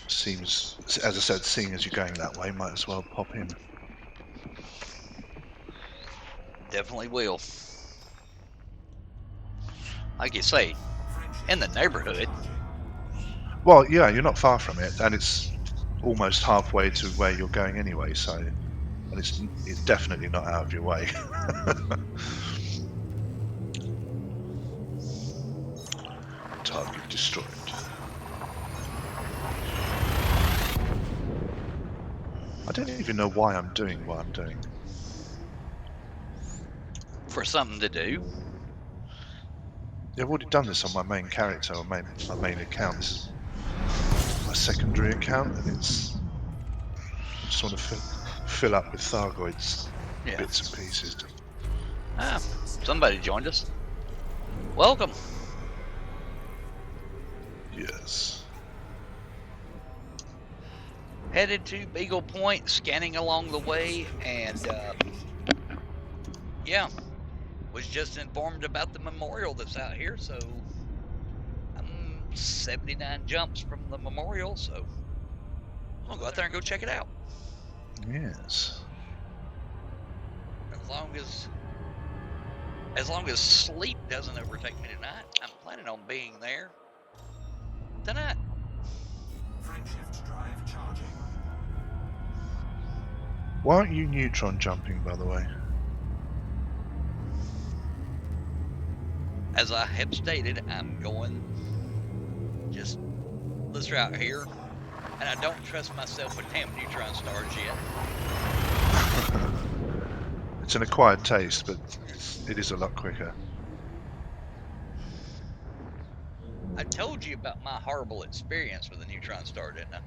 seems, as I said, seeing as you're going that way, might as well pop in. Definitely will. Like you say, in the neighborhood. Well, yeah, you're not far from it, and it's almost halfway to where you're going anyway. So, and it's definitely not out of your way. Target destroyed. I don't even know why I'm doing what I'm doing. For something to do. Yeah, I've already done this on my main character, or my main account. This is my secondary account, and it's, I just want to fill up with Thargoids, Yeah. bits and pieces. Ah, somebody joined us. Welcome. Yes. Headed to Beagle Point, scanning along the way, and yeah, was just informed about the memorial that's out here, so I'm 79 jumps from the memorial, so I'll go out there and go check it out. Yes. As long as sleep doesn't overtake me tonight, I'm planning on being there tonight. Frameshift drive charging. Why aren't you neutron jumping, by the way? As I have stated, I'm going just this route here, and I don't trust myself with damn neutron stars yet. It's an acquired taste, but it is a lot quicker. told you about my horrible experience with the neutron star, didn't I?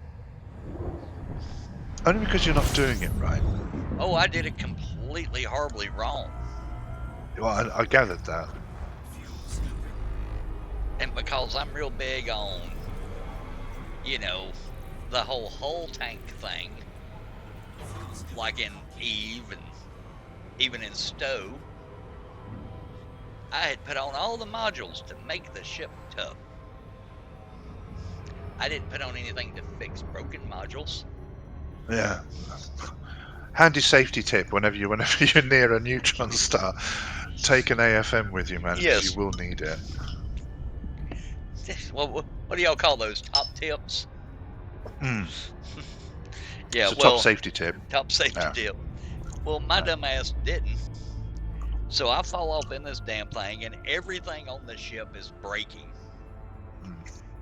Only because you're not doing it right. Oh, I did it completely horribly wrong. Well, I gathered that. And because I'm real big on, you know, the whole hull tank thing, like in Eve and even in Stowe, I had put on all the modules to make the ship tough. I didn't put on anything to fix broken modules. Yeah. Handy safety tip: whenever you're near a neutron star, take an AFM with you, man, because Yes. you will need it. Well, what do y'all call those? Top tips? Yeah, Yeah, it's a well, top safety tip. top safety tip. Well, my dumb ass didn't. So I fall off in this damn thing, and everything on the ship is breaking.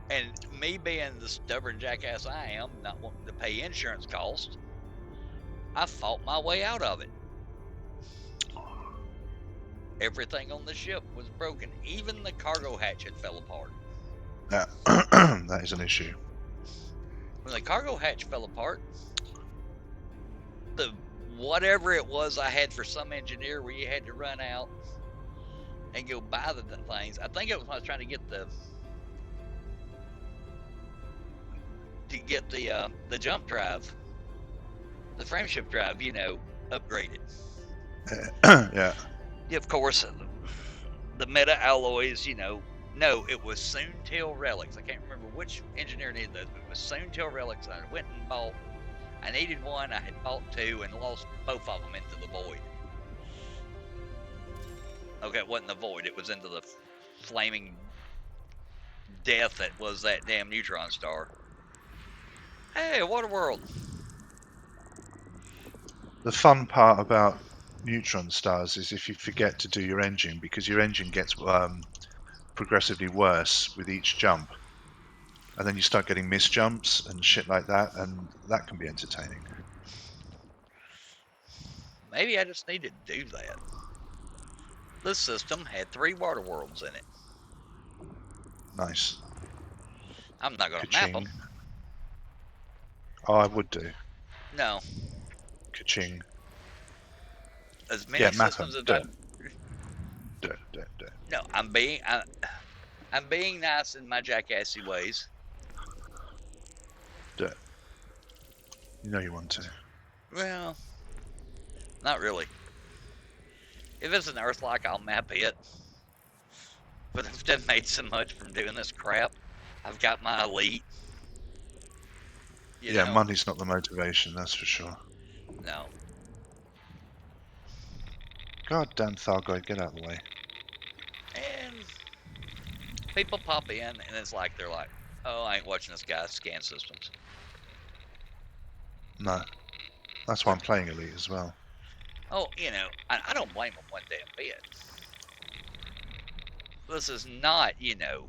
And me being the stubborn jackass I am, not wanting to pay insurance costs, I fought my way out of it. Everything on the ship was broken. Even the cargo hatch had fell apart. Yeah, that is an issue. When the cargo hatch fell apart, the whatever it was I had for some engineer where you had to run out and go buy the things. I think it was when I was trying to get the jump drive, the frameshift drive, you know, upgraded. Yeah. Of course, the meta alloys, you know. No, it was Soontail relics. I can't remember which engineer needed those, but it was Soontail relics. I went and bought. I needed one. I had bought two and lost both of them into the void. Okay, it wasn't the void. It was into the flaming death that was that damn neutron star. Hey, Waterworld. The fun part about neutron stars is if you forget to do your engine, because your engine gets progressively worse with each jump, and then you start getting missed jumps and shit like that, and that can be entertaining. Maybe I just need to do that. This system had 3 water worlds in it. Nice. I'm not going to map them. Oh, I would do. No. Ka-ching. As many systems as I... No, I'm being nice in my jackassy ways. You know you want to. Well, not really. If it's an Earth-like, I'll map it. But I've done made so much from doing this crap. I've got my elite. You know? Money's not the motivation, that's for sure. No. God damn Thargoid, get out of the way. And people pop in, and it's like they're like, "Oh, I ain't watching this guy scan systems." No, that's why I'm playing Elite as well. Oh, you know, I don't blame them one damn bit. This is not, you know,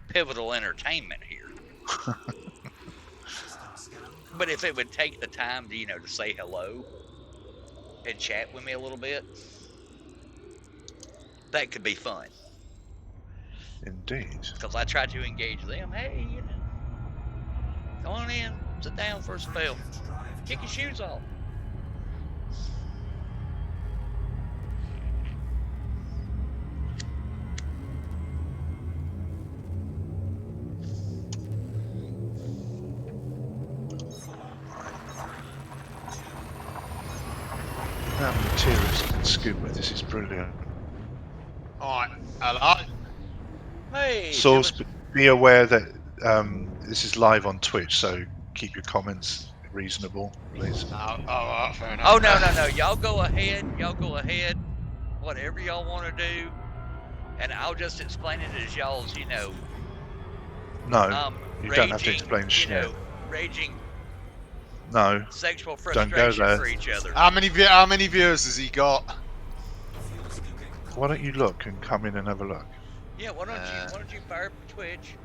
pivotal entertainment here. But if it would take the time to, you know, to say hello and chat with me a little bit, that could be fun. Indeed. Because I try to engage them. Hey, you know, come on in, sit down for a spell, kick your shoes off. That materials I can scoop with this is brilliant. Alright, hello. Hey, Source, be aware that this is live on Twitch, so keep your comments reasonable, please. Oh, fair enough. Oh, no. Y'all go ahead. Whatever y'all want to do. And I'll just explain it as y'all's, you know. No, you don't have to explain shit. You know, raging no, sexual don't go frustration there. for each other. How many viewers has he got? Why don't you look and come in and have a look? Yeah, why don't you fire up Twitch?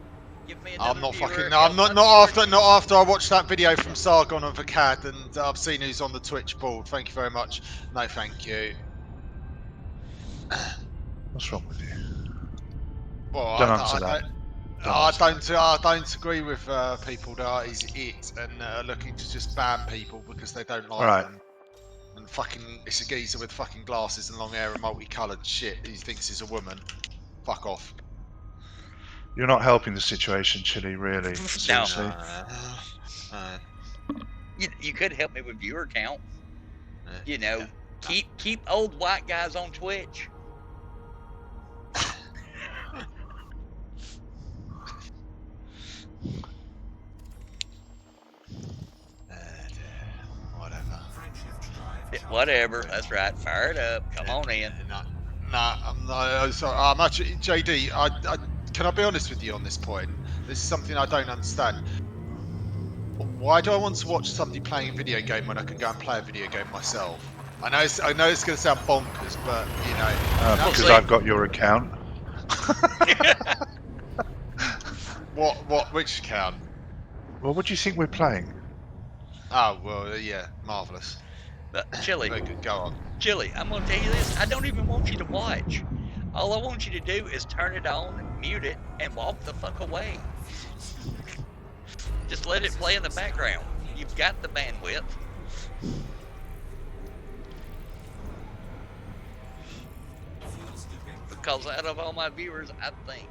Give me I'm another not viewer, fucking. No, I'm not after I watched that video from Sargon and Vakad, and I've seen who's on the Twitch board. Thank you very much. No, thank you. What's wrong with you? Well, Don't answer that. I don't agree with people that is it and looking to just ban people because they don't like Alright. them. And fucking, it's a geezer with fucking glasses and long hair and multicoloured shit. He thinks he's a woman. Fuck off. You're not helping the situation, Chili, really. Seriously. You could help me with viewer count. You know, yeah. keep old white guys on Twitch. Whatever. Whatever. That's right. Fire it up. Come on in. I'm sorry. I'm actually JD. Can I be honest with you on this point? This is something I don't understand. Why do I want to watch somebody playing a video game when I can go and play a video game myself? I know it's going to sound bonkers, but you know. Because I've got your account. Which account? Well, what do you think we're playing? Oh well, yeah, marvelous. Chili, go on. Chili, I'm gonna tell you this. I don't even want you to watch. All I want you to do is turn it on, mute it, and walk the fuck away. Just let it play in the background. You've got the bandwidth. Because out of all my viewers, I think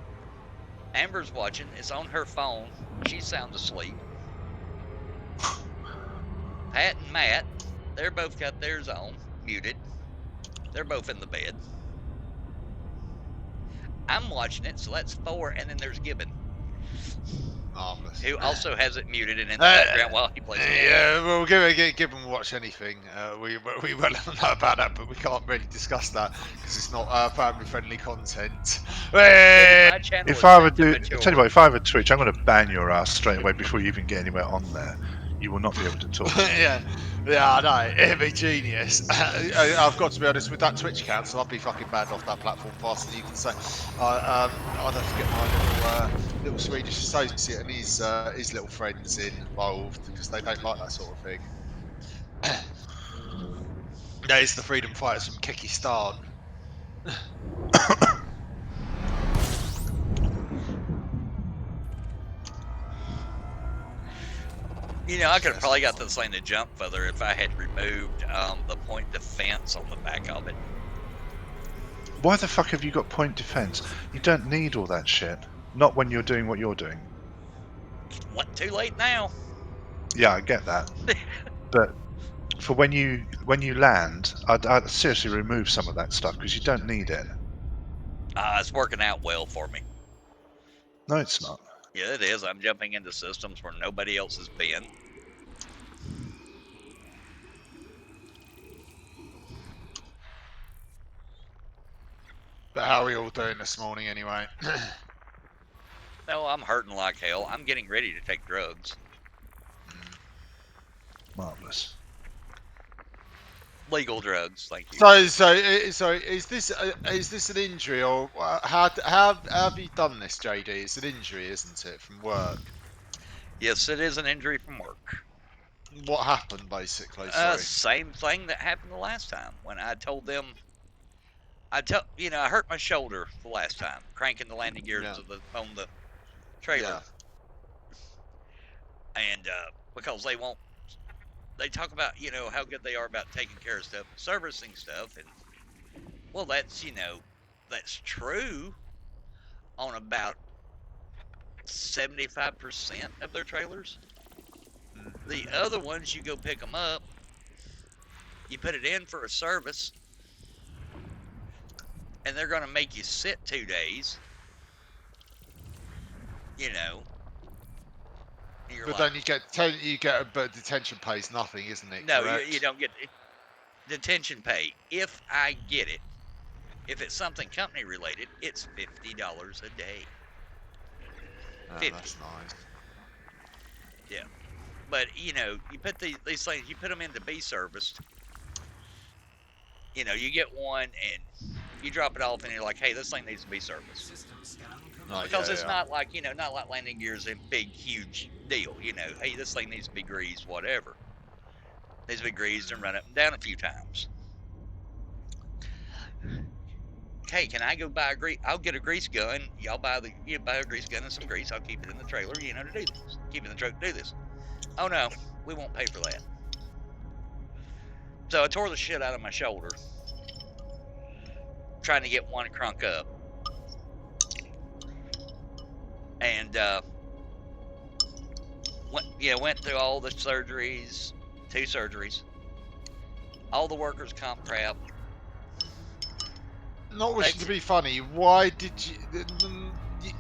Amber's watching. It's on her phone. She's sound asleep. Pat and Matt, they're both got theirs on, muted. They're both in the bed. I'm watching it, so that's 4, and then there's Gibbon. Marvelous. Who also has it muted and in the background while he plays the game. Yeah, well, Gibbon will watch anything. We well know about that, but we can't really discuss that because it's not family-friendly content. If I were to tell you what, if I were Twitch, I'm going to ban your ass straight away before you even get anywhere on there. You will not be able to talk. yeah, I know. It'd be genius. I've got to be honest with that Twitch account, so I'll be fucking banned off that platform faster than you can say. I'd have to get my little Swedish associate and his little friends involved because they don't like that sort of thing. There's the freedom fighters from Kyrgyzstan. You know, I could have probably got this thing to jump further if I had removed the point defense on the back of it. Why the fuck have you got point defense? You don't need all that shit. Not when you're doing what you're doing. What? Too late now. Yeah, I get that. But for when you land, I'd seriously remove some of that stuff because you don't need it. It's working out well for me. No, it's not. Yeah, it is. I'm jumping into systems where nobody else has been. But how are we all doing this morning anyway? No, I'm hurting like hell. I'm getting ready to take drugs. Marvelous. Legal drugs, thank you. So is this an injury or how have you done this, JD? It's an injury, isn't it, from work? Yes, it is an injury from work. What happened, basically? Same thing that happened the last time when I told them. I hurt my shoulder the last time cranking the landing gears on the trailer, and because they talk about how good they are about taking care of stuff, servicing stuff, and well, that's true on about 75% of their trailers. The other ones, you go pick them up, you put it in for a service, and they're going to make you sit 2 days. But then but detention pay is nothing, isn't it? No, you don't get detention pay. If I get it, if it's something company related, it's $50 a day. Oh, that's nice. Yeah, but you put these things, you put them in to be serviced. You get one and you drop it off, and you're like, "Hey, this thing needs to be serviced." Because it's not like not like landing gears, a big, huge deal. Hey, this thing needs to be greased, whatever. Needs to be greased and run up and down a few times. hey, can I go buy a grease? I'll get a grease gun. Y'all buy a grease gun and some grease. I'll keep it in the trailer, to do this. Keep it in the truck to do this. Oh no, we won't pay for that. So I tore the shit out of my shoulder, trying to get one crunk up. And went through all the surgeries, 2 surgeries, all the workers' comp crap. Not wishing to be funny, why did you?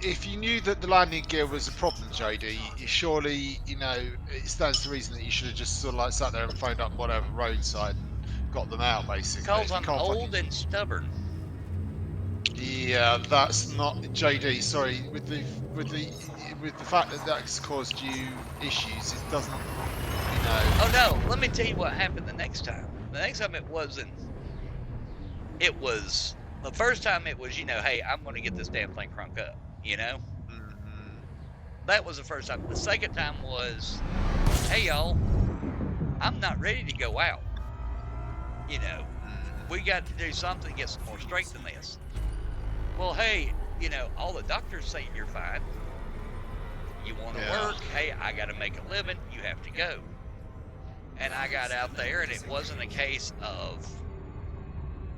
If you knew that the landing gear was a problem, JD, surely it stands to reason that you should have just sort of like sat there and phoned up whatever roadside and got them out, basically. Because I'm old and stubborn. Yeah, that's not JD. Sorry, with the fact that that's caused you issues, it doesn't. Oh no, let me tell you what happened the next time. The next time it wasn't. It was the first time. It was hey, I'm going to get this damn thing crunk up. That was the first time. The second time was, hey y'all, I'm not ready to go out. We got to do something to get some more strength in this. Well, hey, all the doctors say you're fine. You want to work? Hey, I got to make a living. You have to go. And I got out there, and it wasn't a case of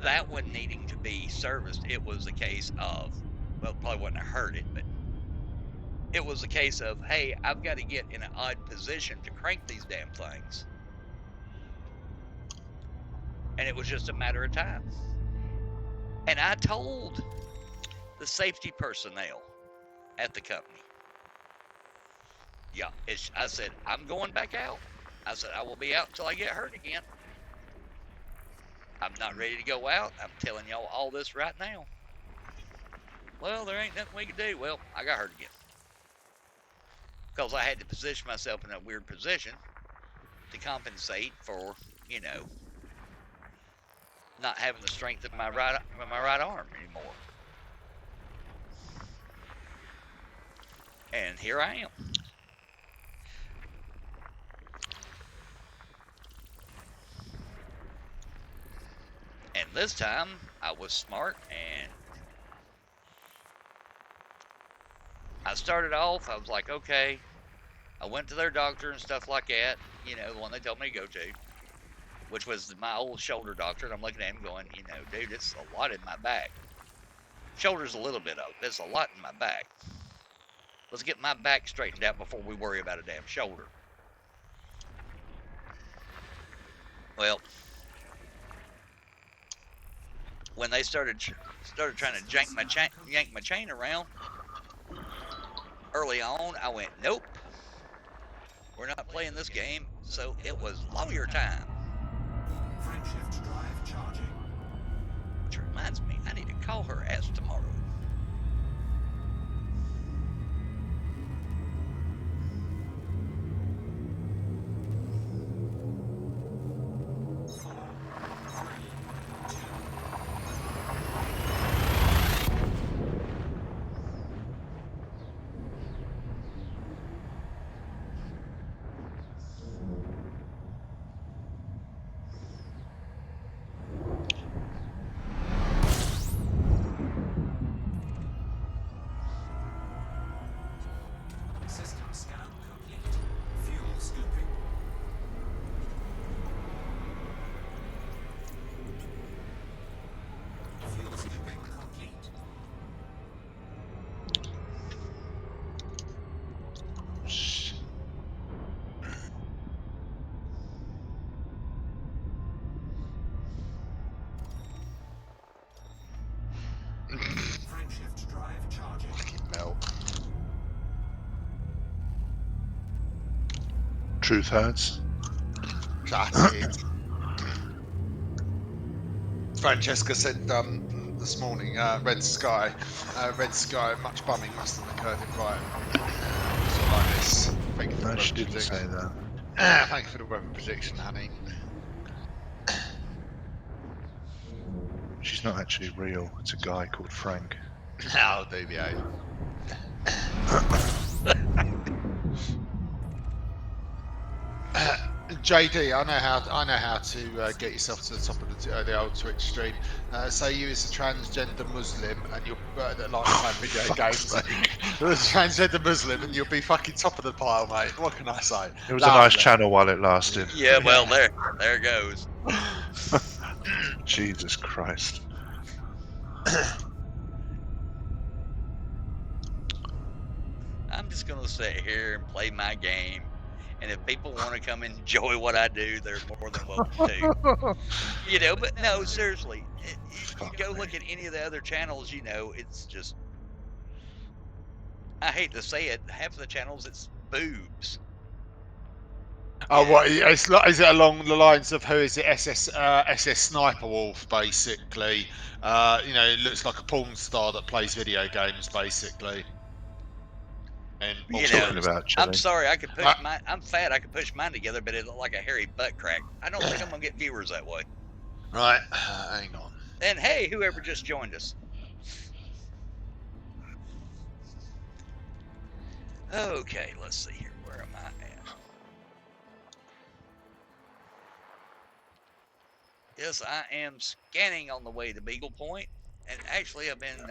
that one needing to be serviced. It was a case of, well, probably wouldn't have heard it, but it was a case of, hey, I've got to get in an odd position to crank these damn things. And it was just a matter of time. And I told the safety personnel at the company, I said, I'm going back out. I said, I will be out until I get hurt again. I'm not ready to go out. I'm telling y'all all this right now. Well, there ain't nothing we can do. Well, I got hurt again. Because I had to position myself in a weird position to compensate for, not having the strength of my right arm anymore. And here I am. And this time, I was smart, and I started off, I was like, okay. I went to their doctor and stuff like that, the one they told me to go to, which was my old shoulder doctor, and I'm looking at him going, dude, it's a lot in my back. Shoulder's a little bit of it, it's a lot in my back. Let's get my back straightened out before we worry about a damn shoulder. Well, when they started trying to yank my chain around early on, I went, nope, we're not playing this game. So it was lawyer time. Frameshift drive charging. Which reminds me, I need to call her ass tomorrow. System scan complete. Fuel scooping. Fuel scooping complete. Frameshift drive charging. Melt. Truth hurts. That's it. Francesca said this morning, red sky, much bumming must have occurred in Brighton. Sort of like this. Thank you for No, the she weather didn't say prediction. that. Thank you for the weather prediction, honey. She's not actually real. It's a guy called Frank. How do behave. JD, I know how to get yourself to the top of the old Twitch stream. Say you as a transgender Muslim and you're that likes playing video games. You're a transgender Muslim and you'll be fucking top of the pile, mate. What can I say? It was a nice Lovely. channel while it lasted. Yeah, well, there goes. Jesus Christ. I'm just gonna sit here and play my game, and if people want to come and enjoy what I do, they're more than welcome to. You know, but no, seriously, you Fuck go me. look at any of the other channels. You know, it's just. I hate to say it, half of the channels it's boobs. Oh, Yeah. what? Is it along the lines of who is it? SS Sniper Wolf, basically. You know, it looks like a porn star that plays video games, basically. And You know, Talking about I'm Chile. sorry, I could push mine. I'm fat, I could push mine together, but it looked like a hairy butt crack. I don't think I'm gonna get viewers that way. right, hang on. And hey, whoever just joined us. Okay, let's see here. Where am I at? Yes, I am scanning on the way to Beagle Point, and actually, I've been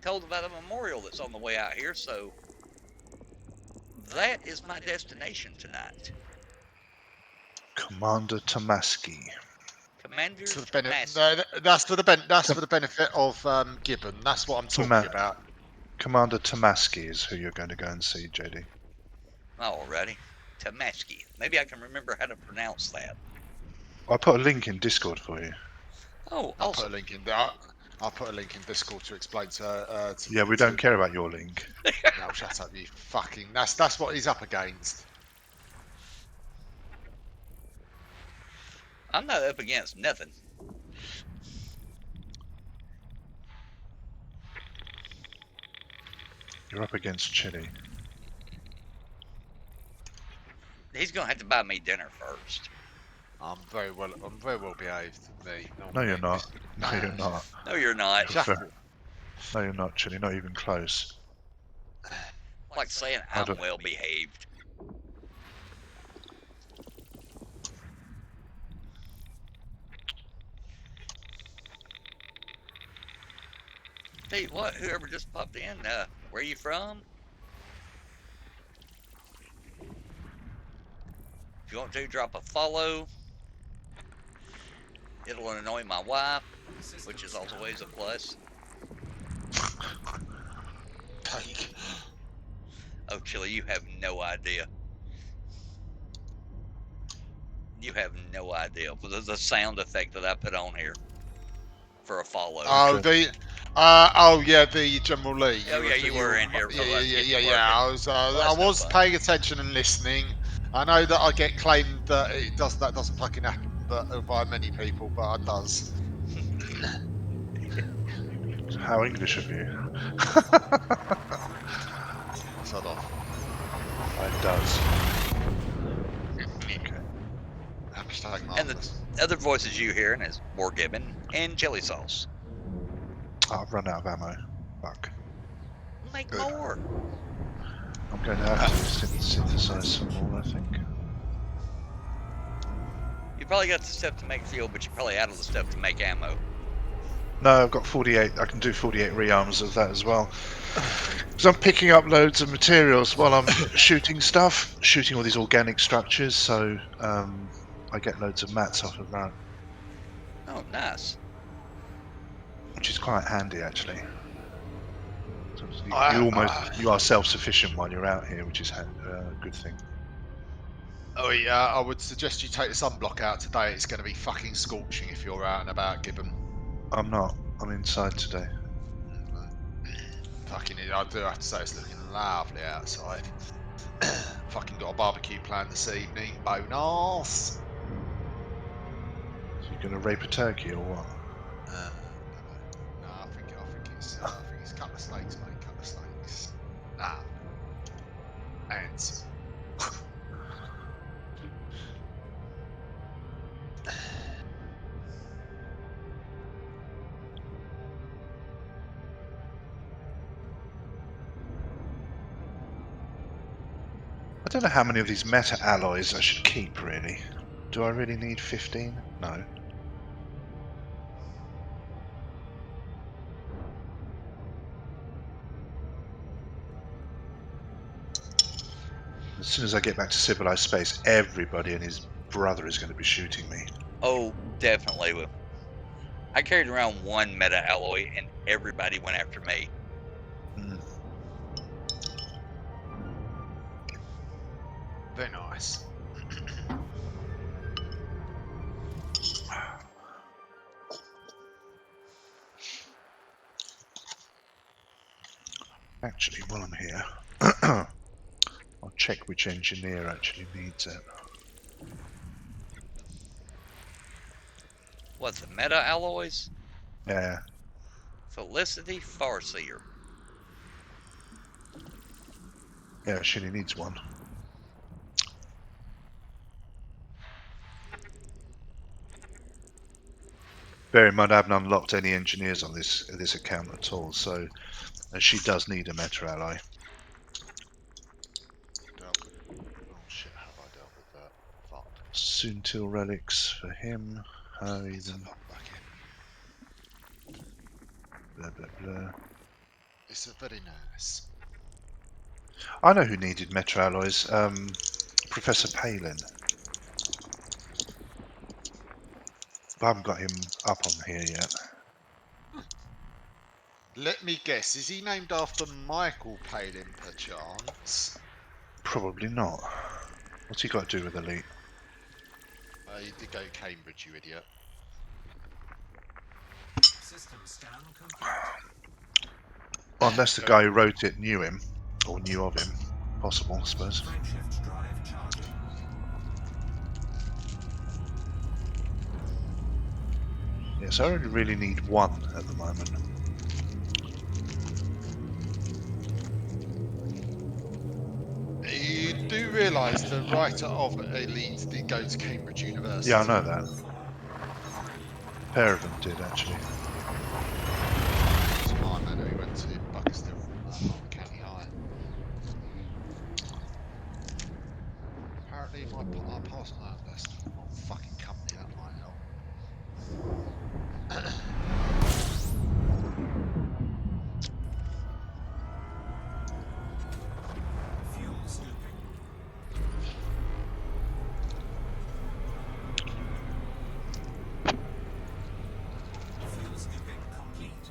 told about a memorial that's on the way out here, so that is my destination tonight. Commander Tomaski. Commander For the benefit, Tomaski. that's for the benefit of Gibbon. That's what I'm talking about. Commander Tomaski is who you're going to go and see, JD. Alrighty. Tomaski. Maybe I can remember how to pronounce that. I'll put a link in Discord for you. Oh, I'll put awesome. a link in there. I'll put a link in Discord to explain to. Yeah, we don't care about your link. No, shut up, you fucking. That's what he's up against. I'm not up against nothing. You're up against Chile. He's gonna have to buy me dinner first. I'm very well behaved. Me. No, you're not. No, you're not. No, you're not. No, you're not, Chile. Not even close. Like saying I'm well behaved. Hey, what? Whoever just popped in, where you from? If you want to, drop a follow. It'll annoy my wife, which is always a plus. Oh, Chili, you have no idea. You have no idea. The sound effect that I put on here for a follow. Oh, yeah, the General Lee. Oh, yeah, you were in here. Yeah. I was paying attention and listening. I know that I get claimed that that doesn't fucking happen, but by many people, but it does. How English of you. Sod off. It does. And the other voices you hearing is War Gibbon and Chili Sauce. I've run out of ammo. Fuck. Make more. I'm going to have to synthesize some more, I think. You probably got the stuff to make fuel, but you're probably out of the stuff to make ammo. No, I've got 48. I can do 48 rearms of that as well. Because I'm picking up loads of materials while I'm shooting stuff, shooting all these organic structures, so I get loads of mats off of that. Oh, nice. Which is quite handy, actually. So you are self-sufficient while you're out here, which is a good thing. Oh yeah, I would suggest you take the sunblock out today. It's going to be fucking scorching if you're out and about, Gibbon. I'm not. I'm inside today. Fucking, I do have to say it's looking lovely outside. Fucking got a barbecue planned this evening. Bonus. So you're going to rape a turkey or what? No, I think it's a couple of steaks, mate. Couple of steaks. Nah. And. I don't know how many of these meta alloys I should keep, really. Do I really need 15? No. As soon as I get back to civilized space, everybody and his brother is going to be shooting me. Oh, definitely. I carried around one meta alloy, and everybody went after me. Mm. Very nice. Actually, while I'm here, I'll check which engineer actually needs it. What's the meta alloys? Yeah. Felicity Farseer. Yeah, she only needs one. Bear in mind, I haven't unlocked any engineers on this account at all, so she does need a meta ally. Dealt with. Oh shit, have I dealt with that? Fuck. Soontil relics for him. How It's a even? luck bucket. Blah blah blah. It's a very nice. I know who needed meta alloys. Professor Palin. But I haven't got him up on here yet. Let me guess, is he named after Michael Palin, perchance? Probably not. What's he got to do with Elite? He did go Cambridge, you idiot. System scan complete. Well, unless the guy who wrote it knew him, or knew of him. Possible, I suppose. Frameshift drive charging. Yes, I only really need one at the moment. You do realise the writer of Elite did go to Cambridge University? Yeah, I know that. A pair of them did, actually. So my man who went to Buckinghamshire County High. Apparently my pass that's the wrong fucking company, that might help. Fuel scooping. Fuel scooping complete.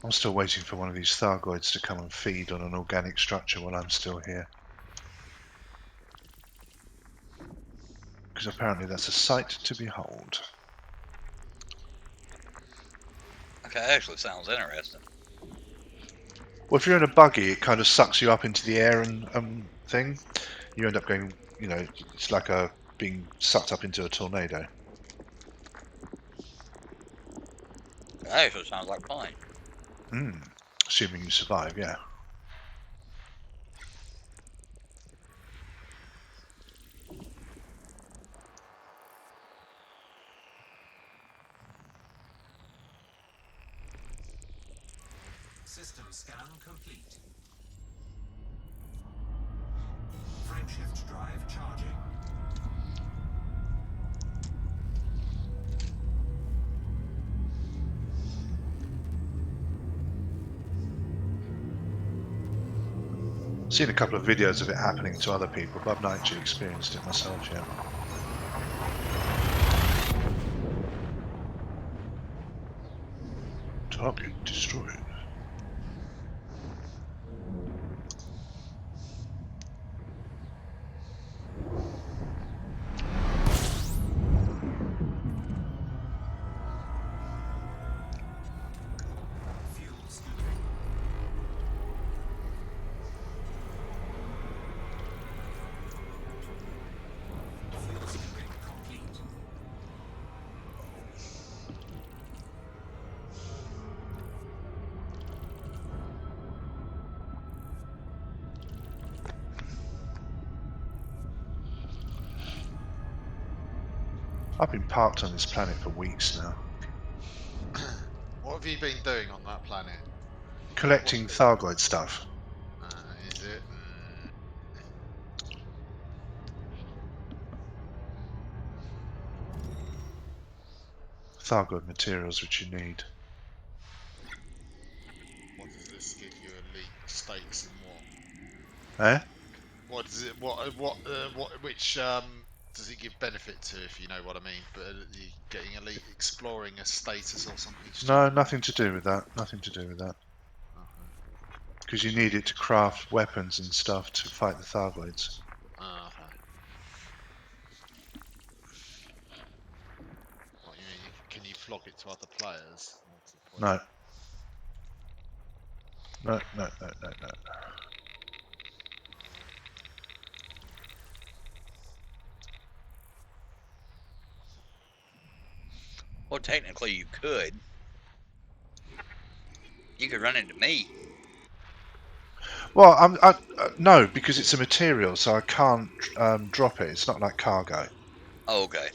I'm still waiting for one of these Thargoids to come and feed on an organic structure while I'm still here. Because apparently that's a sight to behold. Okay, that actually sounds interesting. Well, if you're in a buggy, it kind of sucks you up into the air and thing. You end up going, you know, it's like being sucked up into a tornado. That actually sounds like fun. Assuming you survive, yeah. System scan complete. Frameshift drive charging. Seen a couple of videos of it happening to other people, but I've not actually experienced it myself yet. Target destroyed. Fuel scooping. Fuel scooping complete. I've been parked on this planet for weeks now, What have you been doing on that planet? collecting Thargoid stuff. Is it? Thargoid materials which you need. What does this give you? Elite status in what? Eh? What does it? Which does it give benefit to? If you know what I mean. But you getting elite exploring a status or something? No, Stupid? nothing to do with that. Nothing to do with that. Okay. Because you need it to craft weapons and stuff to fight the Thargoids. Okay. What you mean? Can you flog it to other players? What's the point? No. No, no, no, no, no. Well, technically you could. You could run into me. Well, no, because it's a material, so I can't drop it. It's not like cargo. Oh, okay.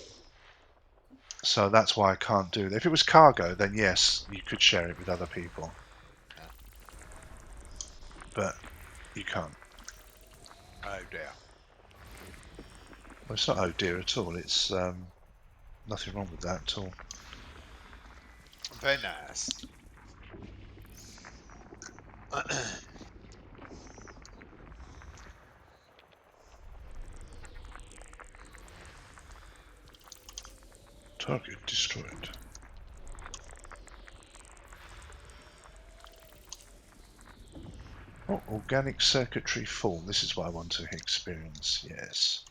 So that's why I can't do that. If it was cargo, then yes, you could share it with other people. Yeah. But you can't. Oh dear. Well, it's not oh dear at all. It's nothing wrong with that at all. Very nice. Target destroyed. Oh, organic circuitry full. This is what I want to experience. Yes.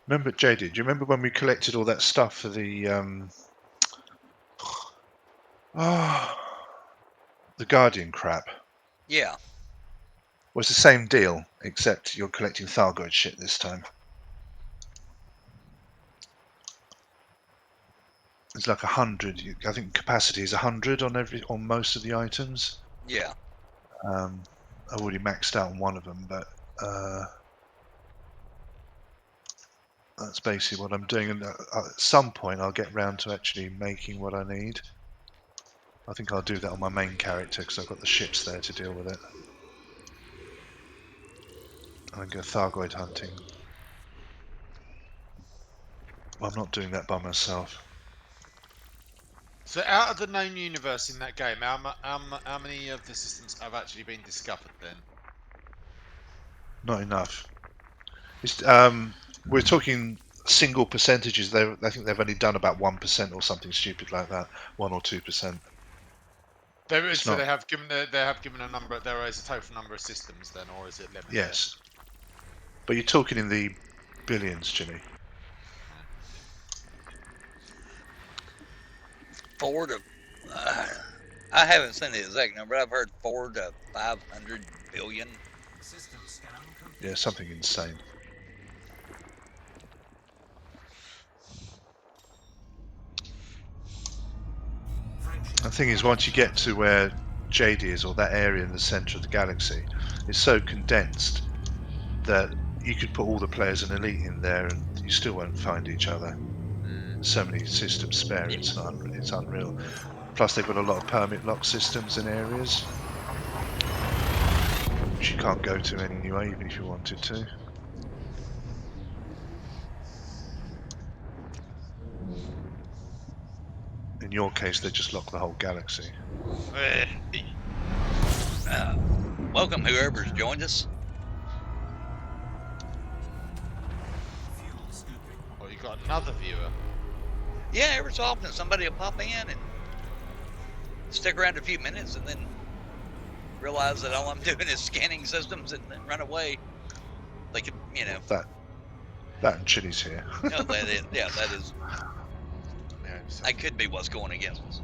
Remember, JD, do you remember when we collected all that stuff for the the Guardian crap? Yeah. Well, it's the same deal, except you're collecting Thargoid shit this time. It's like 100. I think capacity is 100 on most of the items. Yeah. I've already maxed out on one of them, but that's basically what I'm doing. And at some point, I'll get round to actually making what I need. I think I'll do that on my main character because I've got the ships there to deal with it. And then go Thargoid hunting. Well, I'm not doing that by myself. So, out of the known universe in that game, how many of the systems have actually been discovered then? Not enough. It's, we're talking single percentages. I think they've only done about 1% or something stupid like that, 1 or 2%. So they have given a number. There is a total number of systems then, or is it limited? Yes, but you're talking in the billions, Jimmy. 4 to. I haven't seen the exact number. I've heard 4 to 500 billion. System scan complete. Yeah, something insane. The thing is, once you get to where JD is, or that area in the centre of the galaxy, it's so condensed that you could put all the players in Elite in there, and you still won't find each other. There's so many systems spare. Yeah. It's unreal. Plus, they've got a lot of permit lock systems in areas which you can't go to anyway, even if you wanted to. In your case, they just lock the whole galaxy. Welcome, whoever's joined us. Fuel scooping. Oh, you got another viewer. Yeah, every so often somebody will pop in and stick around a few minutes and then realize that all I'm doing is scanning systems and then run away. They could, you know. That and Chili's here. No, that is, yeah, that is. Yeah, so That could be what's going against us.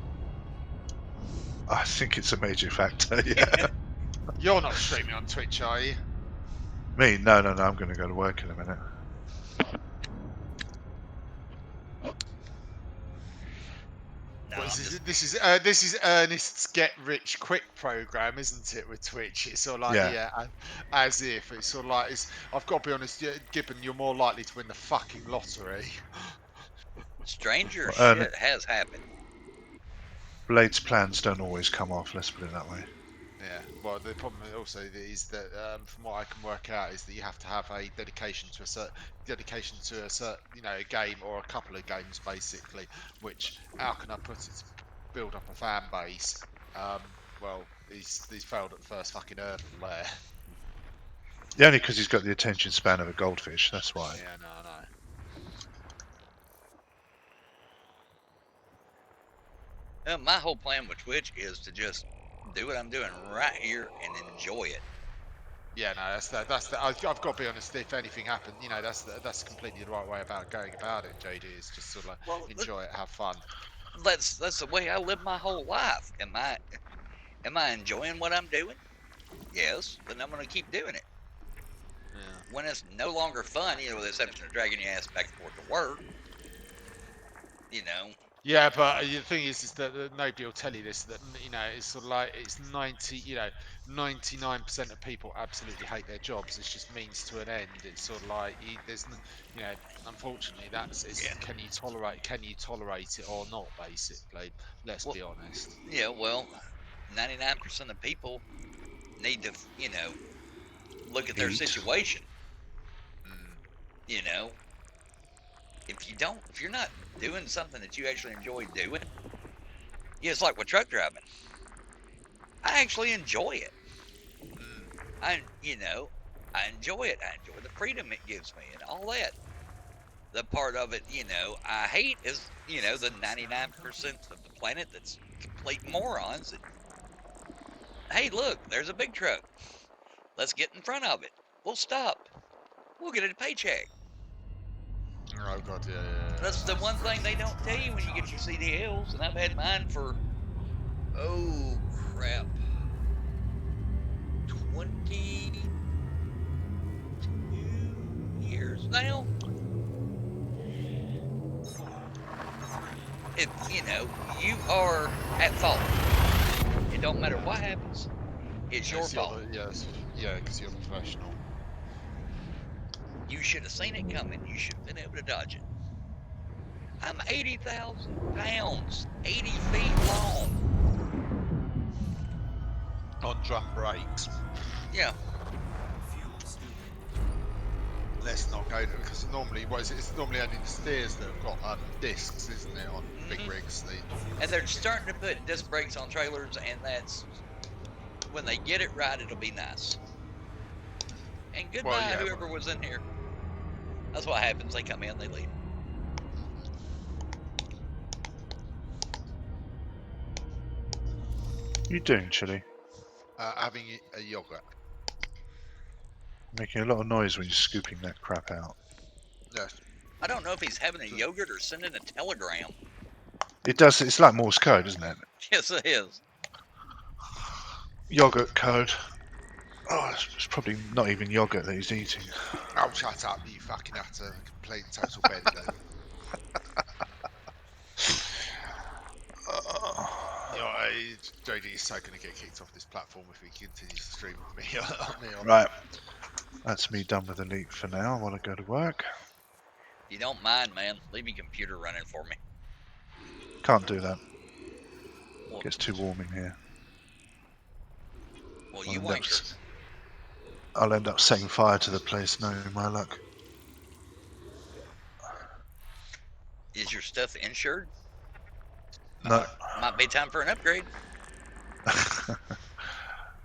I think it's a major factor. Yeah. you're not streaming on Twitch, are you? Me? No. I'm going to go to work in a minute. No, What I'm is just, this is Ernest's get rich quick program, isn't it? With Twitch, it's sort of like Yeah. as if it's sort of like I've got to be honest, Gibbon, you're more likely to win the fucking lottery. stranger Well, shit has happened. Blade's plans don't always come off. Let's put it that way. Yeah. Well, the problem also is that from what I can work out is that you have to have a dedication to a certain a game or a couple of games basically. Which how can I put it? To build up a fan base. Well, he's failed at the first fucking hurdle there. Yeah, only because he's got the attention span of a goldfish. That's why. Yeah, no. My whole plan with Twitch is to just do what I'm doing right here and enjoy it. Yeah, no, I've got to be honest. If anything happened, that's completely the right way about going about it. JD is just sort of like enjoy it, have fun. That's the way I live my whole life. Am I enjoying what I'm doing? Yes, then I'm gonna keep doing it. Yeah. When it's no longer fun, with the exception of dragging your ass back and forth to work, Yeah, but the thing is that nobody will tell you this. That it's sort of like it's 99% of people absolutely hate their jobs. It's just means to an end. It's sort of like unfortunately, can you tolerate it or not? Basically, let's be honest. Yeah, well, 99% of people need to, look at their situation. If you're not doing something that you actually enjoy doing, it's like with truck driving. I actually enjoy it. I enjoy it. I enjoy the freedom it gives me and all that. The part of it, I hate is, the 99% of the planet that's complete morons. That, hey, look, there's a big truck. Let's get in front of it. We'll stop. We'll get a paycheck. Oh god, yeah. That's the one thing they don't tell you when you get your CDLs, and I've had mine for, 22 years now. You are at fault. It don't matter what happens. It's your fault. Yes, because you're a professional. You should have seen it coming. You should have been able to dodge it. I'm 80,000 pounds, 80 feet long. On drum brakes. Yeah. Fuel scooping. Let's not go there because normally, it's normally only the steers that have got discs, isn't it, on big rigs? And they're starting to put disc brakes on trailers, and that's when they get it right, it'll be nice. And goodbye, whoever was in here. That's what happens. They come in, they leave. You doing, Chili? Having a yogurt. Making a lot of noise when you're scooping that crap out. Yes. I don't know if he's having a yogurt or sending a telegram. It does. It's like Morse code, isn't it? Yes, it is. Yogurt code. Oh, it's probably not even yogurt that he's eating. Oh, shut up! You fucking have to complete total bed then. JD is so going to get kicked off this platform if he continues to stream with me. Right. That's me done with Elite for now while I go to work. You don't mind, man. Leave your computer running for me. Can't do that. Well, Gets too warm in here. well, you wanker. I'll end up setting fire to the place, knowing my luck. Is your stuff insured? No. Might be time for an upgrade.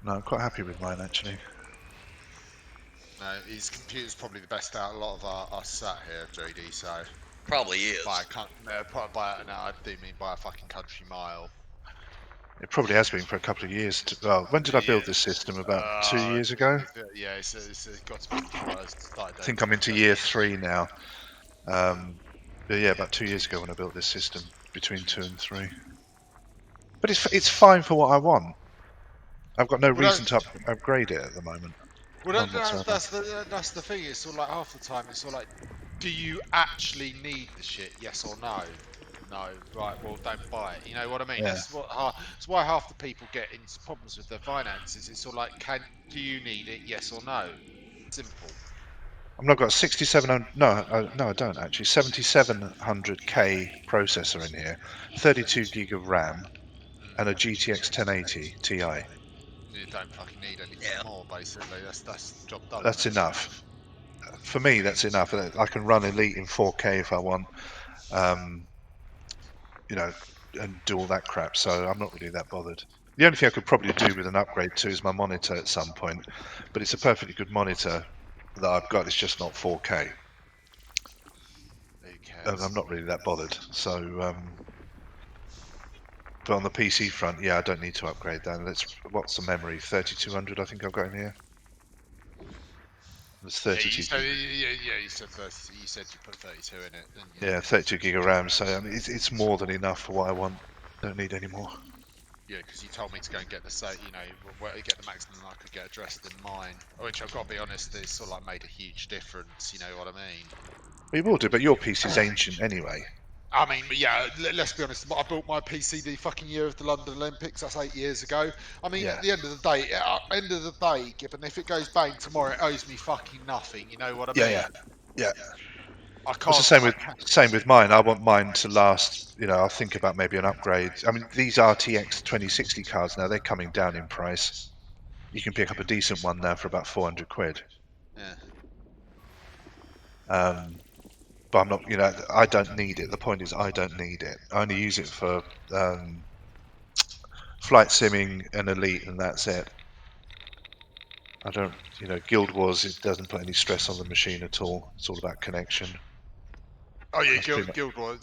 No, I'm quite happy with mine, actually. No, his computer's probably the best out of a lot of us sat here, JD. So Probably is. by I do mean by a fucking country mile. It probably has been for a couple of years. Well, when did I build this system? About 2 years ago? Yeah, it's got to be before I started. I think I'm into year 3 now. But yeah, about 2 years ago when I built this system, between 2 and 3. But it's fine for what I want. I've got no reason to upgrade it at the moment. Well, that's the thing. It's sort of like half the time it's sort of like, do you actually need the shit? Yes or no? No. Right. Well, don't buy it. You know what I mean? Yeah. That's why half the people get into problems with their finances. It's sort of like, do you need it? Yes or no? Simple. I've got 6700. No, I don't actually. 7700K processor in here, 32 gig of RAM, and a GTX 1080 Ti. You don't fucking need anything more. Basically, that's job done. That's enough. For me, that's enough. I can run Elite in 4K if I want. You know, and do all that crap. So I'm not really that bothered. The only thing I could probably do with an upgrade too is my monitor at some point, but it's a perfectly good monitor that I've got. It's just not 4K. And I'm not really that bothered. So, but on the PC front, yeah, I don't need to upgrade that. What's the memory? 3200, I think I've got in here. There's 32. You said 30. You said you put 32 in it, didn't you? Yeah, 32 gig of RAM. So I mean, it's more than enough for what I want. Don't need any more. Yeah, because you told me to go and get get the maximum I could get addressed in mine. Which I've got to be honest, it's sort of like made a huge difference. You know what I mean? We will do, but your PC's ancient anyway. I mean, yeah, let's be honest. I built my PC the fucking year of the London Olympics. That's 8 years ago. I mean, at the end of the day, Gibbon, if it goes bang tomorrow, it owes me fucking nothing. You know what I mean? Yeah. I can't. It's the same with mine. I want mine to last. You know, I'll think about maybe an upgrade. I mean, these RTX 2060 cards now, they're coming down in price. You can pick up a decent one now for about 400 quid. Yeah. But I'm not, I don't need it. The point is, I don't need it. I only use it for flight simming and Elite, and that's it. I don't, Guild Wars, it doesn't put any stress on the machine at all. It's all about connection. Oh yeah, Guild Wars,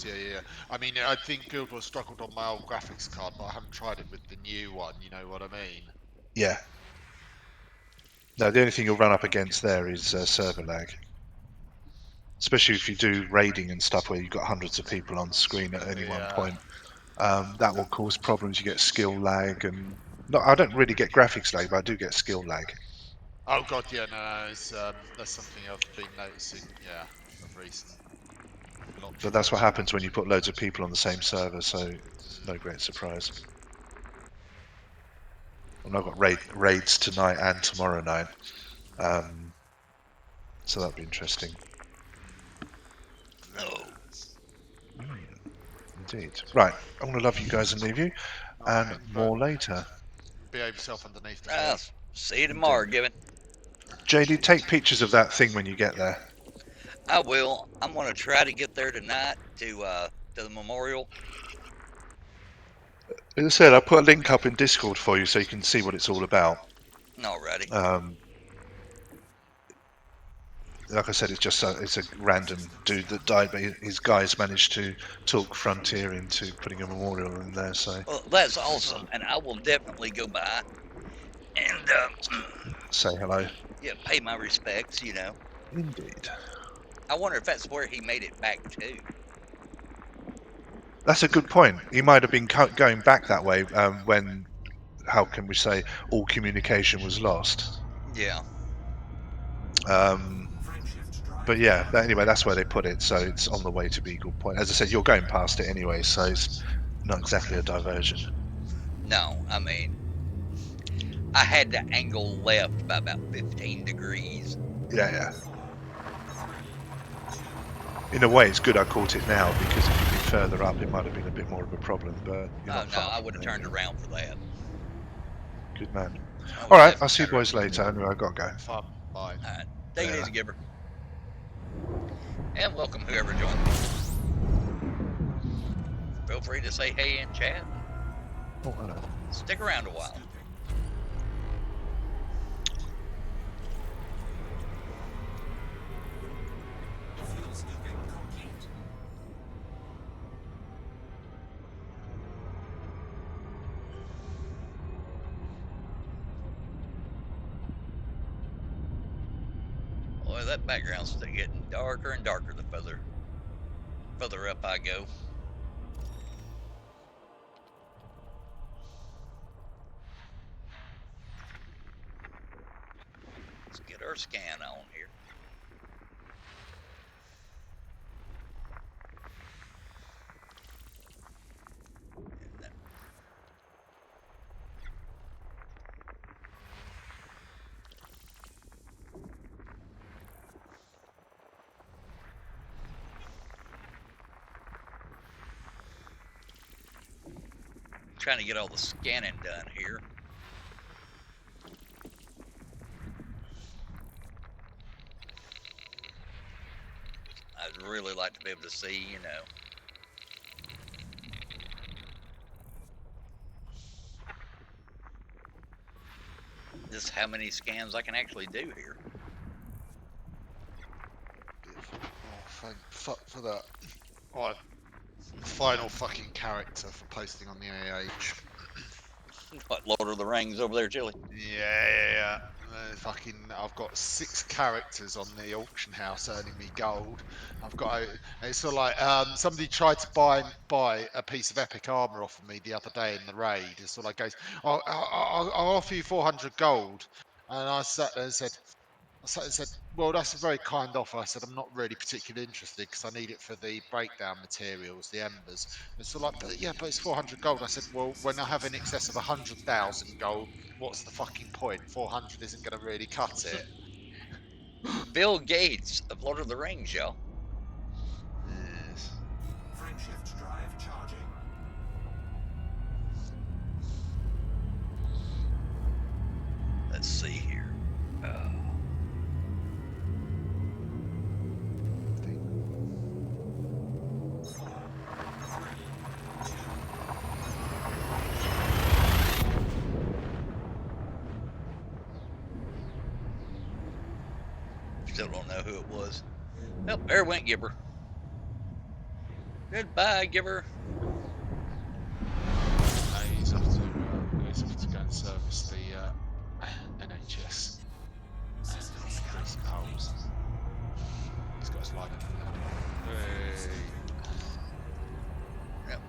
yeah. I mean, I think Guild Wars struggled on my old graphics card, but I haven't tried it with the new one. You know what I mean? Yeah. No, the only thing you'll run up against there is server lag. Especially if you do raiding and stuff where you've got hundreds of people on screen at any one point. That will cause problems. You get skill lag, and I don't really get graphics lag, but I do get skill lag. Oh god, yeah, no, that's something I've been noticing, of recent. But that's what happens when you put loads of people on the same server, so it's no great surprise. And I've got raids tonight and tomorrow night, so that'll be interesting. Indeed. Right, I'm going to love you guys and leave you, and more later. Behave yourself underneath the see you tomorrow, Gibbon. JD, take pictures of that thing when you get there. I will. I'm going to try to get there tonight to the memorial. As I said, I put a link up in Discord for you so you can see what it's all about. Alrighty. Like I said, it's a random dude that died, but his guys managed to talk Frontier into putting a memorial in there. So well, that's awesome, and I will definitely go by and say hello. Yeah, pay my respects. Indeed. I wonder if that's where he made it back to. That's a good point. He might have been going back that way when, how can we say, all communication was lost. Yeah. But yeah, anyway, that's where they put it, so it's on the way to Beagle Point. As I said, you're going past it anyway, so it's not exactly a diversion. No, I mean, I had to angle left by about 15 degrees. Yeah. in a way, it's good I caught it now, because if you'd been further up, it might have been a bit more of a problem. But you're Oh not no, far I from would have there. turned around for that. Good man. I All would right, I'll definitely see you turn around. boys later. Anyway, I got to go. Fun. Bye. All right, take it Later. easy, Gibber. And welcome whoever joined me. Feel free to say hey in chat. Oh, hello. Stick around a while. Fuel scooping complete. Boy, that background's still getting darker and darker the further up I go. Let's get our scan on here. Trying to get all the scanning done here. I'd really like to be able to see, you know, just how many scans I can actually do here. Oh, thank fuck for that. Right. Final fucking character for posting on the AH. What, Lord of the Rings over there, Chili? Yeah. Fucking, I've got 6 characters on the auction house earning me gold. I've got, it's sort of like, somebody tried to buy a piece of epic armor off of me the other day in the raid. It's sort of like goes, I'll offer you 400 gold. And I sat there and said, well, that's a very kind offer. I said, I'm not really particularly interested because I need it for the breakdown materials, the embers. And so like, but it's 400 gold. I said, well, when I have in excess of 100,000 gold, what's the fucking point? 400 isn't going to really cut it. Bill Gates of Lord of the Rings, y'all. Yes. Frameshift drive charging. Let's see here. Still don't know who it was. Well, there went Gibber. Goodbye, Gibber. He's off to go and service the NHS. Through some holes. He's got his line in there. Hey. Yep.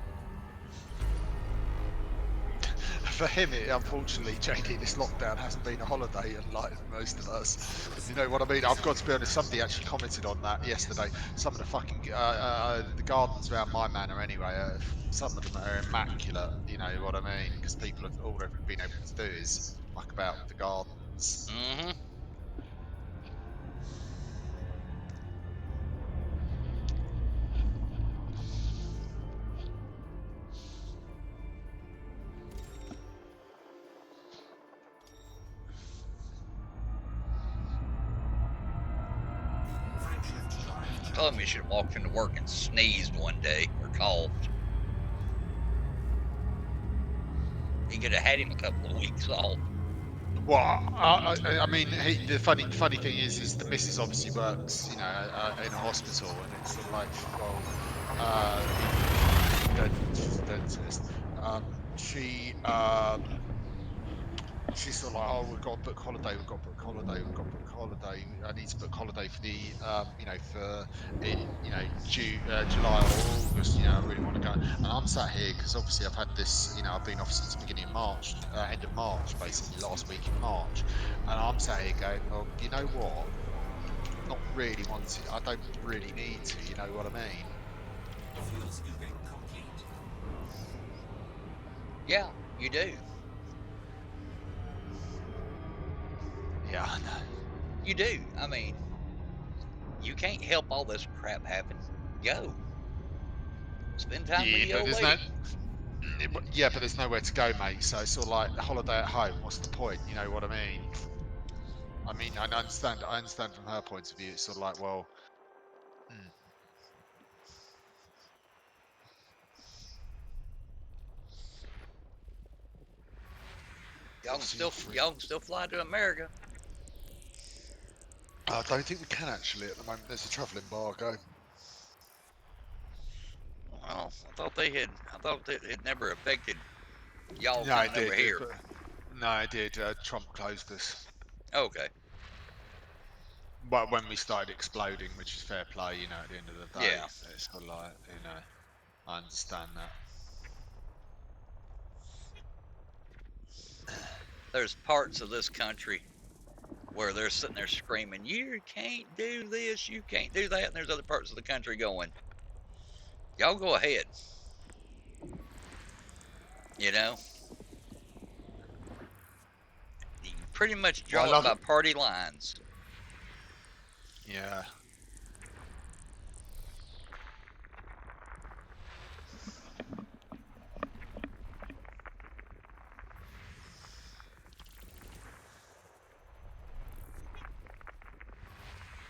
For him, unfortunately, JD, this lockdown hasn't been a holiday, unlike most of us. You know what I mean? I've got to be honest. Somebody actually commented on that yesterday. Some of the fucking the gardens around my manor, anyway. Some of them are immaculate. You know what I mean? Because people have all they've been able to do is muck about with the gardens. Mm-hmm. Told him he should have walked into work and sneezed one day or coughed. He could have had him a couple of weeks off. Well, I mean, the funny thing is the missus obviously works, you know, in a hospital, and it's sort of like, well, dentist. She's sort of like, oh, we've got to book holiday. I need to book holiday for the, you know, for in, you know, July or August. You know, I really want to go. And I'm sat here because obviously I've had this, you know, I've been off since the beginning of March, end of March, basically last week in March. And I'm sat here going, well, you know what? Not really wanting. I don't really need to. You know what I mean? Fuel scooping complete. Yeah, you do. Yeah, I know. You do. I mean, you can't help all this crap happen. Go. Spend time with Yeah, your but old there's lady. yeah, but there's nowhere to go, mate. So it's sort of like a holiday at home. What's the point? You know what I mean? I mean, I understand. I understand from her point of view. It's sort of like, well, hmm, Y'all see your can still fly to America. I don't think we can actually at the moment. There's a travel embargo. Well, I thought that it never affected y'all No, it coming over did. here. But no, it did. Trump closed us. Okay. But when we started exploding, which is fair play, you know, at the end of the day, Yeah. it's sort of like, you know, I understand that. There's parts of this country where they're sitting there screaming, "You can't do this, you can't do that," and there's other parts of the country going, "Y'all go ahead." You know, you can pretty much Well, I draw it love by it. party lines. Yeah.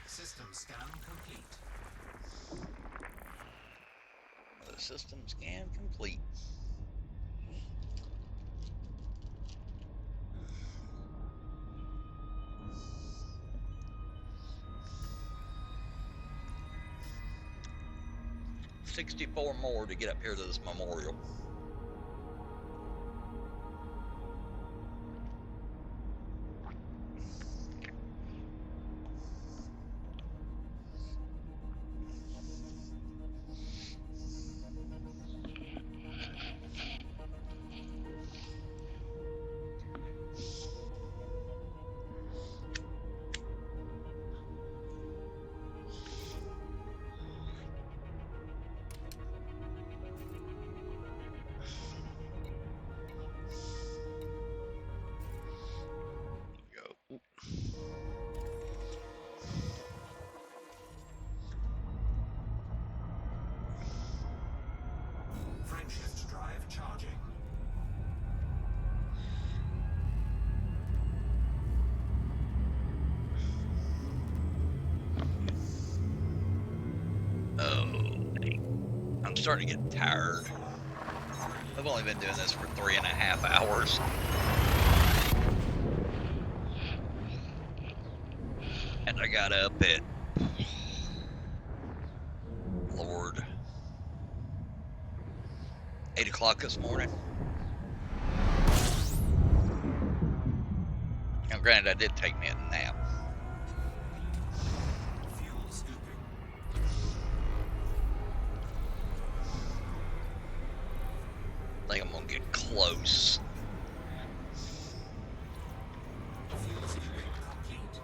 System scan complete. The system scan complete. $64 more to get up here to this memorial. Go. Frameshift drive charging. Oh, I'm starting to get tired. I've only been doing this for 3.5 hours. And I got up at, Lord, 8 o'clock this morning. Now, granted, I did take me a nap. Fuel scooping. I think I'm gonna get close. Fuel scooping complete.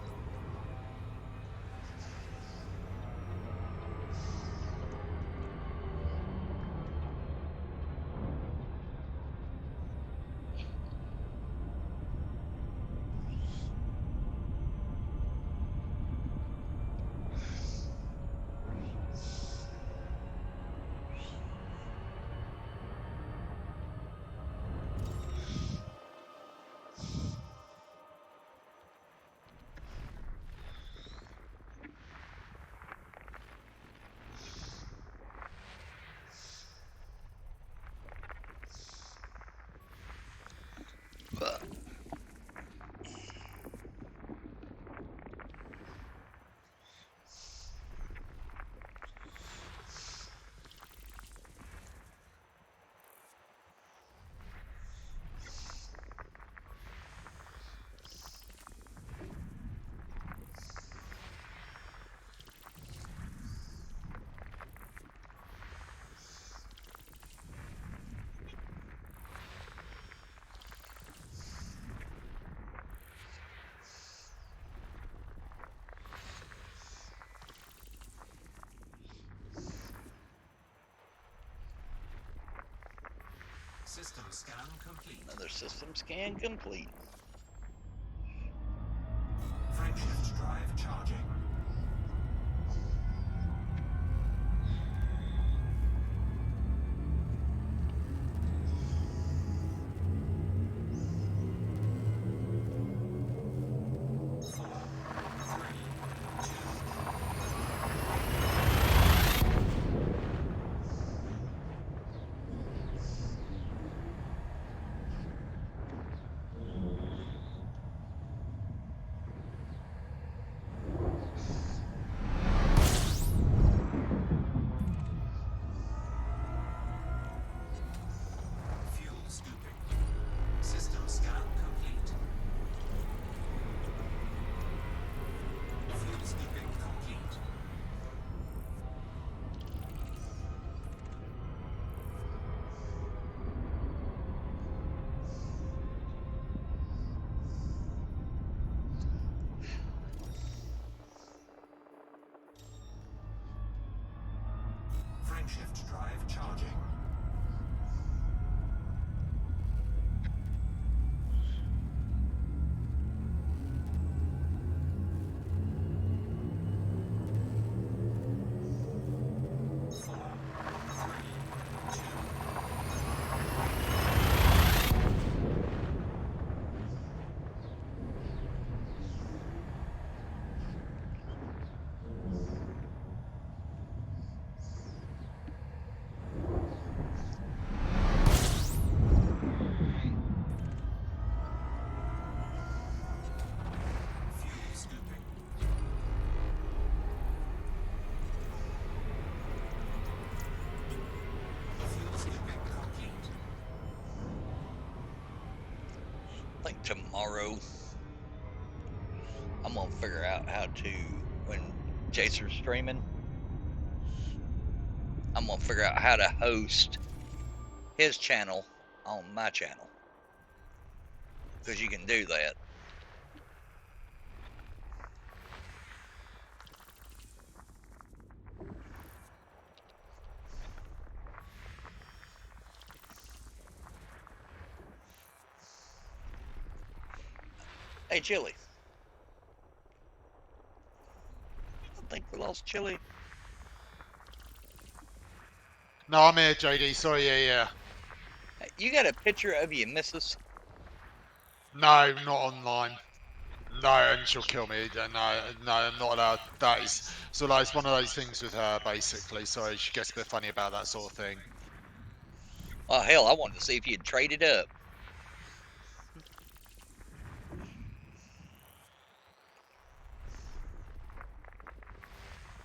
But System scan complete. another system scan complete. Frameshift drive charging. Crankshaft drive charging. Fuel scooping. Fuel scooping complete. I think tomorrow I'm gonna figure out how to, when Chaser's streaming, I'm gonna figure out how to host his channel on my channel, because you can do that. Hey, Chili. I think we lost Chili. No, I'm here, JD. Sorry, yeah. Hey, you got a picture of your missus? No, not online. No, and she'll kill me. No, I'm not allowed. That is so like it's one of those things with her, basically. Sorry, she gets a bit funny about that sort of thing. Oh, hell, I wanted to see if you'd traded up.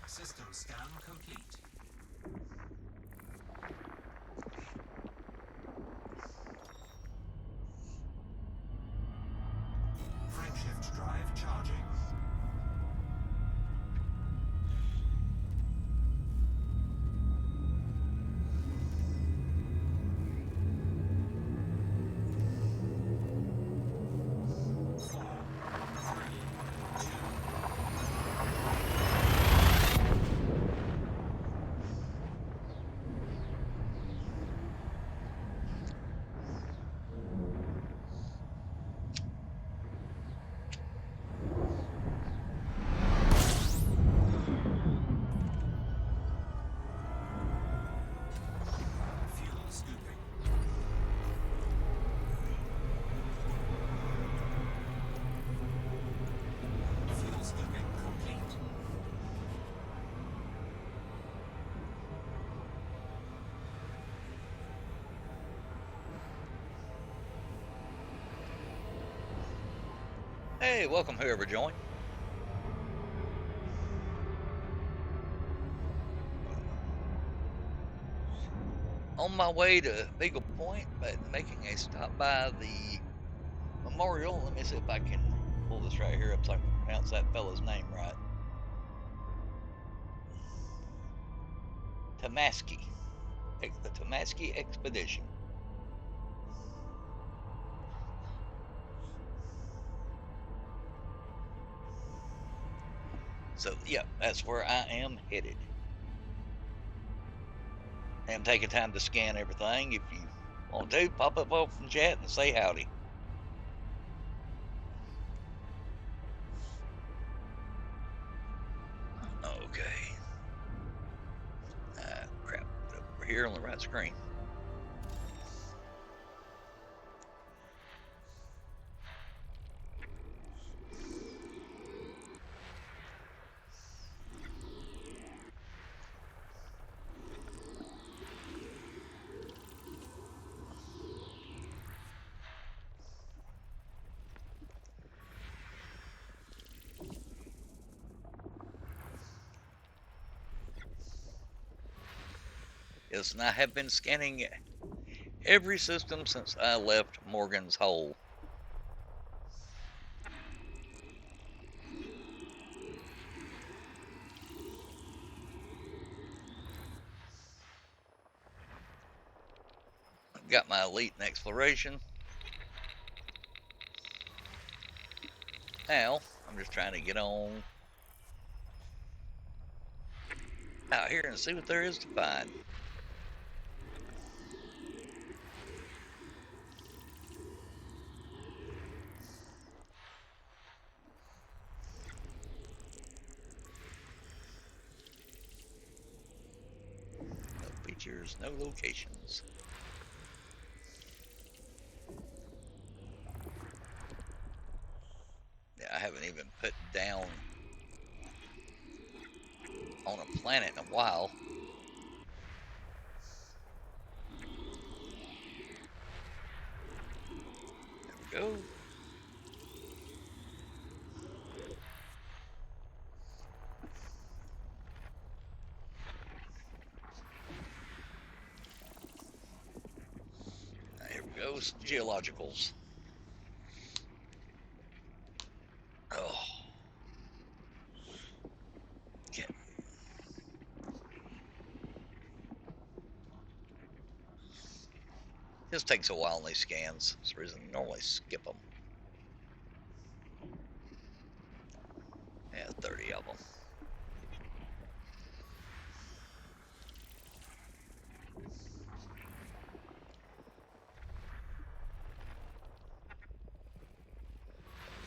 System scan complete. Crankshaft drive charging. Fuel scooping. Fuel scooping complete. Hey, welcome whoever joined. On my way to Beagle Point, but making a stop by the memorial. Let me see if I can pull this right here up so I can pronounce that fella's name right. Tomasky. The Tomasky Expedition. So, yeah, that's where I am headed. I'm taking time to scan everything. If you want to, pop up off from chat and say howdy. Okay. Crap. Over here on the right screen. Yes, and I have been scanning every system since I left Morgan's Hole. I've got my elite in exploration. Now, I'm just trying to get on out here and see what there is to find. No features, no locations. Yeah, I haven't even put down on a planet in a while. There we go. Here we go, some geologicals. Oh. Okay. This takes a while in these scans. That's the reason I normally skip them. Yeah, 30 of them.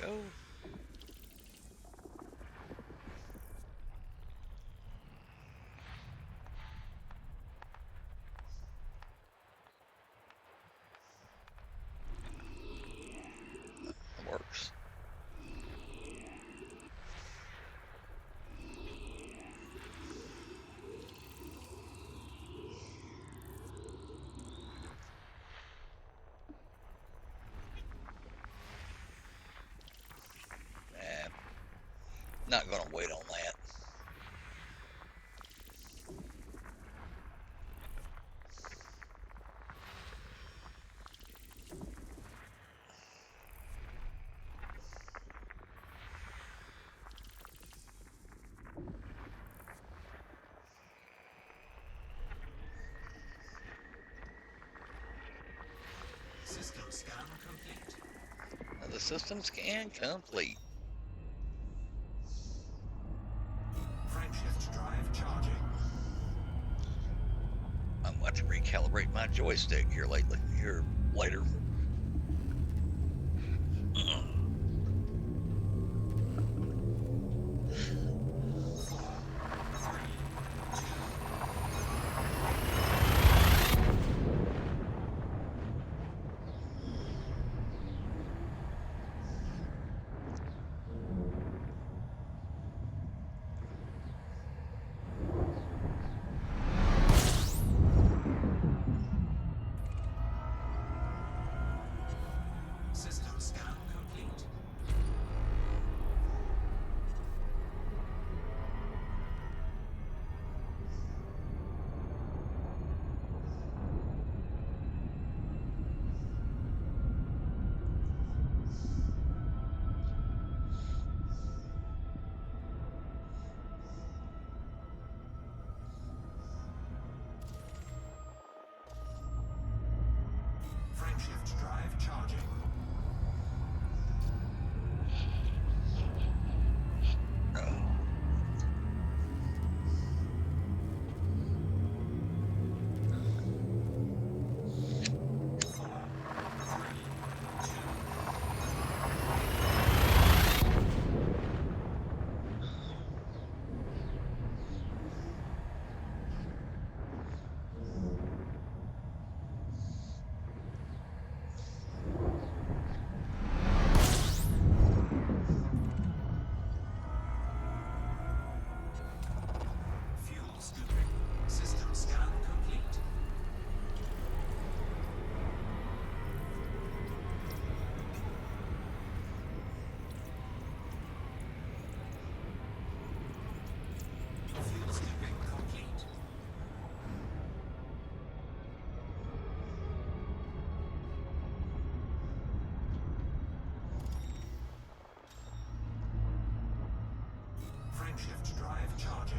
Go. It works. Not gonna wait on that. System scan complete. The system scan complete. Frameshift drive charging. I'm about to recalibrate my joystick here later. System scan complete. Frameshift drive charging. Fuel scooping. System scan complete. Fuel scooping complete. Frameshift drive charging.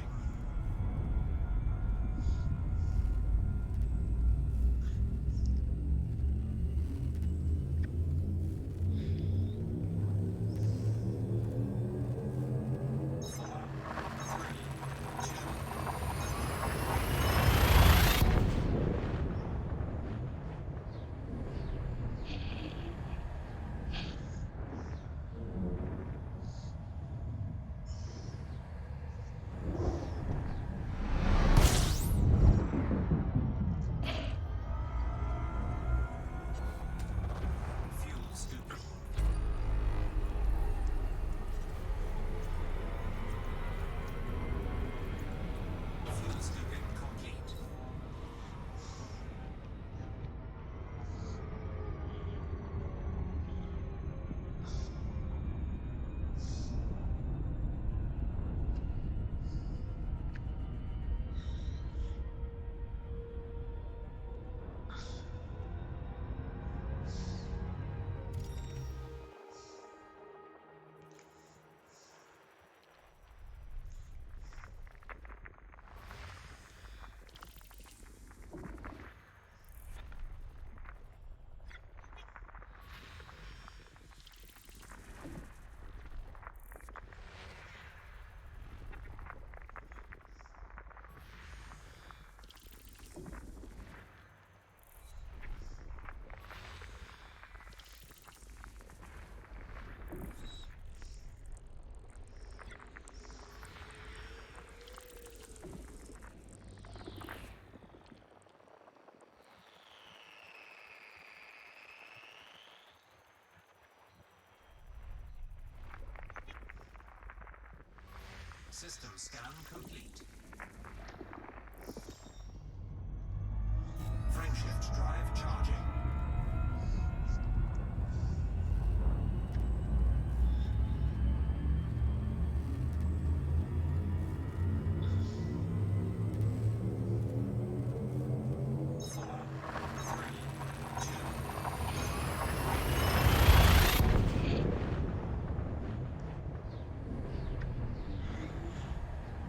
System scan complete. Frameshift drive charging.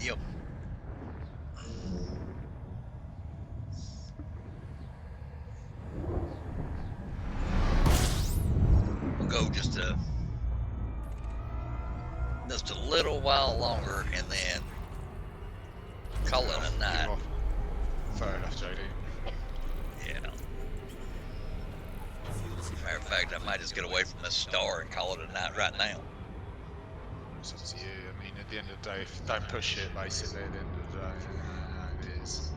Yep. We'll go just a little while longer and then call it a night. Fair enough, JD. Yeah. Matter of fact, I might just get away from this star and call it a night right now. It's up to you. I mean, at the end of the day, if don't push it, basically, at the end of the day, it is.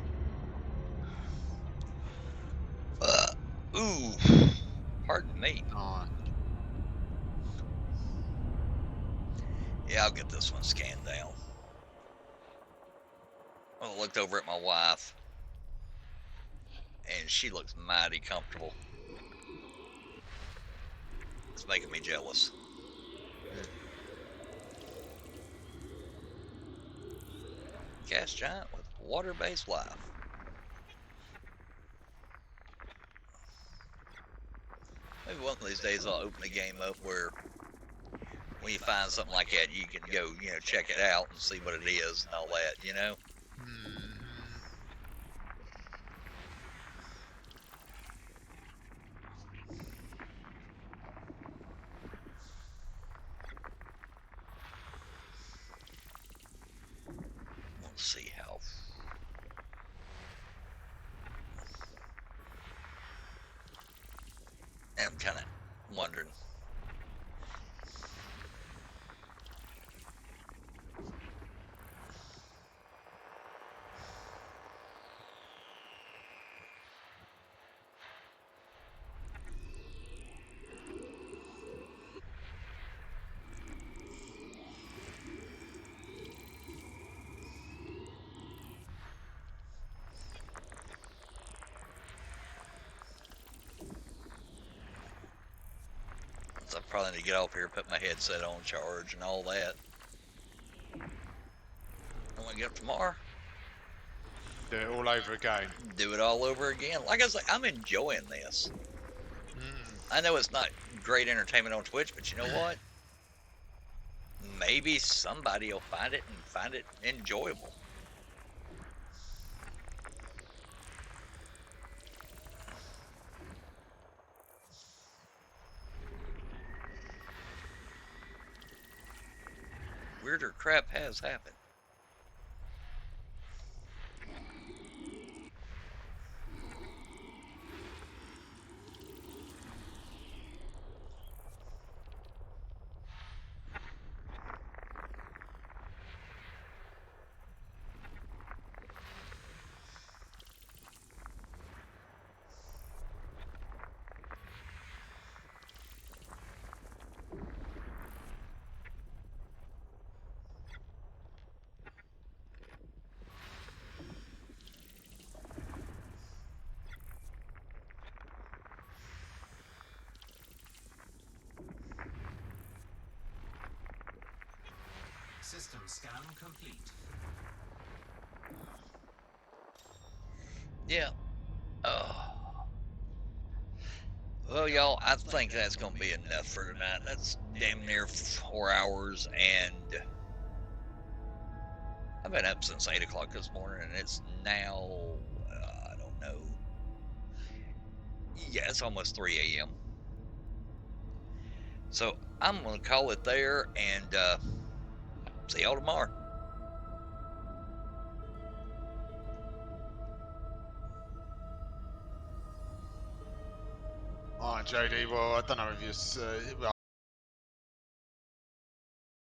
Ooh. Pardon me. Alright. Yeah, I'll get this one scanned down. I looked over at my wife, and she looks mighty comfortable. It's making me jealous. Gas giant with water-based life. Maybe one of these days I'll open the game up where when you find something like that, you can go, check it out and see what it is and all that, Let's see how. I'm kind of wondering. I probably need to get off here, put my headset on charge and all that. I want to get up tomorrow. Do it all over again. Do it all over again. Like I said, I'm enjoying this. I know it's not great entertainment on Twitch, but you know what? Maybe somebody will find it and find it enjoyable. Weirder crap has happened. System scan complete. Yeah. Well, y'all, I think that's going to be enough for tonight. That's damn near 4 hours, and I've been up since 8 o'clock this morning, and it's now, I don't know. Yeah, it's almost 3 a.m. So I'm going to call it there, and see y'all tomorrow. Alright, JD. Well, I don't know if you. Well,